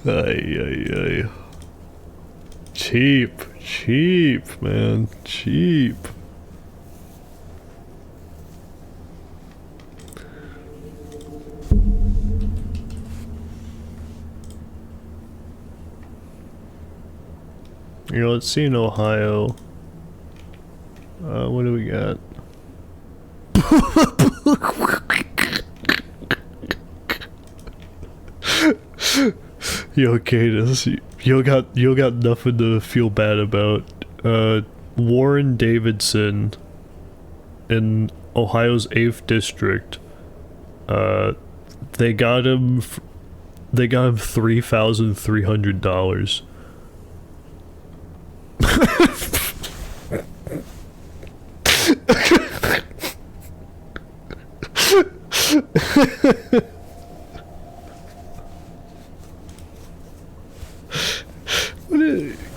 Ay. Cheap, man, cheap. You know, let's see in Ohio. What do we got? Yo, Cadus, you got nothing to feel bad about. Warren Davidson in Ohio's 8th district. They got him $3,300.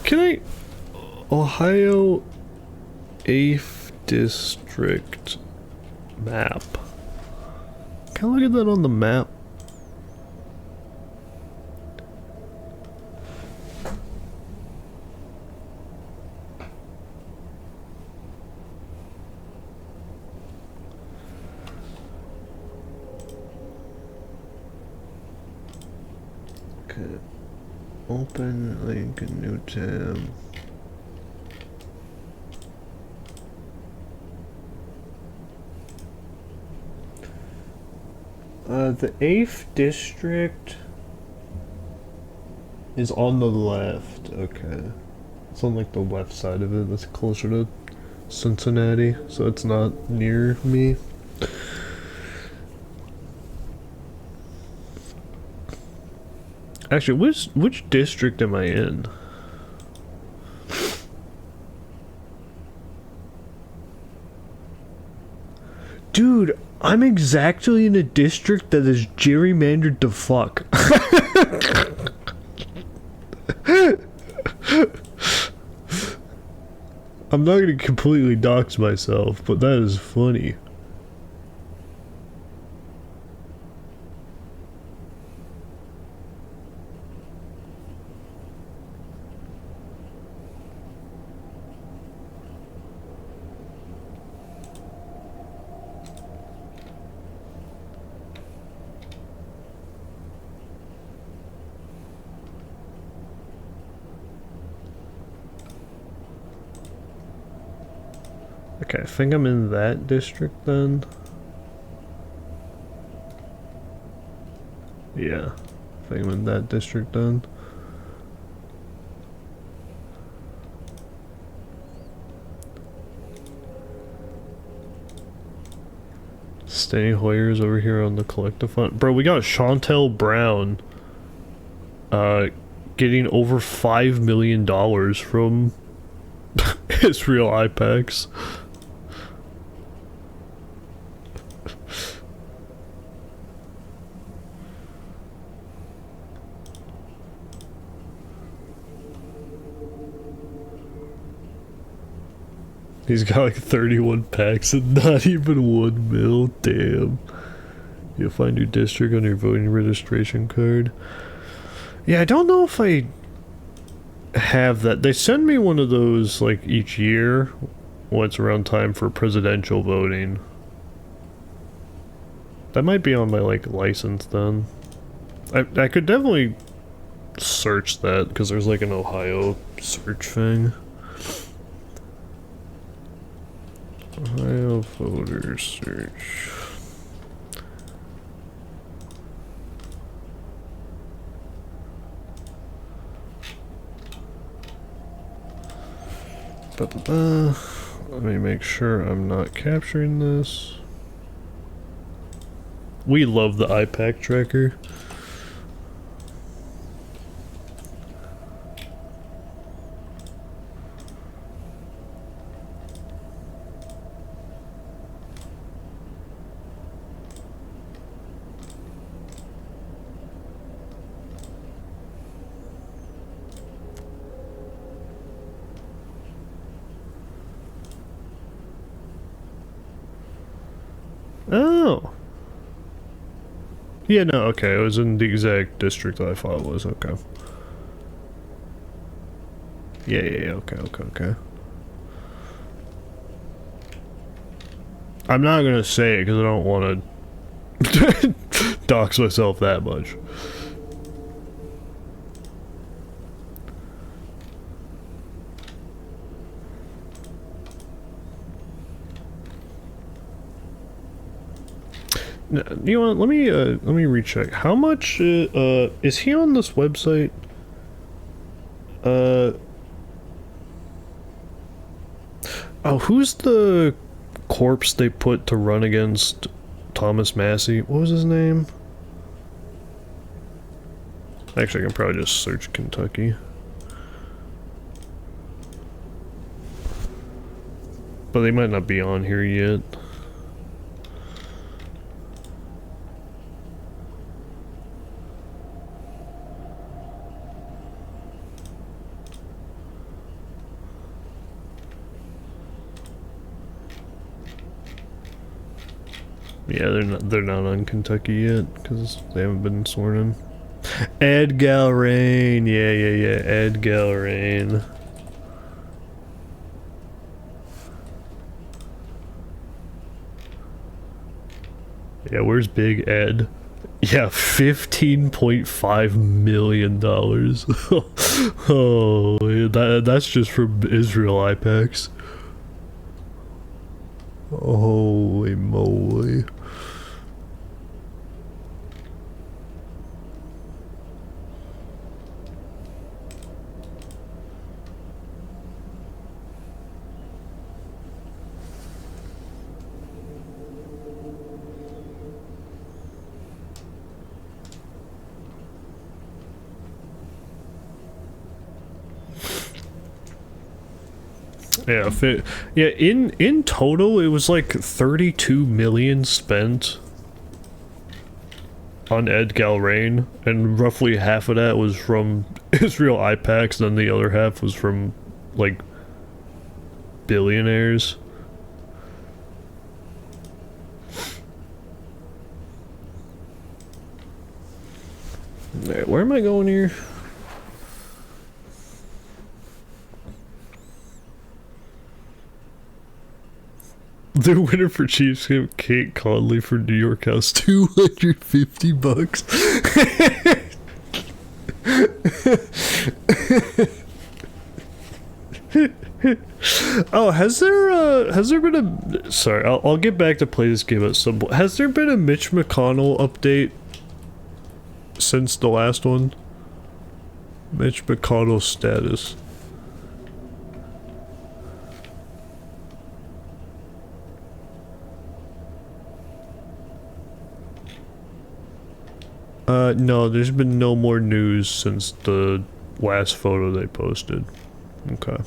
Can I... Ohio 8th district map. Can I look at that on the map? Okay. Open link, new tab. The 8th district is on the left. Okay. It's on like the left side of it. That's closer to Cincinnati, so it's not near me. Actually, which district am I in? Dude, I'm exactly in a district that is gerrymandered to fuck. I'm not gonna completely dox myself, but that is funny. Okay, I think I'm in that district then. Yeah, I think I'm in that district then. Steny Hoyer's over here on the collective fund. Bro, we got Chantel Brown getting over $5 million from Israel IPACs. He's got like 31 packs and not even 1 mil. Damn. You'll find your district on your voting registration card. Yeah, I don't know if I have that. They send me one of those like each year when it's around time for presidential voting. That might be on my like license then. I could definitely search that because there's like an Ohio search thing. Ohio voter search. Let me make sure I'm not capturing this. We love the IPAC tracker. Oh. Yeah, no, okay, it was in the exact district that I thought it was, okay. Yeah, okay. I'm not gonna say it because I don't want to dox myself that much. You know what, let me recheck. How much is he on this website? Oh, who's the corpse they put to run against Thomas Massey? What was his name? Actually, I can probably just search Kentucky. But they might not be on here yet. Yeah, they're not on Kentucky yet because they haven't been sworn in. Ed Galrain, yeah, Ed Galrain. Yeah, where's Big Ed? Yeah, $15.5 million. Oh, yeah, that's just from Israel IPACs. Holy moly. Yeah, in total it was like 32 million spent on Ed Galrain, and roughly half of that was from Israel IPACs, then the other half was from like billionaires. Alright, where am I going here? The winner for Chiefs game, Kate Conley for New York House, $250. Oh, has there been a... Sorry, I'll get back to play this game at some point. Has there been a Mitch McConnell update since the last one? Mitch McConnell's status. No, there's been no more news since the last photo they posted. Okay.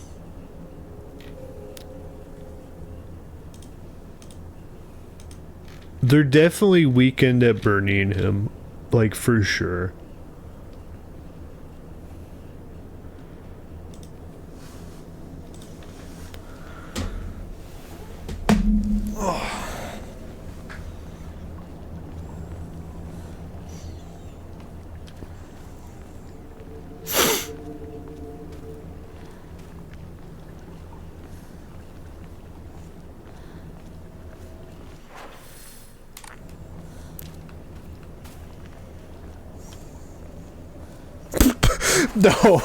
They're definitely weekend at Bernieing him, like for sure. No.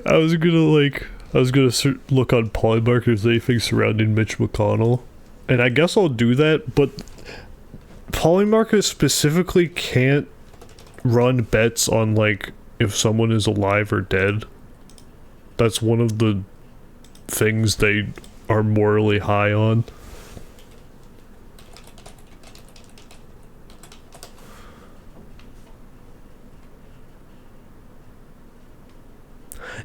I was gonna look on Polymarkers anything surrounding Mitch McConnell, and I guess I'll do that. But Polymarkers specifically can't run bets on like if someone is alive or dead. That's one of the things they are morally high on.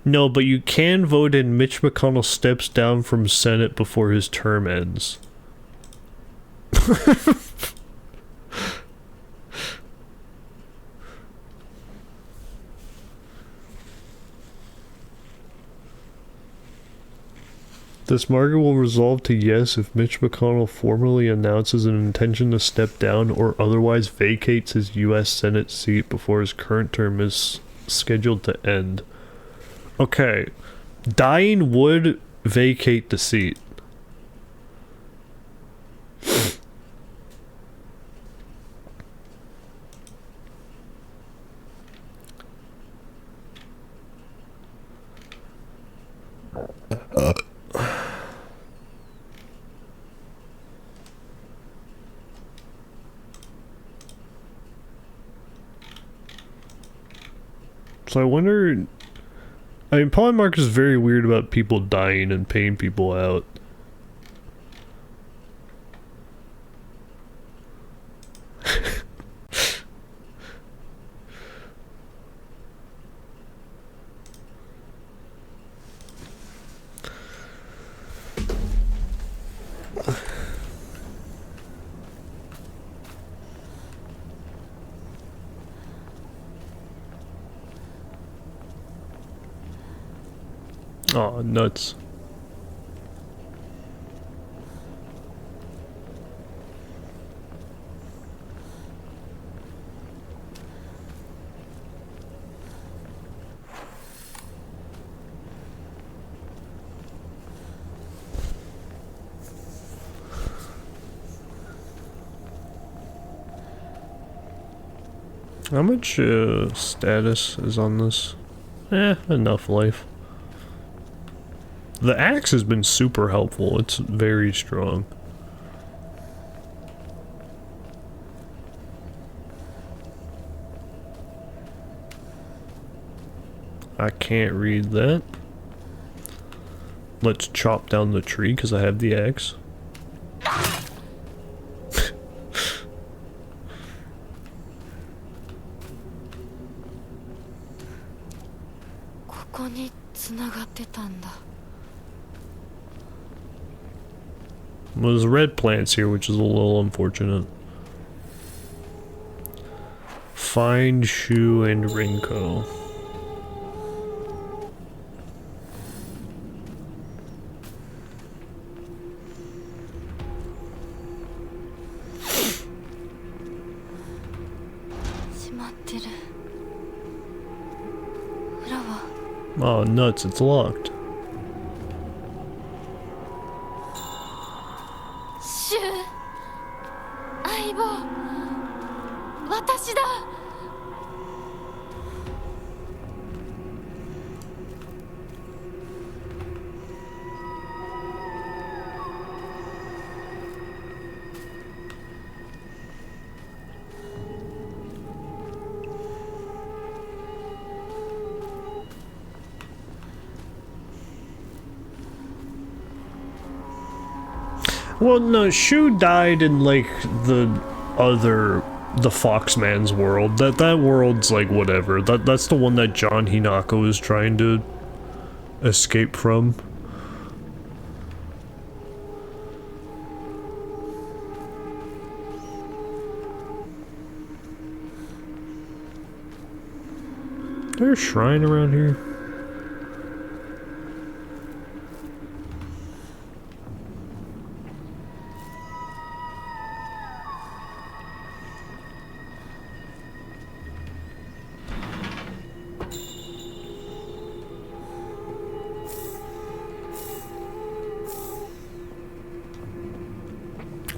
No, but you can vote in Mitch McConnell steps down from Senate before his term ends. This market will resolve to yes if Mitch McConnell formally announces an intention to step down or otherwise vacates his U.S. Senate seat before his current term is scheduled to end. Okay, dying would vacate the seat. So I wonder... I mean, Polymark is very weird about people dying and paying people out. Oh, nuts. How much status is on this? Enough life. The axe has been super helpful. It's very strong. I can't read that. Let's chop down the tree because I have the axe. ここに繋がってたんだ。 Well, there's red plants here, which is a little unfortunate. Find Shu and Rinko. Oh, nuts, it's locked. シュウ、相棒、私だ。Well, no, Shu died in, like, the Foxman's world. That world's, like, whatever. That's the one that John Hinako is trying to escape from. Is there a shrine around here?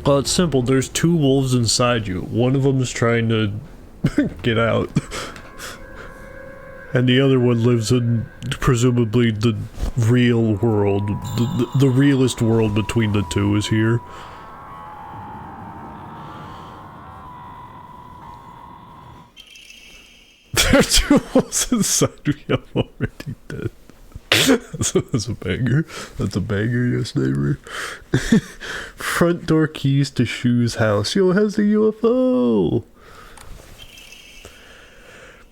Well, it's simple. There's two wolves inside you. One of them is trying to Get out. And the other one lives in, presumably, the real world. The realest world between the two is here. There are two holes inside me, I'm already dead. That's a banger. That's a banger, yes, neighbor. Front door keys to Shu's house. Yo, how's the UFO?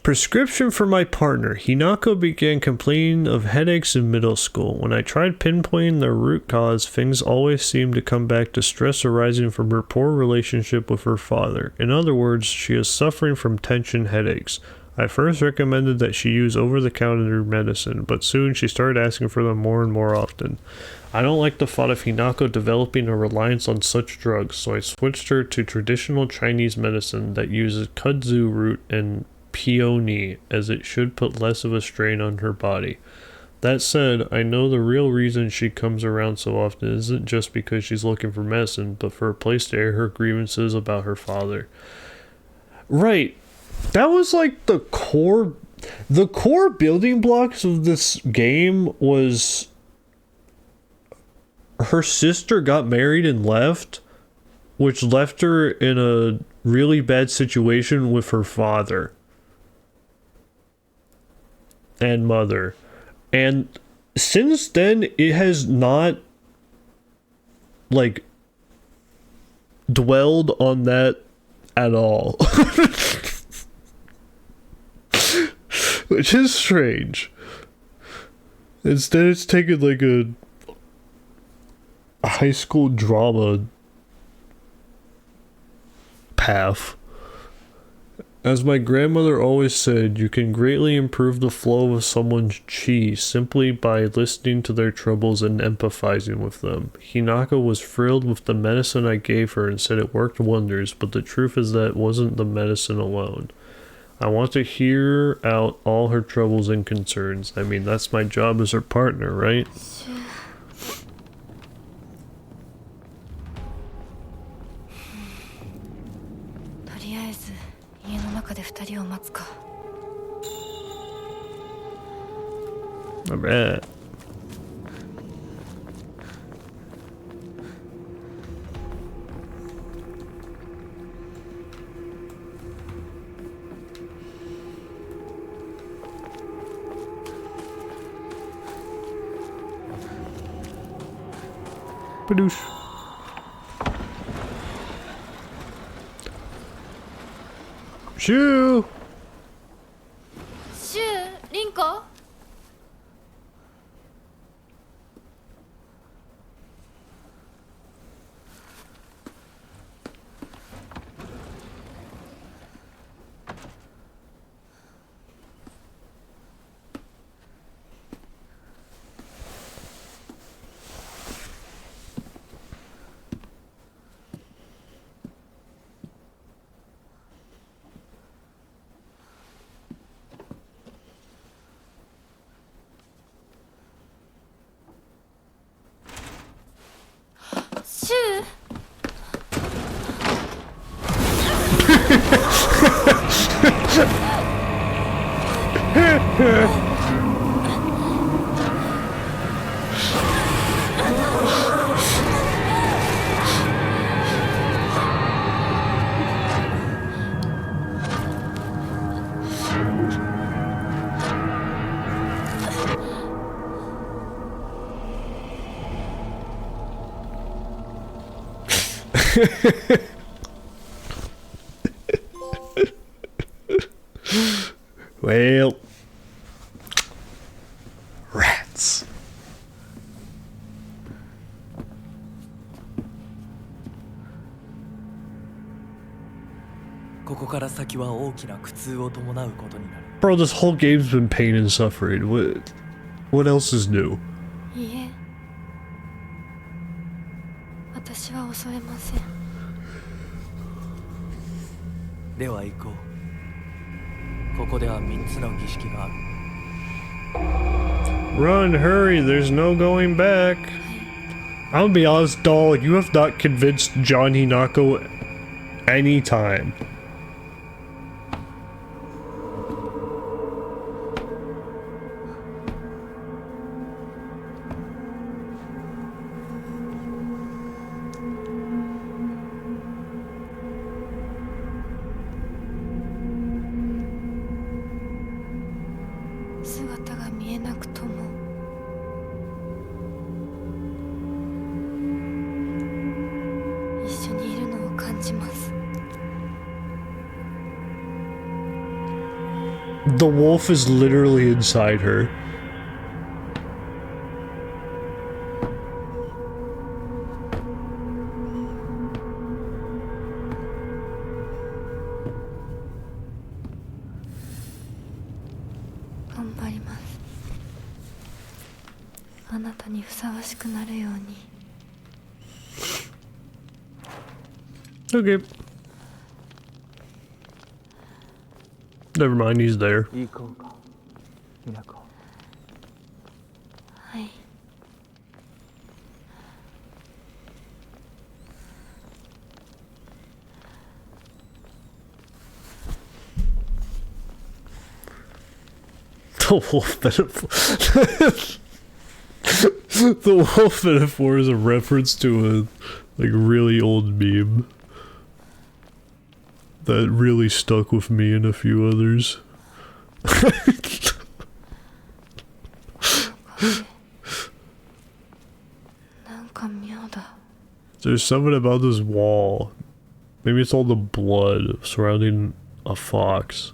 Prescription for my partner. Hinako began complaining of headaches in middle school. When I tried pinpointing the root cause, things always seemed to come back to stress arising from her poor relationship with her father. In other words, she is suffering from tension headaches. I first recommended that she use over-the-counter medicine, but soon she started asking for them more and more often. I don't like the thought of Hinako developing a reliance on such drugs, so I switched her to traditional Chinese medicine that uses kudzu root and peony, as it should put less of a strain on her body. That said, I know the real reason she comes around so often isn't just because she's looking for medicine, but for a place to air her grievances about her father. Right. That was like the core building blocks of this game was her sister got married and left, which left her in a really bad situation with her father and mother. And since then, it has not, like, dwelled on that at all. Which is strange. Instead, it's taken, like, a high school drama path. As my grandmother always said, you can greatly improve the flow of someone's chi simply by listening to their troubles and empathizing with them. Hinako was thrilled with the medicine I gave her and said it worked wonders, but the truth is that it wasn't the medicine alone. I want to hear out all her troubles and concerns. I mean, that's my job as her partner, right? Alright. Badoosh. Shoo! Shu, Rinko? Shu? Well, rats. ここから先は大きな苦痛を伴うことになる。 Bro, this whole game's been pain and suffering. What else is new? いいえ。私は恐れません。では行こう。ここでは3つの儀式がある。 Run, hurry, there's no going back. I'll be honest, doll, you have not convinced John Hinako any time. The wolf is literally inside her. Okay. Never mind, he's there. 行こうか、ミナコ。はい。The wolf metaphor. The wolf metaphor is a reference to a like really old meme that really stuck with me and a few others. There's something about this wall. Maybe it's all the blood surrounding a fox.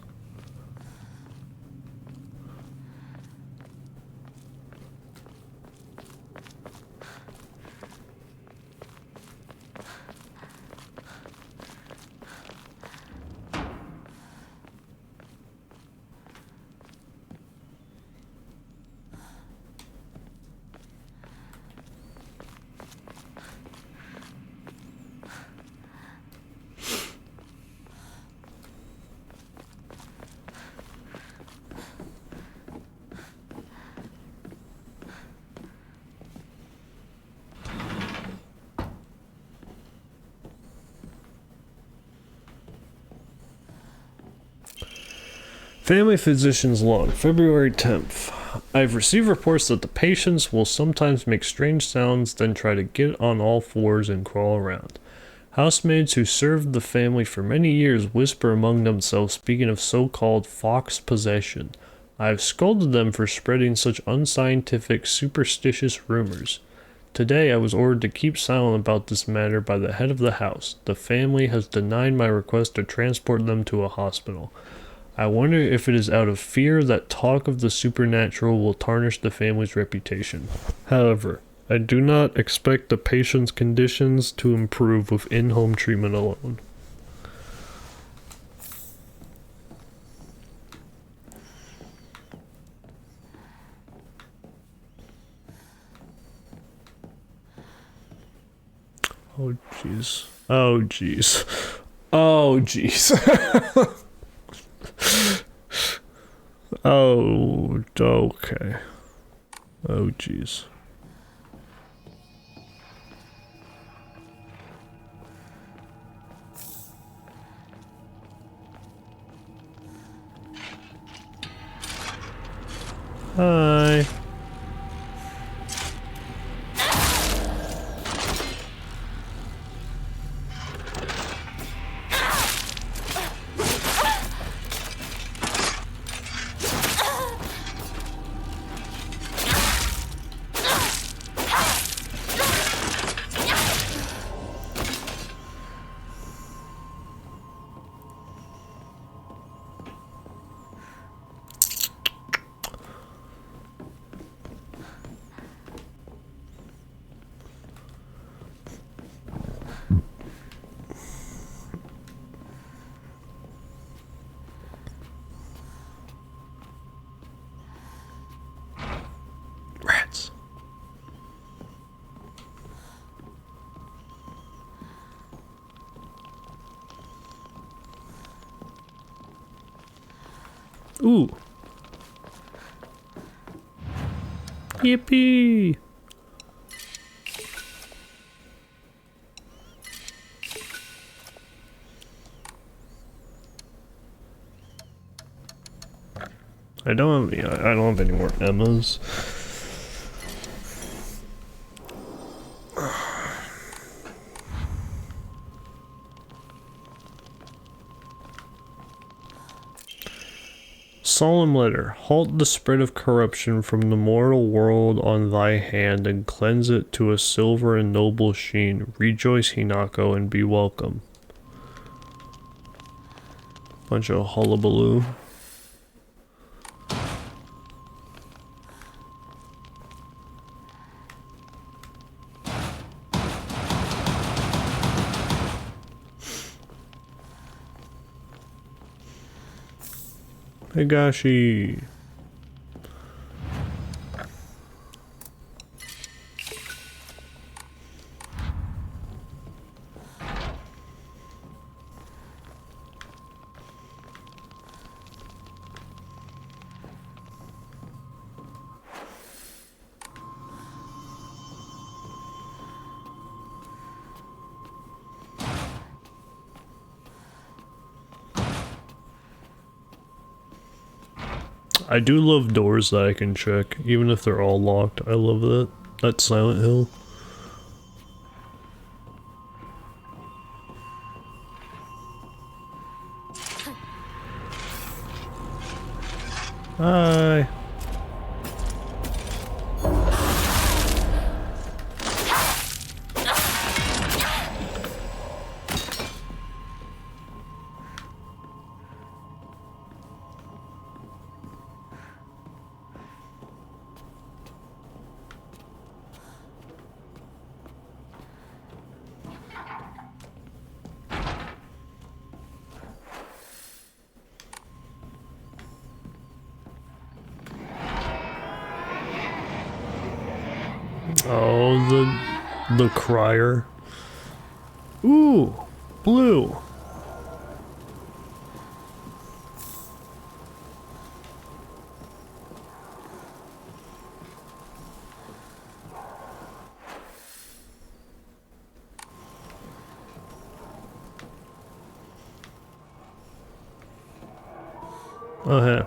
Family Physician's Log, February 10th. I've received reports that the patients will sometimes make strange sounds, then try to get on all fours and crawl around. Housemaids who served the family for many years whisper among themselves, speaking of so-called fox possession. I have scolded them for spreading such unscientific, superstitious rumors. Today I was ordered to keep silent about this matter by the head of the house. The family has denied my request to transport them to a hospital. I wonder if it is out of fear that talk of the supernatural will tarnish the family's reputation. However, I do not expect the patient's conditions to improve with in-home treatment alone. Oh jeez. Oh jeez. Oh jeez. Oh, okay. Oh jeez. Hi. Rats. Ooh. Yippee! I don't have any more Emmas. Solemn letter. Halt the spread of corruption from the mortal world on thy hand and cleanse it to a silver and noble sheen. Rejoice, Hinako, and be welcome. Bunch of hullabaloo. Higashi. I do love doors that I can check, even if they're all locked. I love that. That's Silent Hill. Hi. Oh, the crier. Ooh, blue. Oh, hey.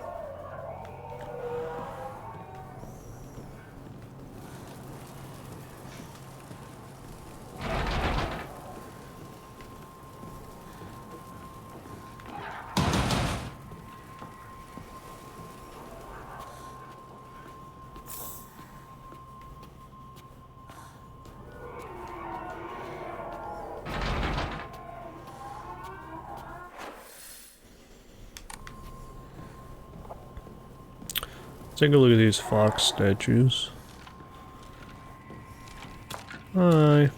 Take a look at these fox statues. Hi.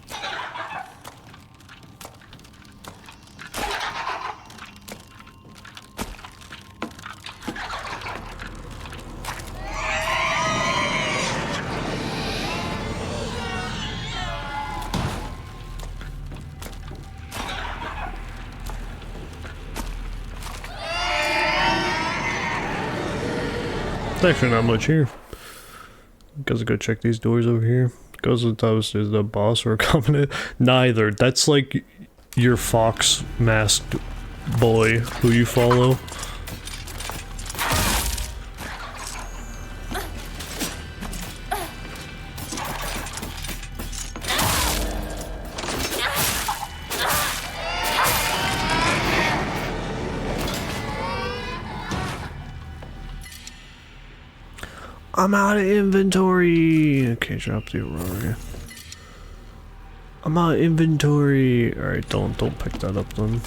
Actually not much here. Guess I go check these doors over here. Goes to the top, is the boss or a covenant? Neither. That's like your fox masked boy who you follow. I'm out of inventory. Okay, drop the Aurora. I'm out of inventory. Alright, don't pick that up then.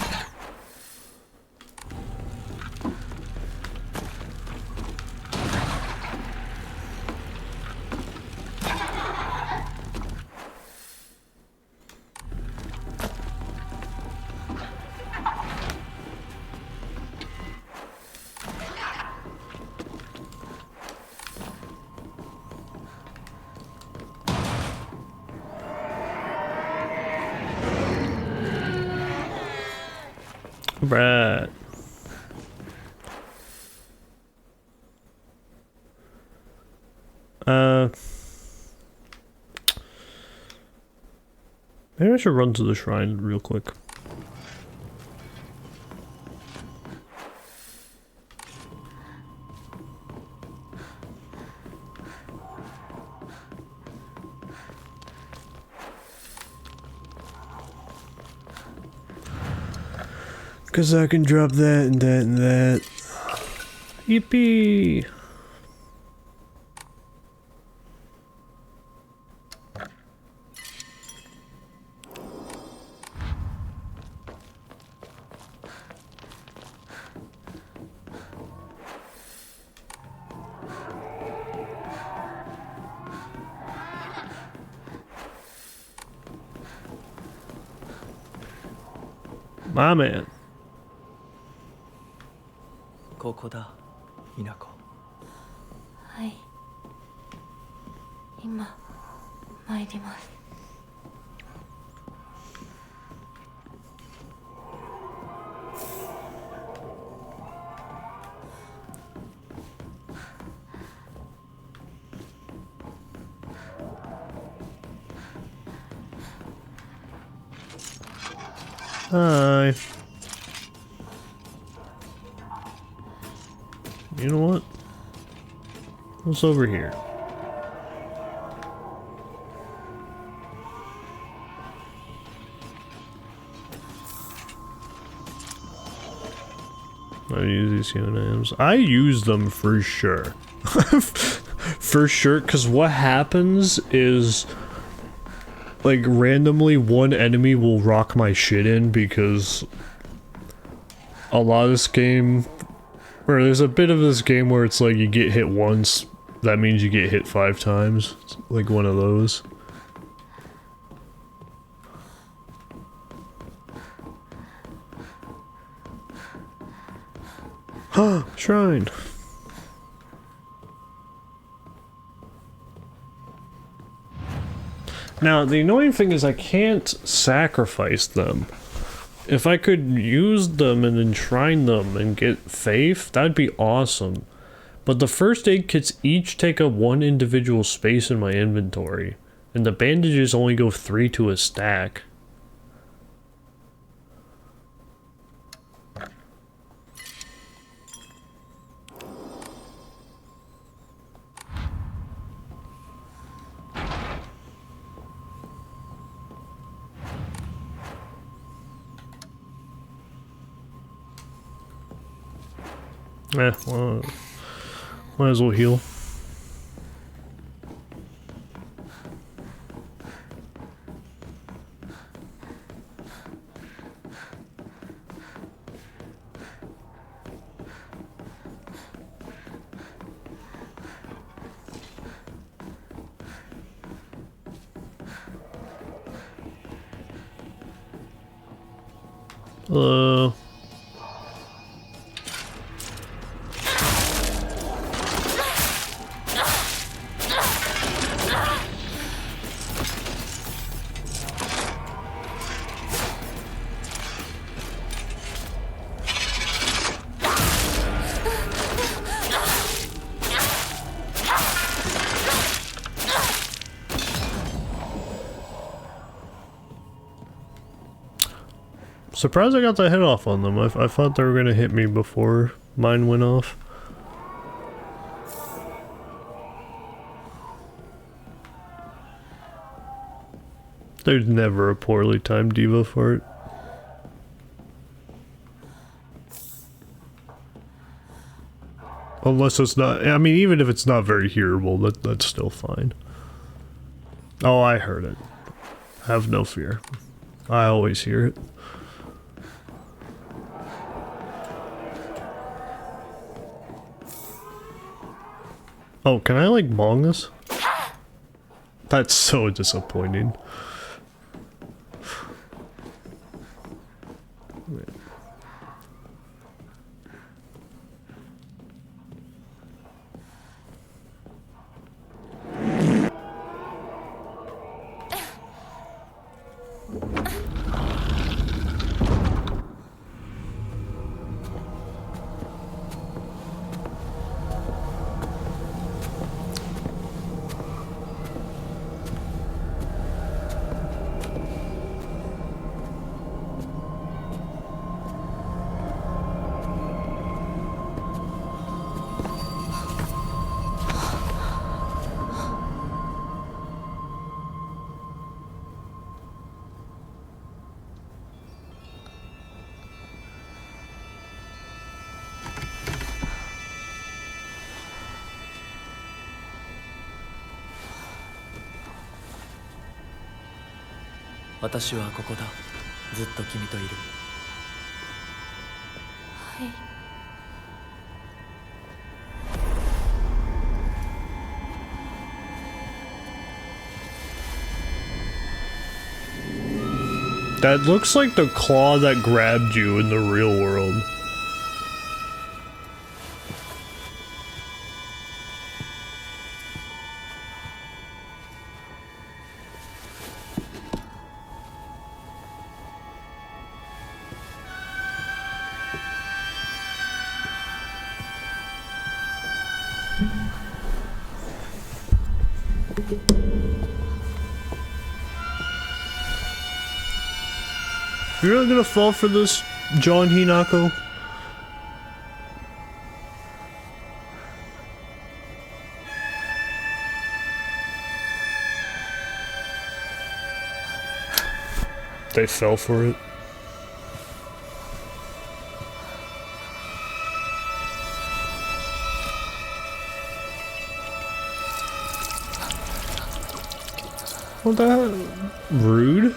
Right. Maybe I should run to the shrine real quick. Cause I can drop that and that and that. Yippee! My man. ここだ稲子。はい、今参ります。Hi. You know what? What's over here? I use these synonyms. I use them for sure. For sure, because what happens is, like, randomly one enemy will rock my shit in because a lot of this game, or there's a bit of this game where it's like you get hit once, that means you get hit 5 times. It's like one of those. Shrine. Now, the annoying thing is I can't sacrifice them. If I could use them and enshrine them and get faith, that'd be awesome. But the first aid kits each take up 1 individual space in my inventory, and the bandages only go 3 to a stack. Well, might as well heal. Hello. Surprised I got the hit off on them. I thought they were gonna hit me before mine went off. There's never a poorly timed diva fart. Unless it's not, I mean, even if it's not very hearable, that's still fine. Oh, I heard it. Have no fear. I always hear it. Oh, can I, like, bong this? That's so disappointing.私はここだ。ずっと君といる。はい。That looks like the claw that grabbed you in the real world. You're not gonna fall for this, John Hinako? They fell for it. Well, that rude.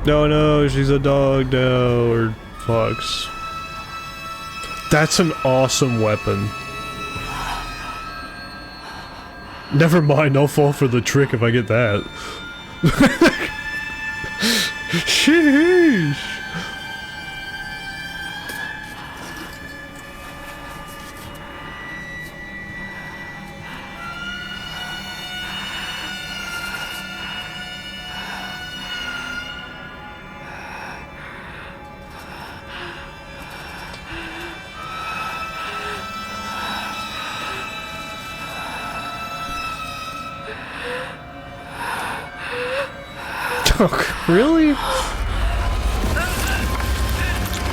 No, no, she's a dog now, or fox. That's an awesome weapon. Never mind, I'll fall for the trick if I get that. Sheesh! Really?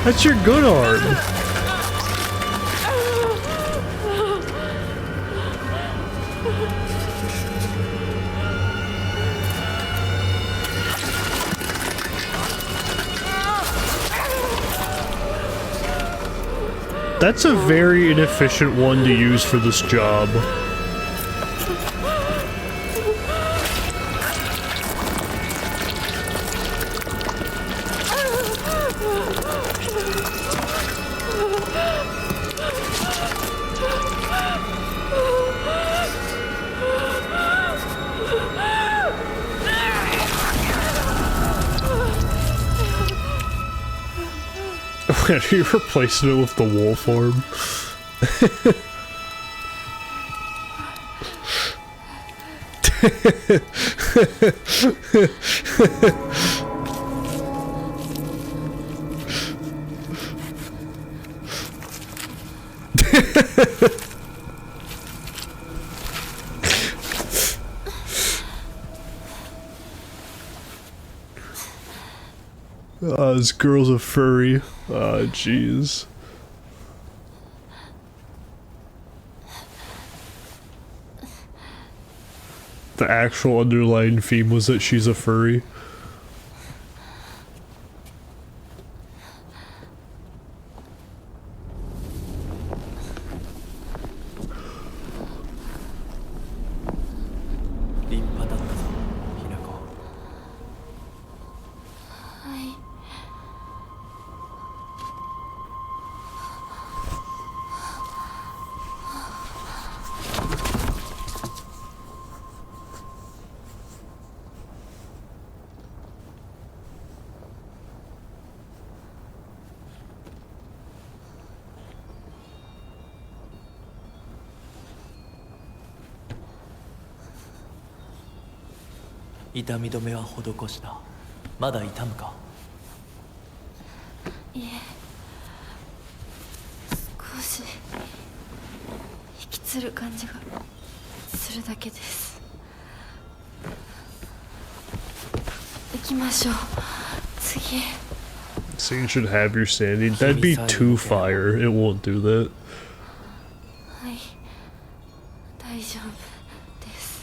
That's your good arm. That's a very inefficient one to use for this job. You're replacing it with the wolf arm. This girl's a furry. Ah, jeez. The actual underlying theme was that she's a furry.痛み止めは施した。まだ痛むか？いえ、少し引きつる感じがするだけです。行きましょう。次。So you should have your sanity. That'd be too fire. It won't do that. はい、大丈夫です。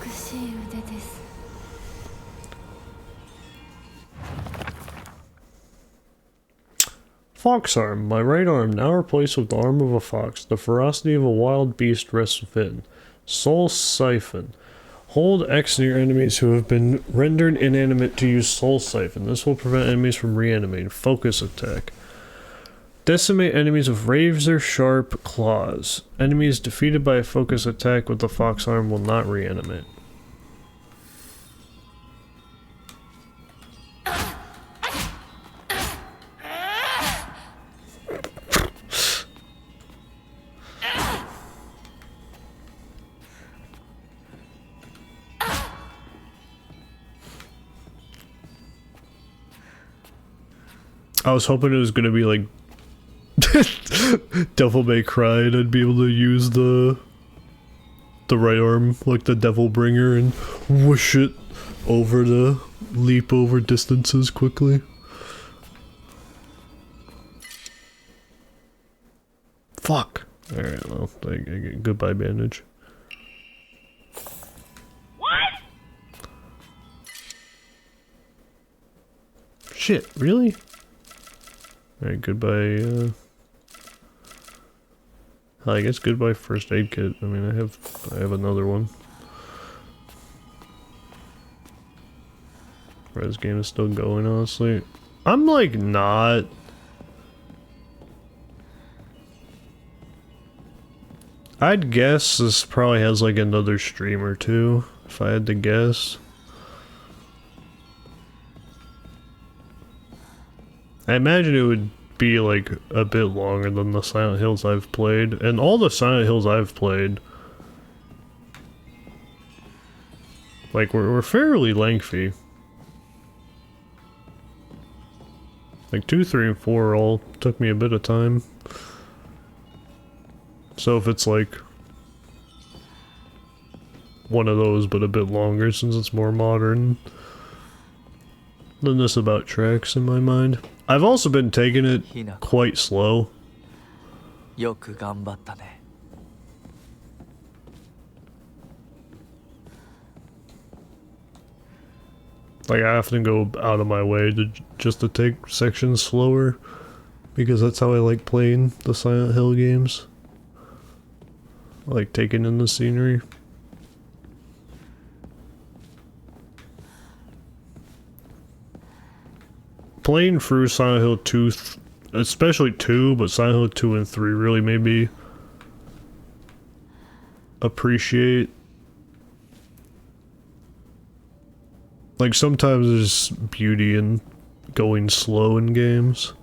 美しい腕です。Fox arm. My right arm, now replaced with the arm of a fox. The ferocity of a wild beast rests within. Soul Siphon. Hold X near enemies who have been rendered inanimate to use Soul Siphon. This will prevent enemies from reanimating. Focus attack. Decimate enemies with razor sharp claws. Enemies defeated by a focus attack with the fox arm will not reanimate. I was hoping it was gonna be like Devil May Cry and I'd be able to use the right arm like the Devil Bringer and whoosh it over to leap over distances quickly. Fuck. Alright, well, goodbye bandage. What? Shit, really? Alright, goodbye, I guess goodbye first aid kit. I mean, I have another one. This game is still going, honestly. I'm like not. I'd guess this probably has like another stream or two, if I had to guess. I imagine it would be like a bit longer than the Silent Hills I've played, and all the Silent Hills I've played like were fairly lengthy. Like 2, 3, and 4 all took me a bit of time. So if it's like one of those but a bit longer since it's more modern, then this about tracks in my mind. I've also been taking it quite slow. よく頑張ったね。 Like I often go out of my way to just to take sections slower because that's how I like playing the Silent Hill games. I like taking in the scenery. Playing through Silent Hill 2, especially 2, but Silent Hill 2 and 3 really made me appreciate. Like sometimes there's beauty in going slow in games,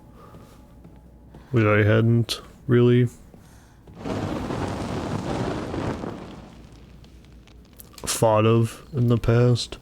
which I hadn't really thought of in the past.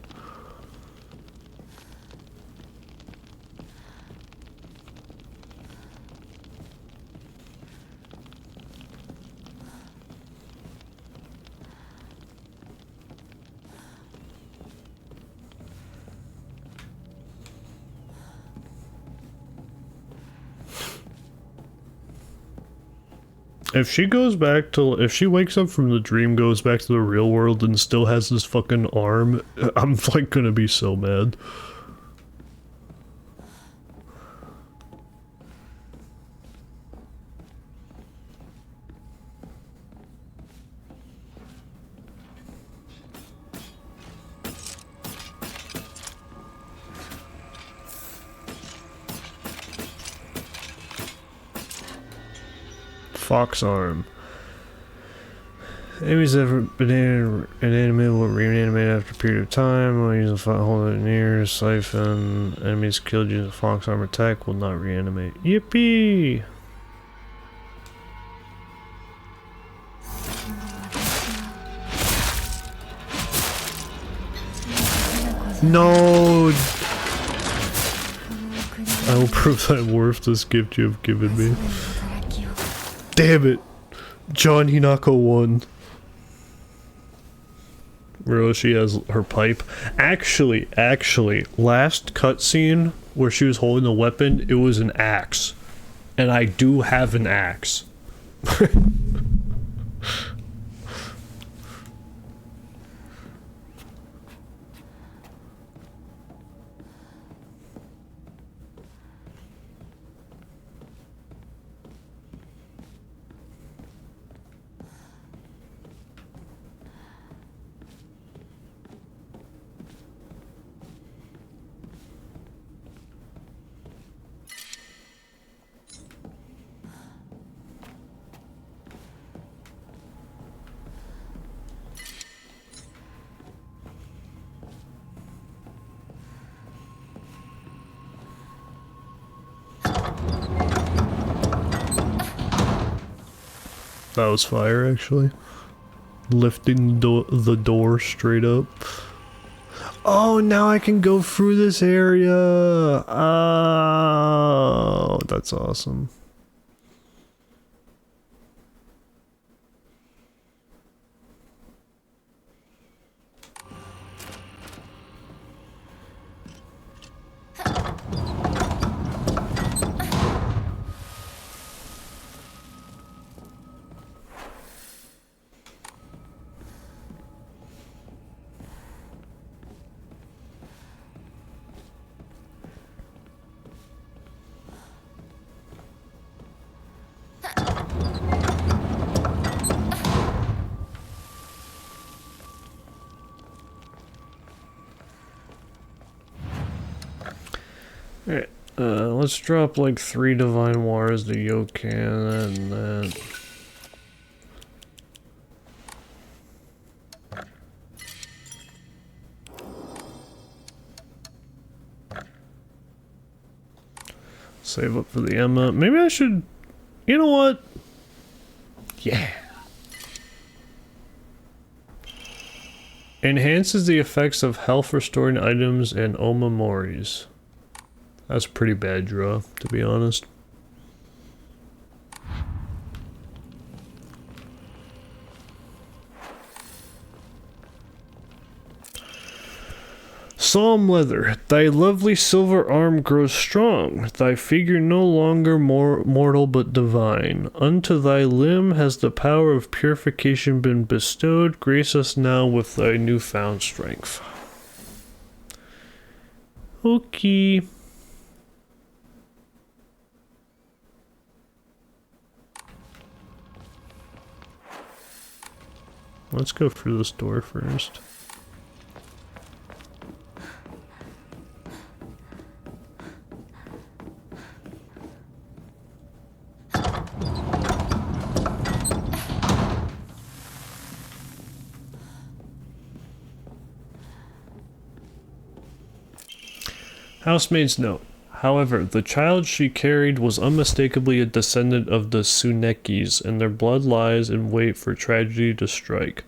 If she goes back to, if she wakes up from the dream, goes back to the real world and still has this fucking arm, I'm like gonna be so mad. Fox arm. Enemies that have been inanimated will reanimate after a period of time. While using hold it near siphon. Enemies killed using a fox arm attack will not reanimate. Yippee! No! I will prove that I'm worth this gift you have given me. Damn it! John Hinako won. Hiroshi has her pipe. Actually, last cutscene where she was holding the weapon, it was an axe. And I do have an axe. that was fire, actually. Lifting the door straight up. Oh, now I can go through this area! Oh, that's awesome. Alright, let's drop like 3 Divine Waters to Yokan and that. Save up for the Emma. Maybe I should... You know what? Yeah. Enhances the effects of health restoring items and Omamoris. That's a pretty bad draw, to be honest. Psalm Leather, thy lovely silver arm grows strong, thy figure no longer mortal but divine. Unto thy limb has the power of purification been bestowed, grace us now with thy newfound strength. Okay. Let's go through this door first. Housemaid's note. However, the child she carried was unmistakably a descendant of the Tsunekis, and their blood lies in wait for tragedy to strike.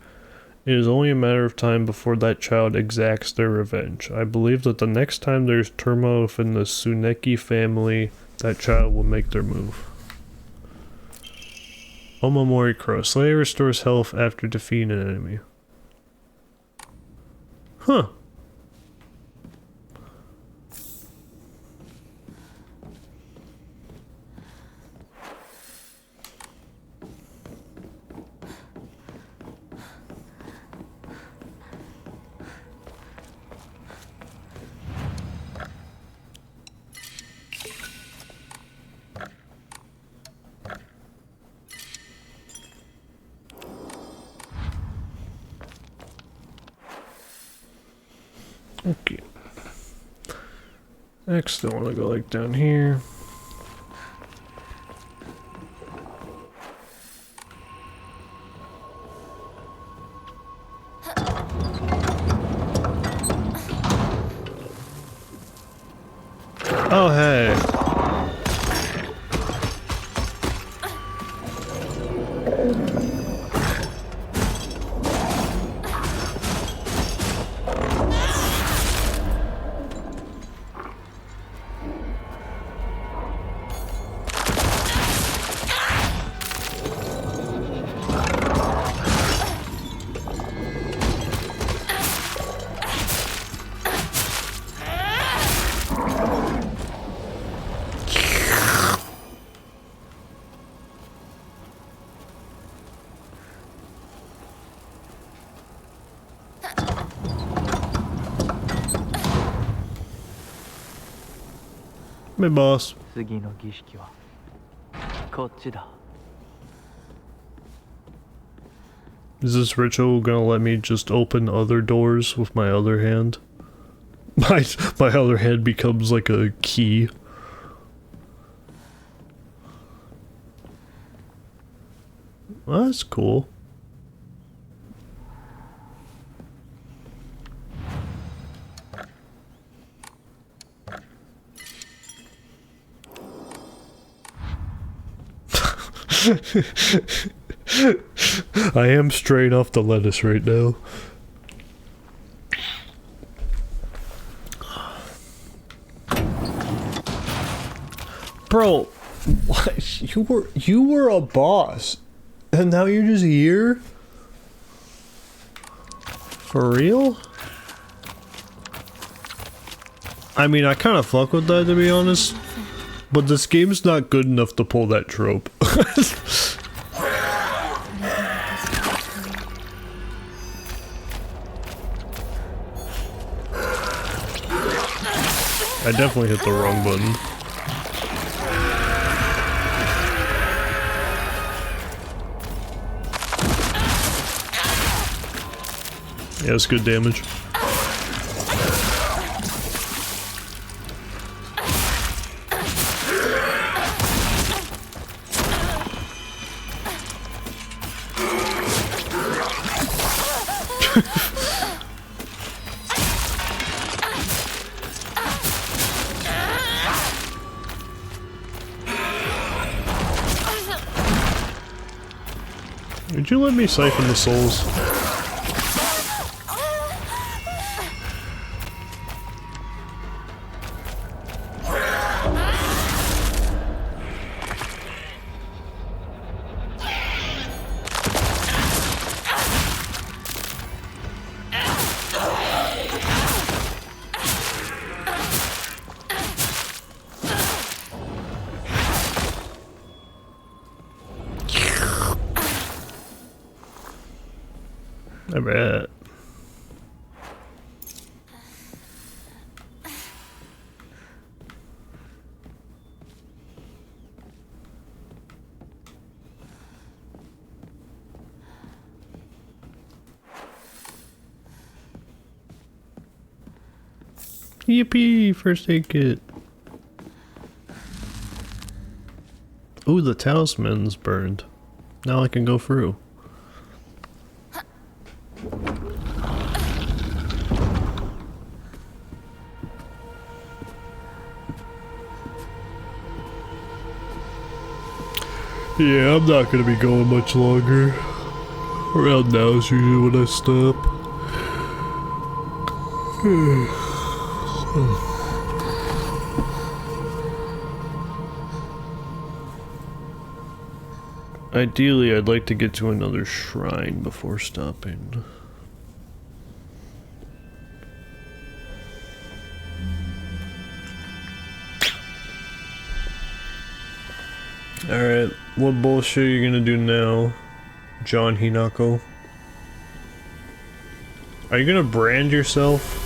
It is only a matter of time before that child exacts their revenge. I believe that the next time there's turmoil within the Tsuneki family, that child will make their move. Omamori Crow. Slayer restores health after defeating an enemy. Huh. Okay. Next, I want to go like down here. Oh, hey. My boss. 次の儀式はこっちだ。 Is this ritual gonna let me just open other doors with my other hand? My other hand becomes like a key. Well, that's cool. I am straight off the lettuce right now. Bro, what? You were a boss, and now you're just here? For real? I mean, I kind of fuck with that, to be honest, but this game's not good enough to pull that trope. I definitely hit the wrong button. Yeah, it's good damage. Would you let me siphon the souls? I bet. Yippee! First aid kit. Ooh, the talisman's burned. Now I can go through. Yeah, I'm not gonna be going much longer. Around now is usually when I stop. Ideally, I'd like to get to another shrine before stopping. Alright, what bullshit are you gonna do now, John Hinako? Are you gonna brand yourself?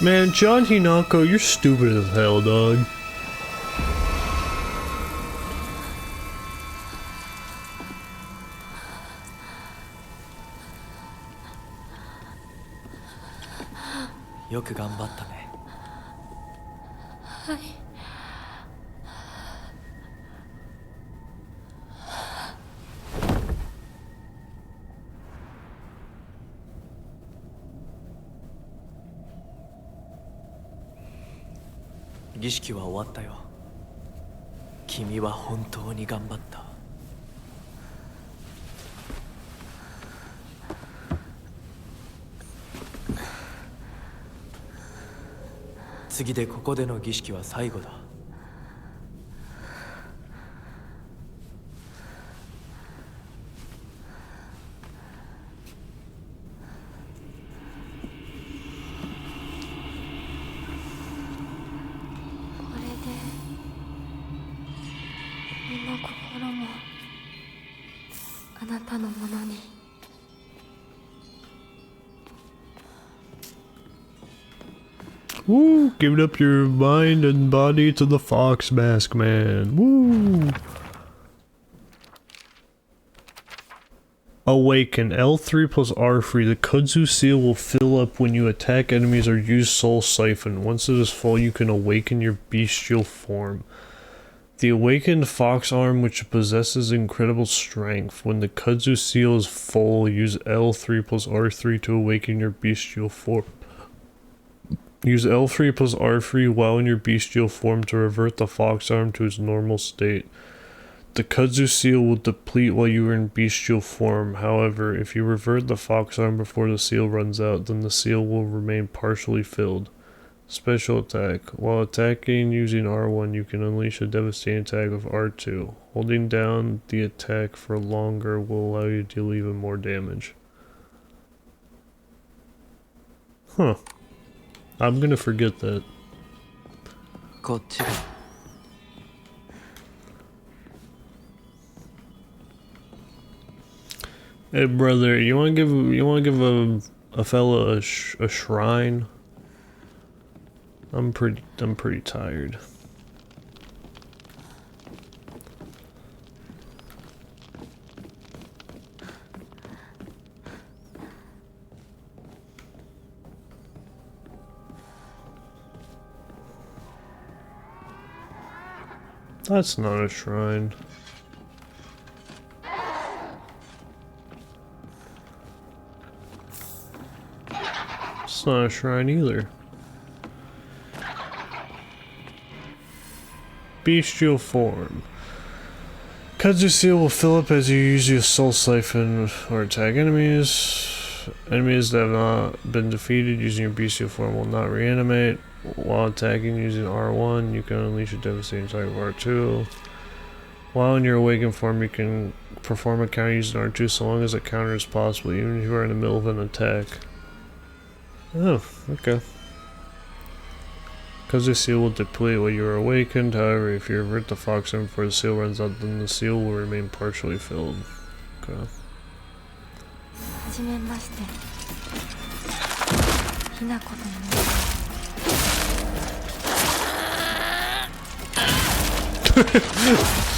Man, John Hinako, you're stupid as hell, dog. Yoく頑張ったね。はい。儀式は終わったよ。君は本当に頑張った。次でここでの儀式は最後だ。心もあなたのものに。 Woo! Giving up your mind and body to the Fox Mask Man. Woo! Awaken. L3 plus R3. The Kudzu seal will fill up when you attack enemies or use Soul Siphon. Once it is full, you can awaken your bestial form. The awakened fox arm, which possesses incredible strength. When the Kudzu seal is full, use L3 plus R3 to awaken your bestial form. Use L3 plus R3 while in your bestial form to revert the fox arm to its normal state. The Kudzu seal will deplete while you are in bestial form. However, if you revert the fox arm before the seal runs out, then the seal will remain partially filled. Special attack. While attacking using R1, you can unleash a devastating attack with R2. Holding down the attack for longer will allow you to deal even more damage. Huh. I'm gonna forget that. こっちだ。 Hey brother, you wanna give a fella a shrine? I'm pretty tired. That's not a shrine. It's not a shrine either. Bestial form. Kudzu seal will fill up as you use your soul siphon or attack enemies. Enemies that have not been defeated using your bestial form will not reanimate. While attacking using R1, you can unleash a devastating attack with R2. While in your awakened form, you can perform a counter using R2 so long as a counter is possible, even if you are in the middle of an attack. Oh, okay. Kudzu seal will deplete while you are awakened. However, if you revert the fox arm before the seal runs out, then the seal will remain partially filled. Okay. はじめまして。ひなこと申します。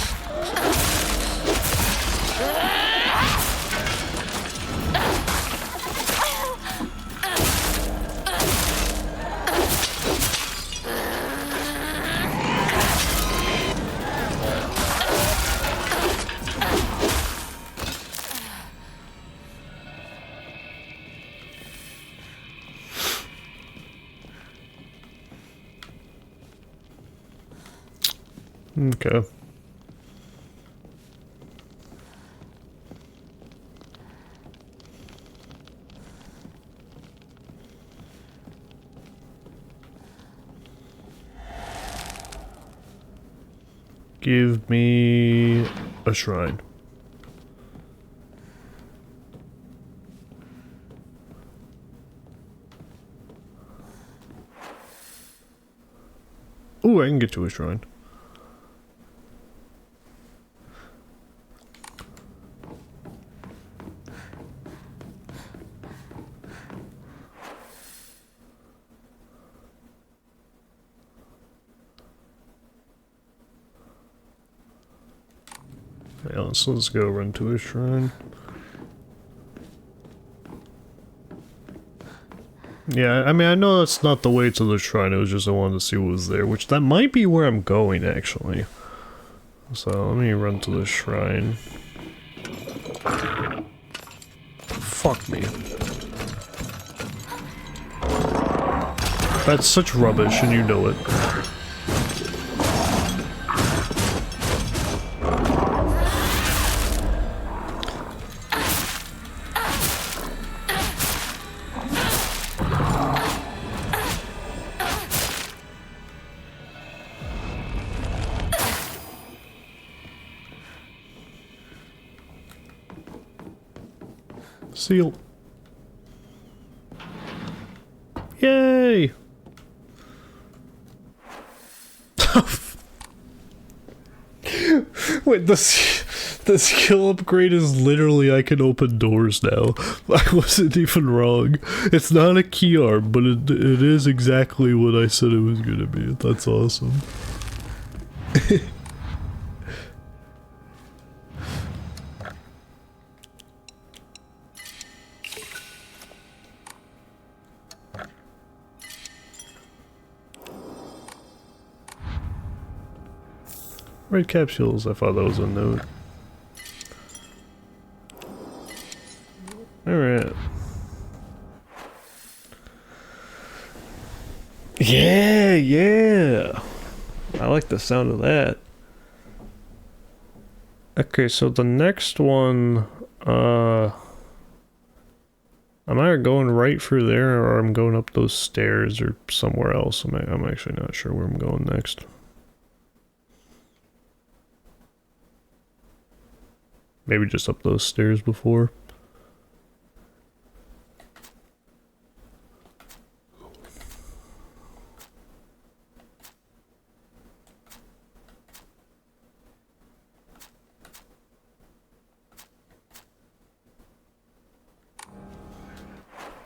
Okay. Give me a shrine. Ooh, I can get to a shrine. Yeah, let's go run to a shrine. Yeah, I mean, I know that's not the way to the shrine, it was just I wanted to see what was there, which that might be where I'm going, actually. So, let me run to the shrine. Fuck me. That's such rubbish, and you know it. Seal. Yay! Wait, the skill upgrade is literally I can open doors now. I wasn't even wrong. It's not a key arm, but it is exactly what I said it was gonna be. That's awesome. Red capsules, I thought that was a note. Alright. Yeah, yeah! I like the sound of that. Okay, so the next one, I'm either going right through there or I'm going up those stairs or somewhere else. I'm actually not sure where I'm going next. Maybe just up those stairs before.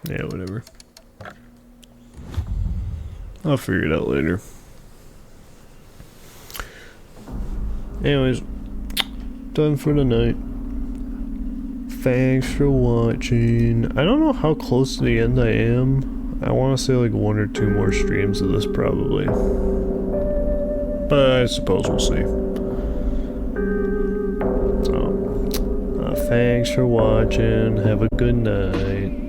Yeah, whatever. I'll figure it out later. Anyways, done for the night. Thanks for watching. I don't know how close to the end I am. I want to say like 1 or 2 more streams of this probably. But I suppose we'll see. So, thanks for watching. Have a good night.